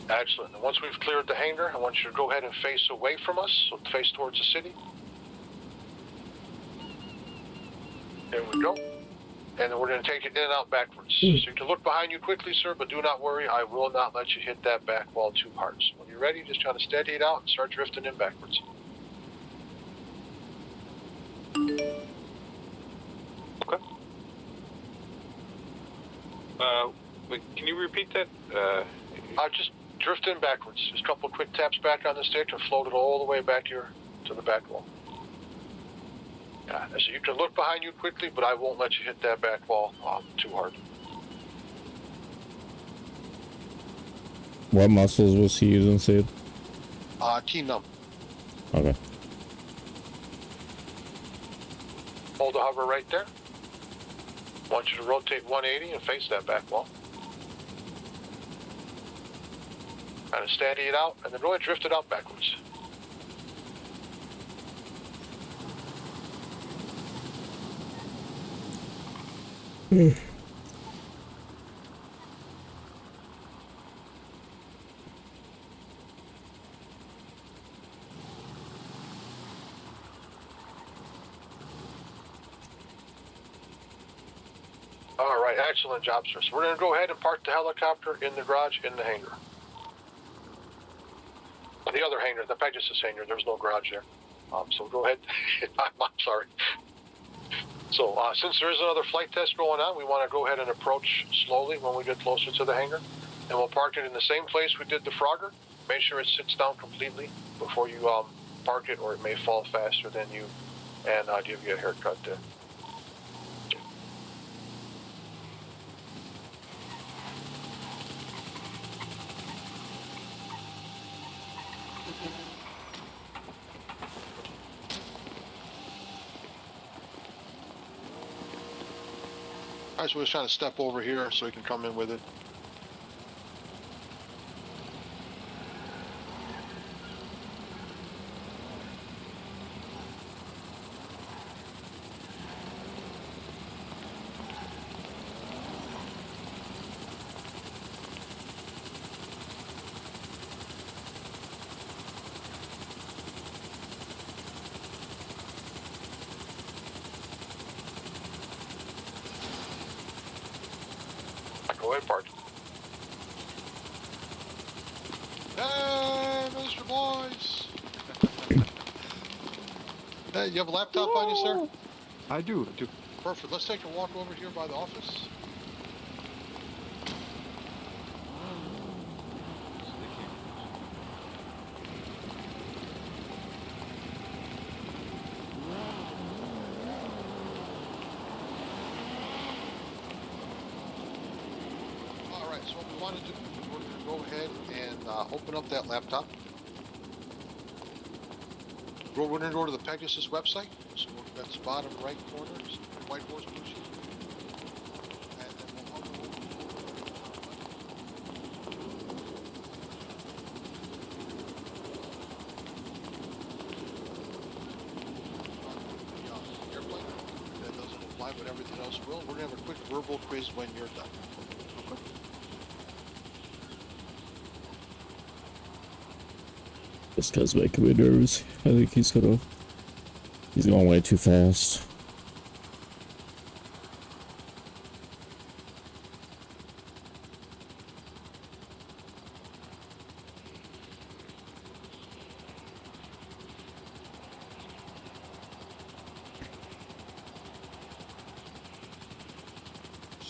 Excellent. And once we've cleared the hangar, I want you to go ahead and face away from us, so face towards the city. There we go. And then we're going to take it in and out backwards. So you can look behind you quickly, sir, but do not worry. I will not let you hit that back wall too hard. So when you're ready, just try to steady it out and start drifting in backwards. Okay. Can you repeat that? Just drift in backwards. Just a couple quick taps back on the stick and float it all the way back here to the back wall. Yeah, so you can look behind you quickly, but I won't let you hit that back wall too hard. What muscles was he using, Sid? Key num. Okay. Hold the hover right there. I want you to rotate 180 and face that back wall. Kind of steady it out, and then go ahead and drift it out backwards. All right, excellent job, sir. So we're going to go ahead and park the helicopter in the garage in the hangar. The other hangar, the Pegasus hangar, there's no garage there. So go ahead. I'm sorry. So since there is another flight test going on, we want to go ahead and approach slowly when we get closer to the hangar. And we'll park it in the same place we did the Frogger. Make sure it sits down completely before you park it, or it may fall faster than you, and give you a haircut there. All right, so we're just trying to step over here so we can come in with it. Go ahead, park. Hey, Mr. Boys. Hey, you have a laptop on you, sir? I do. Perfect. Let's take a walk over here by the office. So what we want to do, we're going to go ahead and open up that laptop. We're going to go to the Pegasus website. So that's the bottom right corner, white horse pushing. And then we'll hover over the airplane. That doesn't apply, but everything else will. We're going to have a quick verbal quiz when you're done. This guy's making me nervous. I think he's going way too fast.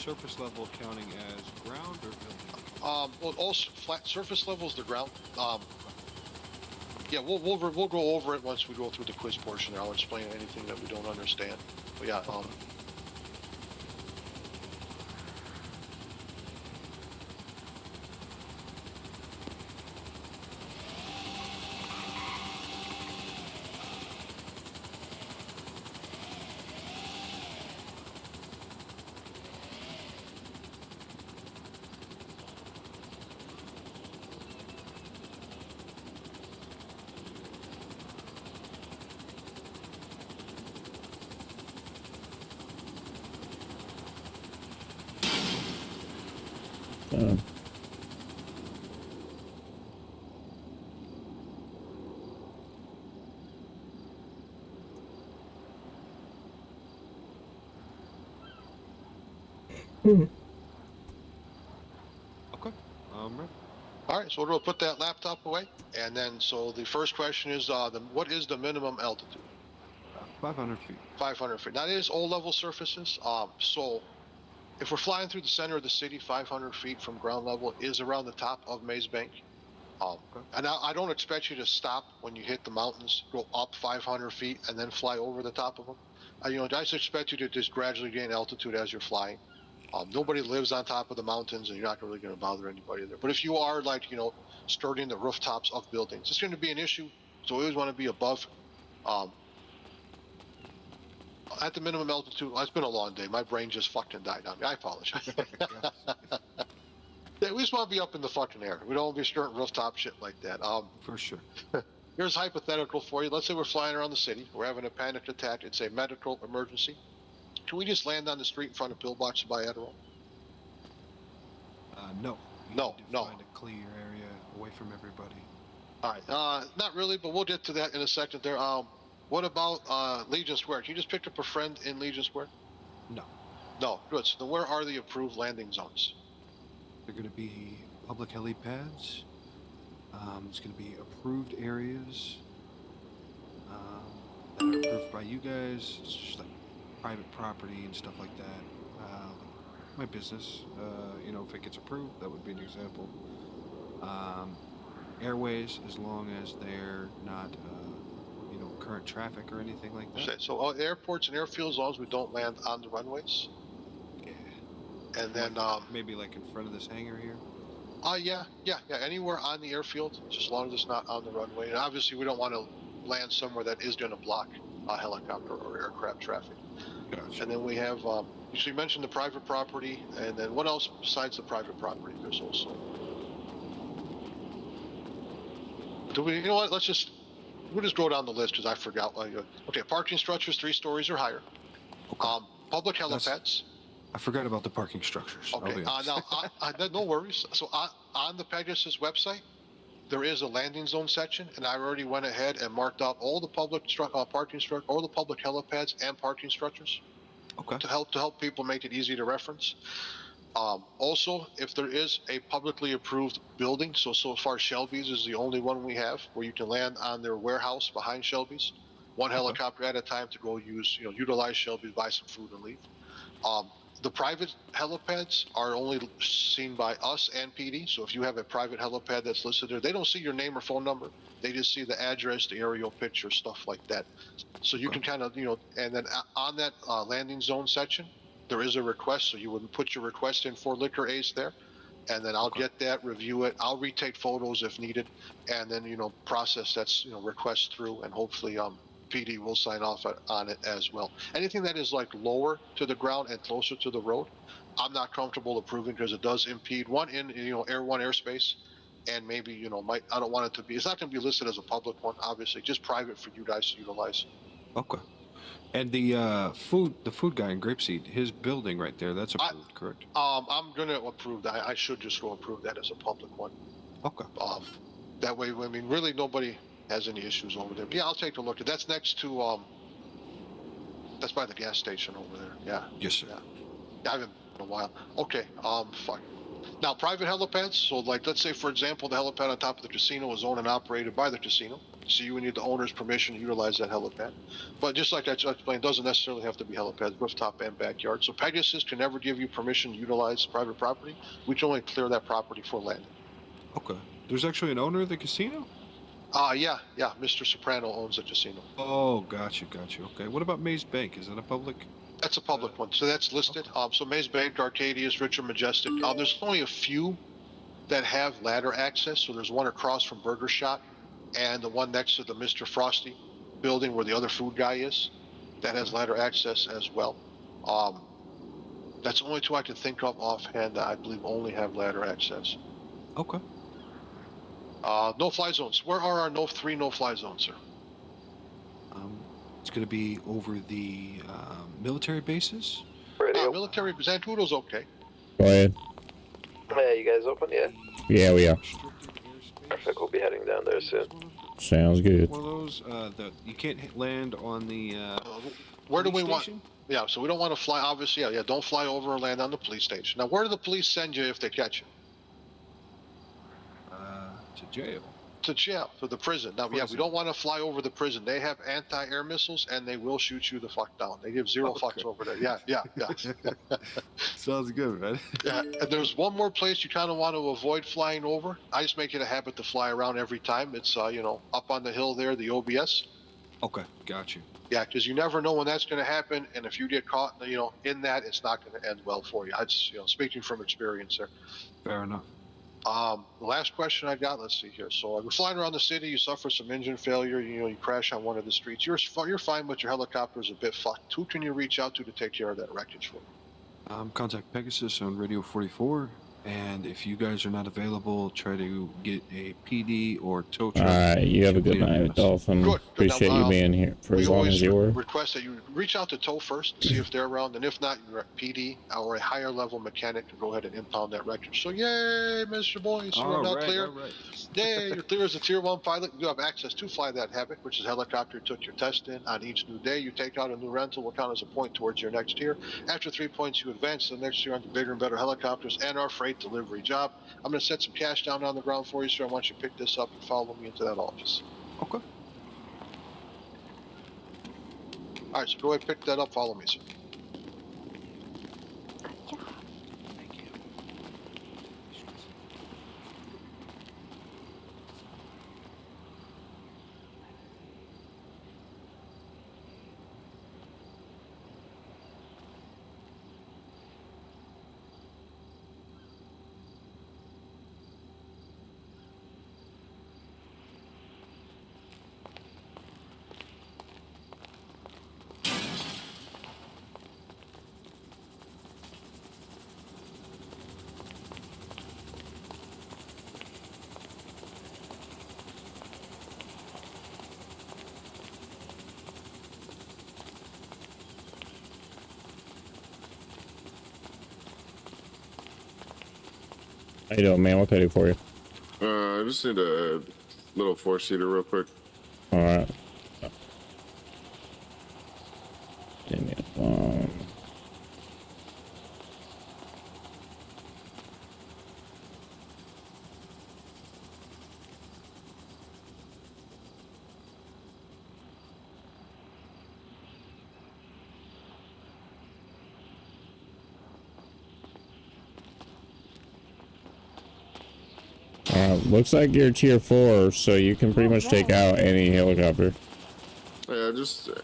surface level counting as ground or building? Well, also flat surface level is the ground. Yeah, we'll go over it once we go through the quiz portion. I'll explain anything that we don't understand. But yeah, Okay. Right. all right, so we'll put that laptop away, and then so the first question is what is the minimum altitude? 500 feet. 500 feet. Now it is all level surfaces. So if we're flying through the center of the city, 500 feet from ground level is around the top of Maze Bank. And I don't expect you to stop when you hit the mountains, go up 500 feet, and then fly over the top of them. I just expect you to just gradually gain altitude as you're flying. Nobody lives on top of the mountains, and you're not really going to bother anybody there. But if you are skirting the rooftops of buildings, it's going to be an issue. So we always want to be above. At the minimum altitude, it's been a long day. My brain just fucking died on me. I apologize. Yeah, we just want to be up in the fucking air. We don't want to be skirting rooftop shit like that. For sure. Here's hypothetical for you. Let's say we're flying around the city. We're having a panic attack. It's a medical emergency. Can we just land on the street in front of pillboxes by Adderall? No. No. Find a clear area away from everybody. All right. Not really, but we'll get to that in a second there. What about Legion Square? Can you just pick up a friend in Legion Square? No. No. Good. So then where are the approved landing zones? They're going to be public helipads. It's going to be approved areas that are approved by you guys. It's just like private property and stuff like that. My business, if it gets approved, that would be an example. Airways, as long as they're not, current traffic or anything like that. So airports and airfields, as long as we don't land on the runways. Yeah. And then maybe like in front of this hangar here. Yeah. Anywhere on the airfield, just as long as it's not on the runway. And obviously, we don't want to land somewhere that is going to block helicopter or aircraft traffic. Gotcha. And then we have, you mentioned the private property, and then what else besides the private property? There's also. You know what? We'll just go down the list because I forgot. Okay, parking structures 3 stories or higher. Okay. Public helipads. I forgot about the parking structures. Okay. Now, no worries. So on the Pegasus website, there is a landing zone section, and I already went ahead and marked out all the public parking structures, all the public helipads and parking structures. Okay. To help people make it easy to reference. Also, if there is a publicly approved building, so far Shelby's is the only one we have where you can land on their warehouse behind Shelby's, one helicopter at a time to go utilize Shelby's, buy some food and leave. The private helipads are only seen by us and PD. So if you have a private helipad that's listed there, they don't see your name or phone number. They just see the address, the aerial picture, stuff like that. So you can kind of, and then on that landing zone section, there is a request. So you would put your request in for liquor A's there. And then I'll get that, review it. I'll retake photos if needed. And then, process that's, request through, and hopefully, PD will sign off on it as well. Anything that is like lower to the ground and closer to the road, I'm not comfortable approving because it does impede Air One airspace, and maybe I don't want it to be. It's not going to be listed as a public one, obviously, just private for you guys to utilize. Okay. And the food guy in Grapeseed, his building right there, that's approved, correct? I'm going to approve that. I should just go approve that as a public one. Okay. That way, really nobody has any issues over there. But yeah, I'll take a look. That's next to that's by the gas station over there. Yeah. Yes, sir. Yeah. I haven't been in a while. Okay. Fuck. Now, private helipads. So, let's say, for example, the helipad on top of the casino is owned and operated by the casino. So you would need the owner's permission to utilize that helipad. But just like I explained, it doesn't necessarily have to be helipad, rooftop and backyard. So Pegasus can never give you permission to utilize private property. We can only clear that property for landing. Okay. There's actually an owner of the casino? Yeah. Mr. Soprano owns the casino. Oh, gotcha. Okay. What about Maze Bank? Is that a public? That's a public one. So that's listed. So Maze Bank, Arcadius, Richard Majestic. There's only a few that have ladder access. So there's one across from Burger Shot and the one next to the Mr. Frosty building where the other food guy is that has ladder access as well. That's the only two I can think of offhand that I believe only have ladder access. Okay. No-fly zones. Where are our three no-fly zones, sir? It's going to be over the military bases. Military Zancudo's okay. Go ahead. Yeah, you guys open yet? Yeah, we are. Perfect. We'll be heading down there soon. Sounds good. One of those that you can't land on the. Where do we police want? Yeah, so we don't want to fly. Obviously, yeah. Don't fly over or land on the police station. Now, where do the police send you if they catch you? To jail. To jail, to the prison. Now, yeah, we don't want to fly over the prison. They have anti-air missiles, and they will shoot you the fuck down. They give zero fucks over there. Yeah. Sounds good, man. Yeah, and there's one more place you kind of want to avoid flying over. I just make it a habit to fly around every time. It's up on the hill there, the OBS. Okay, got you. Yeah, because you never know when that's going to happen, and if you get caught, in that, it's not going to end well for you. It's speaking from experience there. Fair enough. The last question I got, let's see here. So you're flying around the city, you suffer some engine failure, you crash on one of the streets. You're fine, but your helicopter's a bit fucked. Who can you reach out to take care of that wreckage for you? Contact Pegasus on Radio 44, and if you guys are not available, try to get a PD or tow truck. Alright, you have a good night, Dolphin. Good. Appreciate Now, you being here for as long as you were. Request that you reach out to tow first, see if they're around, and if not, you're at PD or a higher level mechanic to go ahead and impound that wreckage. So yay, Mr. Boyce, you are now clear. Yay, you're clear as a tier 1 pilot. You have access to fly that Havoc, which is a helicopter you took your test in. On each new day you take out a new rental will count as a point towards your next tier. After 3 points you advance to the next tier onto bigger and better helicopters and our freight delivery job. I'm going to set some cash down on the ground for you, sir. I want you to pick this up and follow me into that office. Okay. All right, so go ahead and pick that up. Follow me, sir. How you doing, man? What can I do for you? I just need a little 4-seater real quick. Alright. Give me a phone. Looks like you're tier 4, so you can pretty much take out any helicopter. Yeah, just a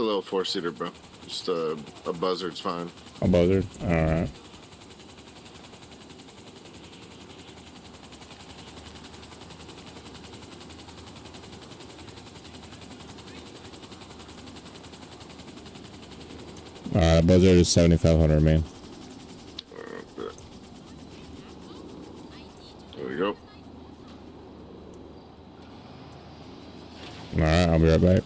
little 4-seater, bro. Just a buzzard's fine. A buzzard? Alright. Alright, buzzard is 7,500, man. There we go. Alright, I'll be right back.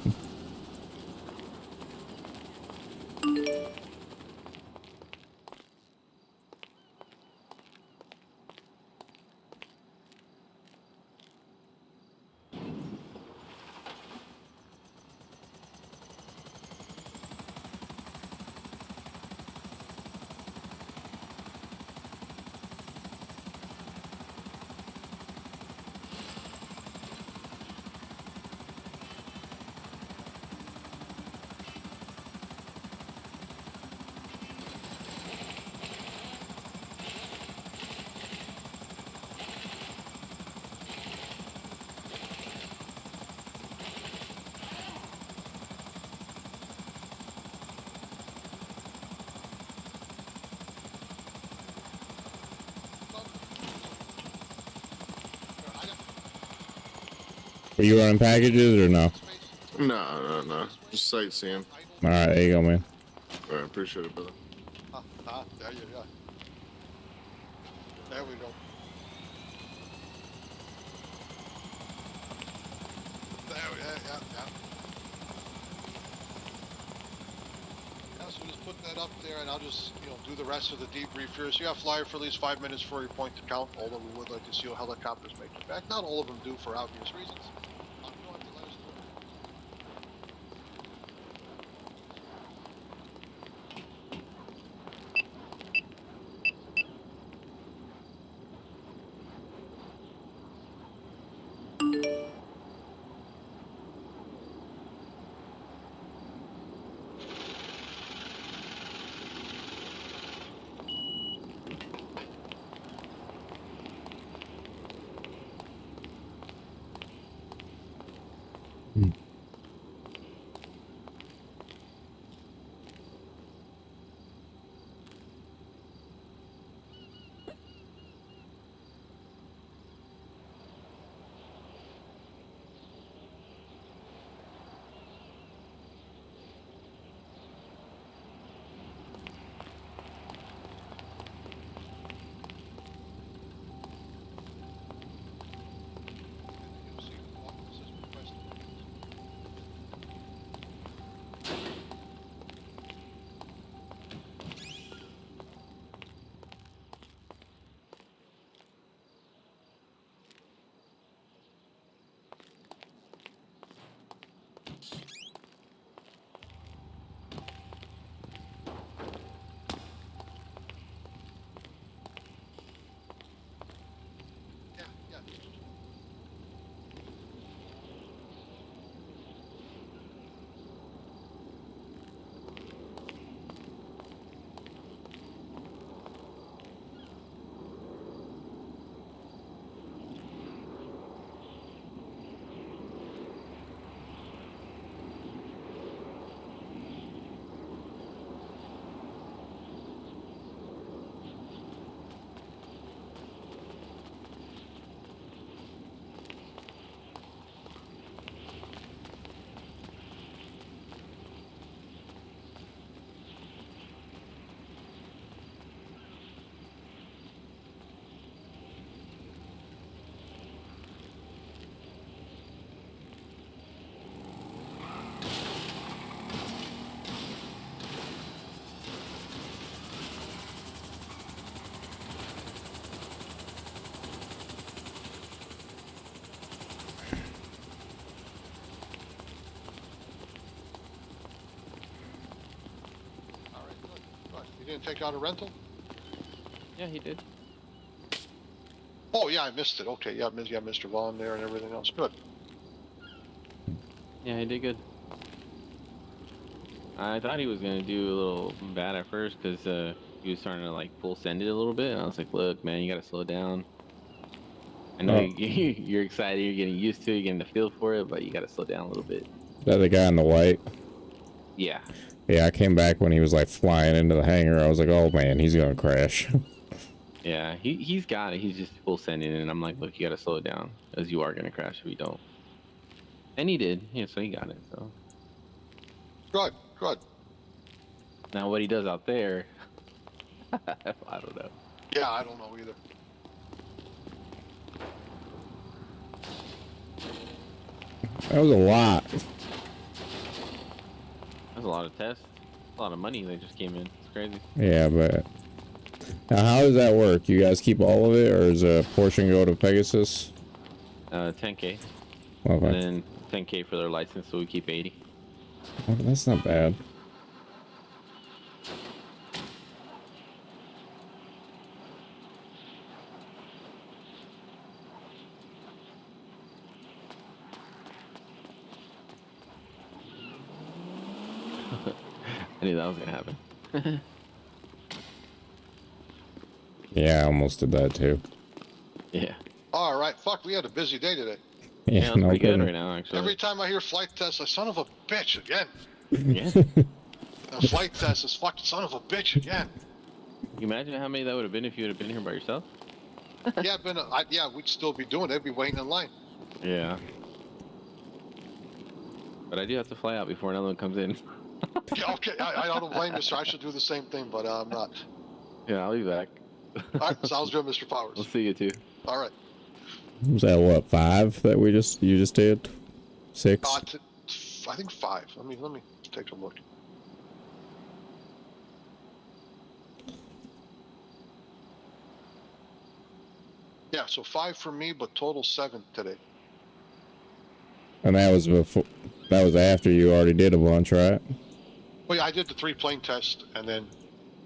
Are you running packages or no? No. Just sightseeing. All right, there you go, man. All right, appreciate it, brother. There you go. There we go. Yeah. Yeah, so just put that up there, and I'll just, do the rest of the debrief here. So you have flyer for at least 5 minutes for your point to count, although we would like to see helicopters make it back. Not all of them do for obvious reasons. You don't have to let us know. You didn't take out a rental? Yeah, he did. Oh, yeah, I missed it. Okay, yeah, Mr. Vaughn there and everything else. Good. Yeah, he did good. I thought he was gonna do a little bad at first because he was starting to like full send it a little bit, and I was like, "Look, man, you gotta slow down. I know you're excited, you're getting used to it, you're getting the feel for it, but you gotta slow down a little bit." Is that the guy in the white? Yeah. Yeah, I came back when he was like flying into the hangar. I was like, oh man, he's gonna crash. Yeah, he's got it. He's just full sending it, and I'm like, "Look, you gotta slow it down, as you are gonna crash if you don't." And he did. Yeah, so he got it. So. Good. Now what he does out there, I don't know. Yeah, I don't know either. That was a lot. That's a lot of tests. A lot of money that just came in. It's crazy. Yeah, but now how does that work? You guys keep all of it, or does a portion go to Pegasus? 10K. Okay. And then 10K for their license, so we keep 80. Oh, that's not bad. I knew that was gonna happen. Yeah, I almost did that too. Yeah. All right, fuck, we had a busy day today. Yeah, that's pretty good right now, actually. Every time I hear flight test, a son of a bitch again. Yeah. A flight test is fucking son of a bitch again. Can you imagine how many that would have been if you would have been here by yourself? Yeah, we'd still be doing it. We'd be waiting in line. Yeah. But I do have to fly out before another one comes in. Yeah, okay, I don't blame you, sir. I should do the same thing, but I'm not. Yeah, I'll be back. All right, sounds good, Mr. Powers. We'll see you too. All right. Was that what, 5 that you just did? 6? I think 5. Let me take a look. Yeah, so 5 for me, but total 7 today. And that was before. That was after you already did a bunch, right? Well, yeah, I did the 3 plane tests and then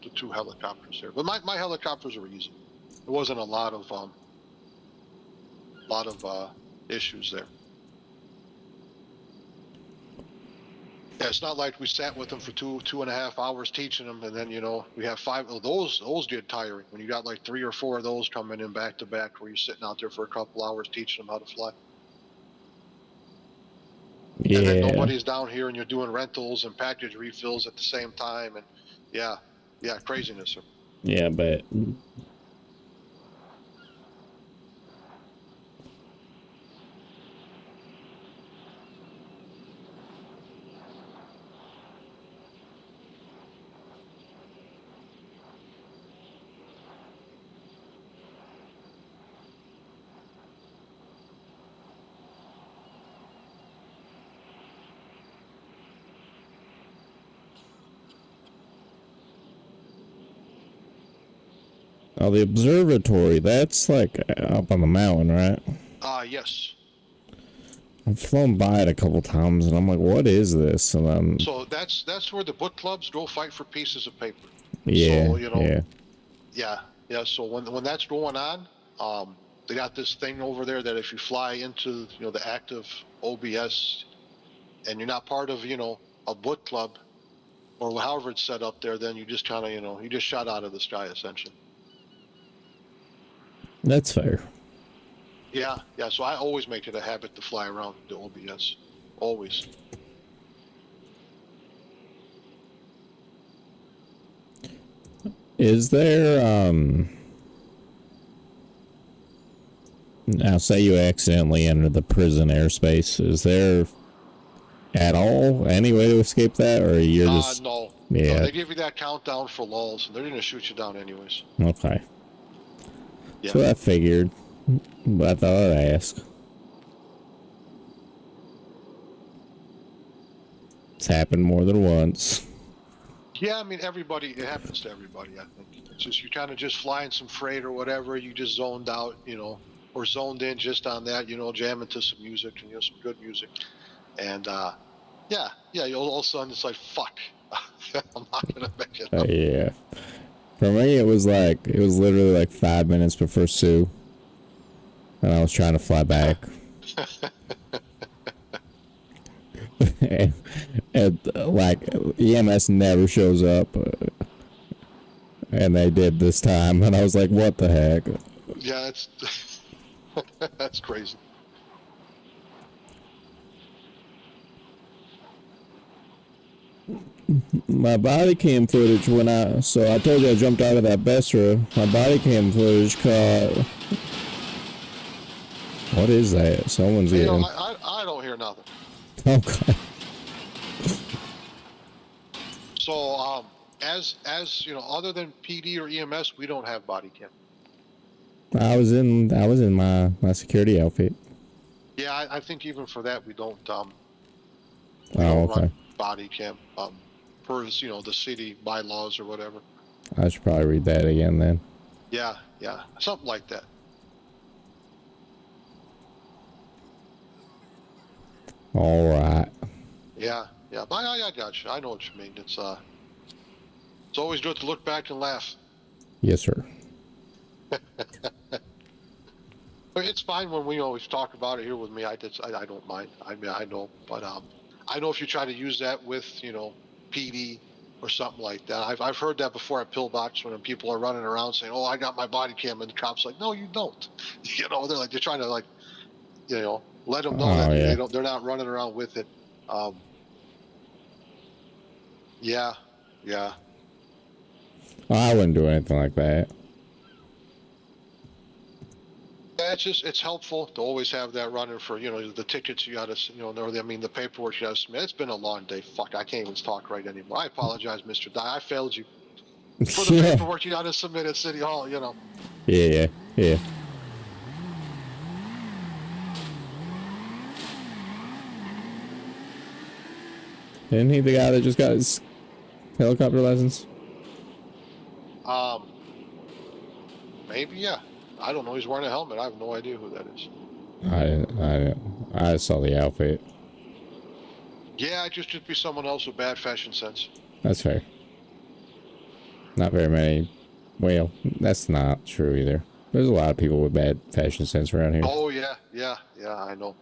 the 2 helicopters there. But my helicopters were easy. There wasn't a lot of issues there. Yeah, it's not like we sat with them for 2.5 hours teaching them, and then we have 5 of those. Those get tiring when you got like 3 or 4 of those coming in back to back, where you're sitting out there for a couple hours teaching them how to fly. Yeah. And then nobody's down here, and you're doing rentals and package refills at the same time, and yeah, craziness. Yeah, but oh, the observatory, that's like up on the mountain, right? Yes. I've flown by it a couple times, and I'm like, what is this? And I'm... So that's where the book clubs go fight for pieces of paper. Yeah, So, yeah. So when that's going on, they got this thing over there that if you fly into the active OBS and you're not part of a book club or however it's set up there, then you just kind of you just shot out of the sky essentially. That's fair. Yeah. So I always make it a habit to fly around the OBS, always. Is there, now say you accidentally enter the prison airspace, is there at all any way to escape that, or you're just... No. Yeah. No, they give you that countdown for lulls, and they're gonna shoot you down anyways. Okay. Yeah. So I figured, but I thought I'd ask. It's happened more than once. Yeah, I mean, it happens to everybody, I think. It's just, you're kind of just flying some freight or whatever, you just zoned out, or zoned in just on that, jamming to some music and, some good music. And, yeah, all of a sudden it's like, fuck, I'm not going to make it up. Yeah. For me, it was literally like 5 minutes before Sue. And I was trying to fly back. and like EMS never shows up, and they did this time, and I was like, "What the heck?" Yeah, it's that's crazy. My body cam footage when I told you I jumped out of that Bestra. My body cam footage caught. What is that? Someone's getting. I don't hear nothing. Okay. So, as other than PD or EMS, we don't have body cam. I was in my security outfit. Yeah, I think even for that we don't Okay. run body cam per the city bylaws or whatever. I should probably read that again then. Yeah, something like that. All right. Yeah, but I got you. I know what you mean. It's always good to look back and laugh. Yes, sir. It's fine when we always talk about it here with me. I don't mind. I mean, I know, but I know if you try to use that with PD or something like that. I've heard that before at Pillbox when people are running around saying, "Oh, I got my body cam," and the cops like, "No, you don't." They're trying to let them know that they're not running around with it. Yeah. I wouldn't do anything like that. Yeah, it's just, it's helpful to always have that running for, the tickets you gotta, the paperwork you gotta submit. It's been a long day. Fuck, I can't even talk right anymore. I apologize, Mr. Dye. I failed you. For the Yeah. paperwork you gotta submit at City Hall, Yeah. Isn't he the guy that just got his helicopter license? Maybe, yeah. I don't know. He's wearing a helmet. I have no idea who that is. I saw the outfit. Yeah, it just should be someone else with bad fashion sense. That's fair. Not very many. Well, that's not true either. There's a lot of people with bad fashion sense around here. Oh, yeah, I know.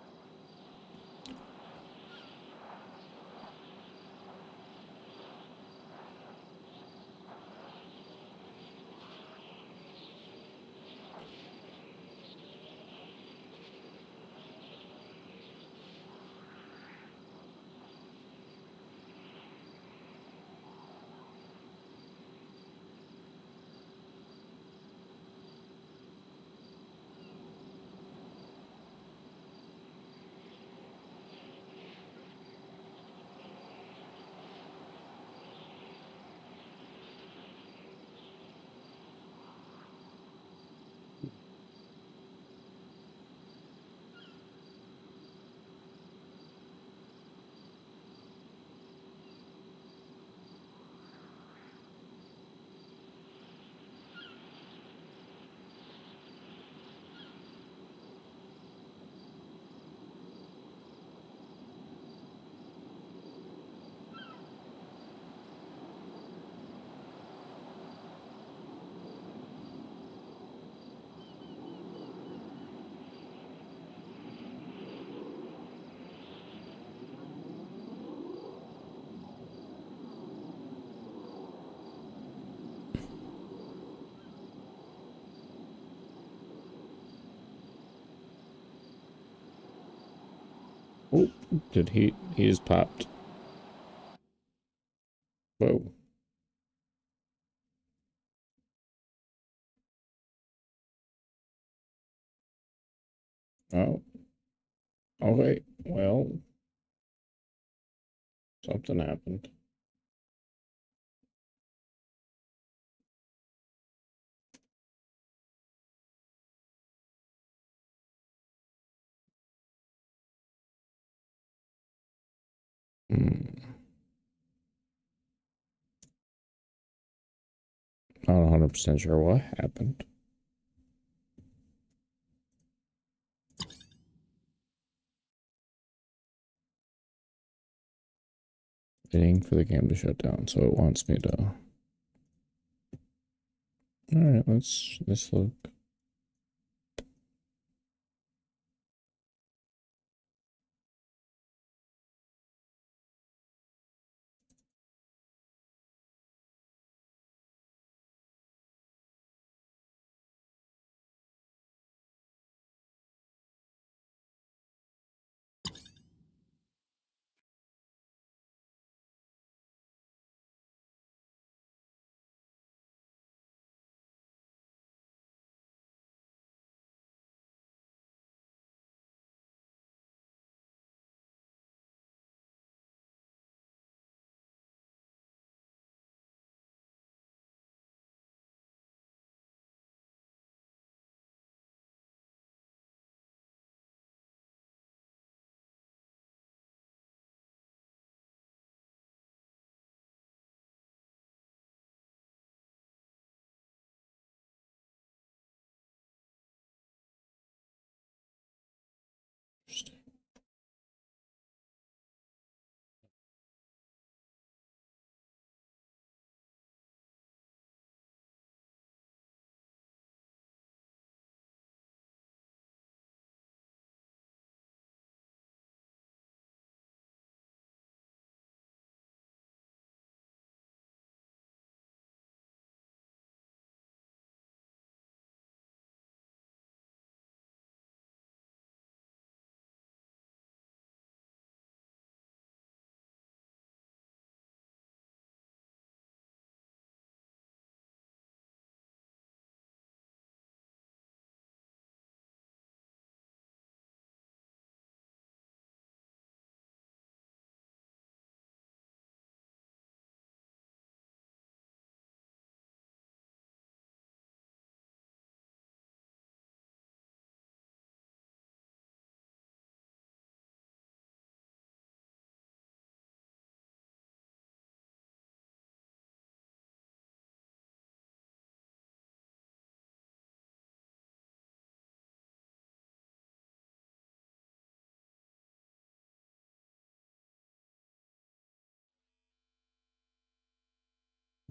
Oh, did he just popped. Whoa. Oh. Okay. Well, something happened. Not 100% sure what happened. Waiting for the game to shut down, so it wants me to. Alright, let's look.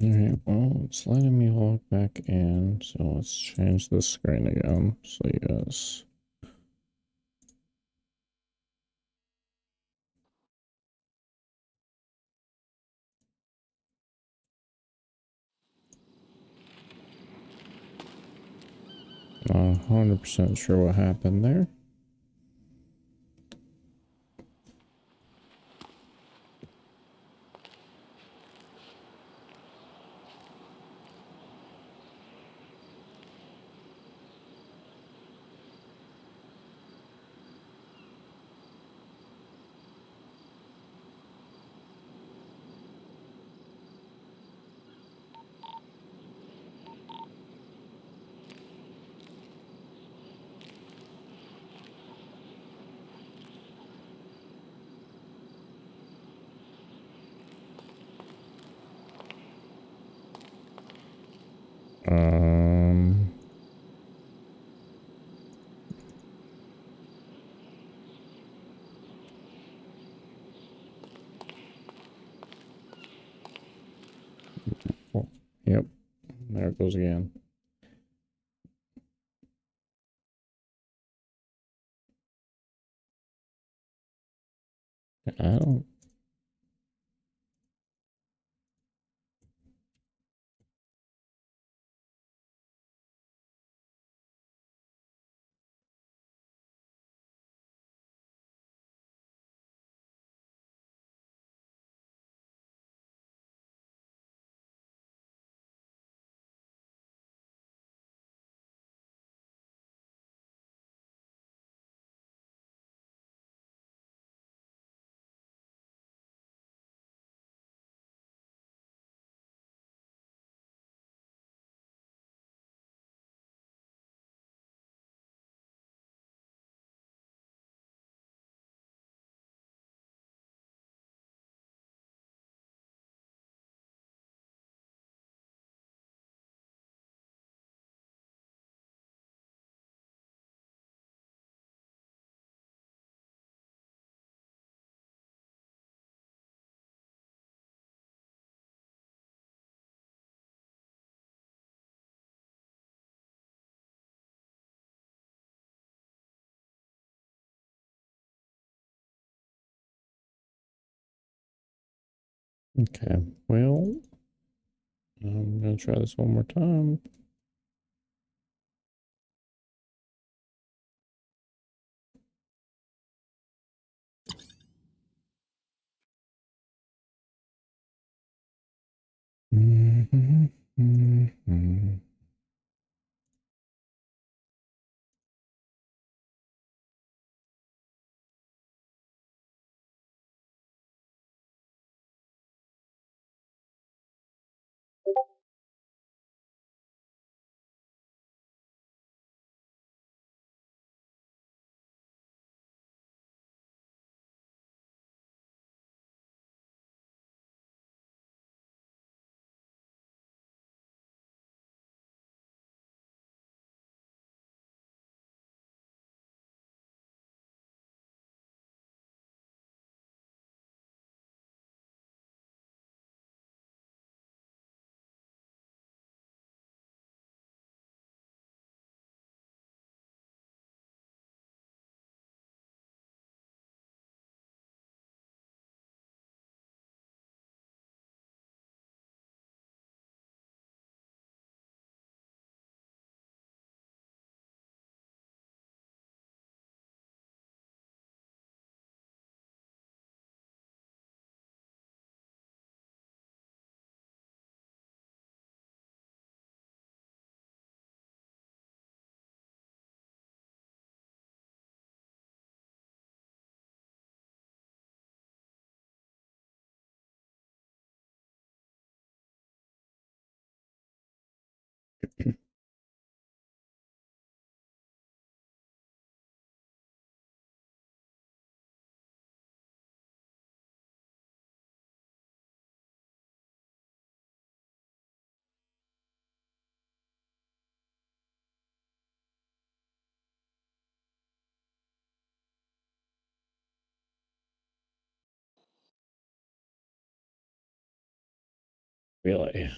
Alright, well, it's letting me log back in, so let's change the screen again. So you guys. Not 100% sure what happened there. Um, oh, yep, there it goes again. I don't. Okay, well, I'm gonna try this one more time. Really?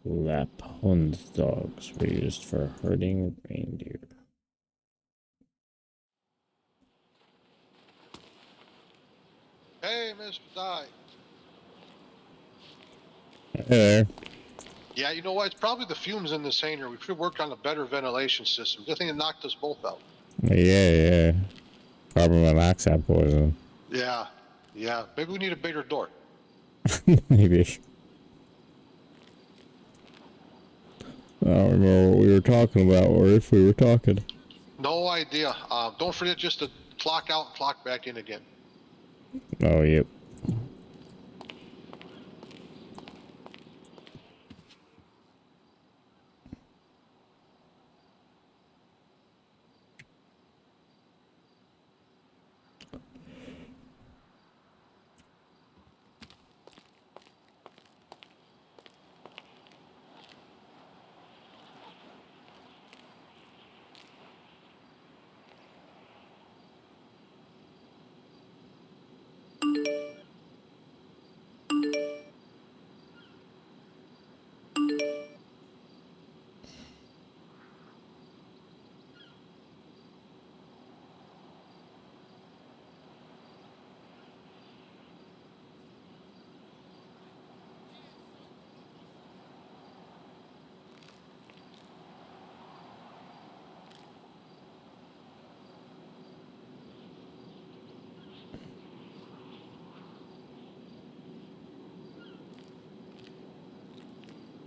Lapphund dogs were used for herding reindeer. Hey, Mr. Di. Hey there. Yeah, you know what? It's probably the fumes in this hangar. We should work on a better ventilation system. Good thing it knocked us both out. Yeah. Carbon monoxide poison. Yeah. Maybe we need a bigger door. Maybe. I don't remember what we were talking about, or if we were talking. No idea. Don't forget just to clock out and clock back in again. Oh, yep.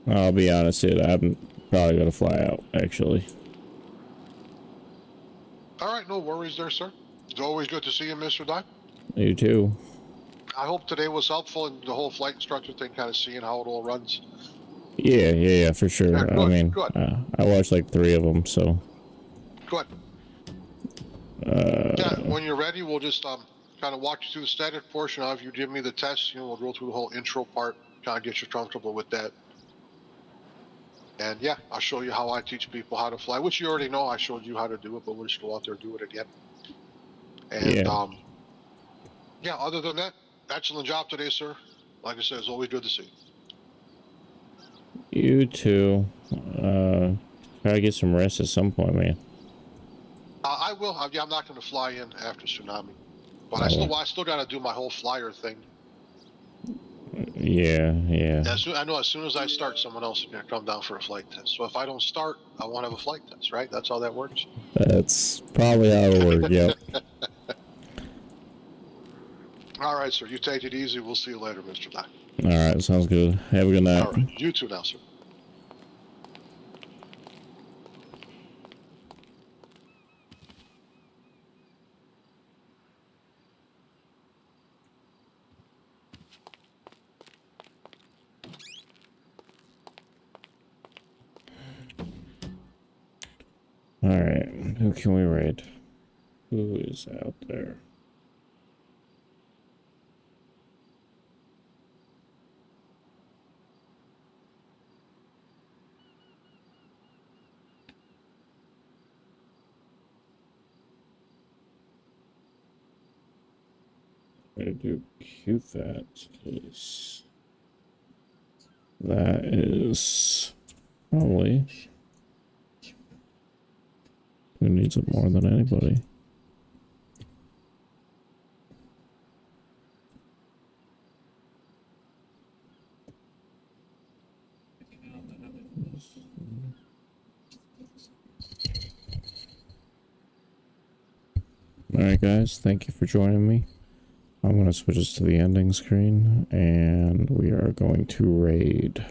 I'll be honest, dude. I'm probably gonna fly out, actually. All right, no worries there, sir. It's always good to see you, Mr. Di. You too. I hope today was helpful in the whole flight instructor thing, kind of seeing how it all runs. Yeah, for sure. Yeah, good, I mean, good. I watched like 3 of them, so. Good. Yeah, when you're ready, we'll just kind of walk you through the static portion. If you give me the test, we'll go through the whole intro part, kind of get you comfortable with that. And yeah, I'll show you how I teach people how to fly, which you already know. I showed you how to do it, but we'll just go out there and do it again. And yeah, other than that, excellent job today, sir. Like I said, it's always good to see you. You too. Try to get some rest at some point, man. I will. Yeah, I'm not going to fly in after tsunami, but I still got to do my whole flyer thing. Yeah. I know as soon as I start, someone else is going to come down for a flight test. So if I don't start, I won't have a flight test, right? That's how that works. That's probably how it'll work, yep. All right, sir. You take it easy. We'll see you later, Mr. Doc. All right, sounds good. Have a good night. All right. You too now, sir. All right, who can we raid? Who is out there? I'm gonna do QFAT, please. That is probably who needs it more than anybody. Alright guys, thank you for joining me. I'm going to switch us to the ending screen, and we are going to raid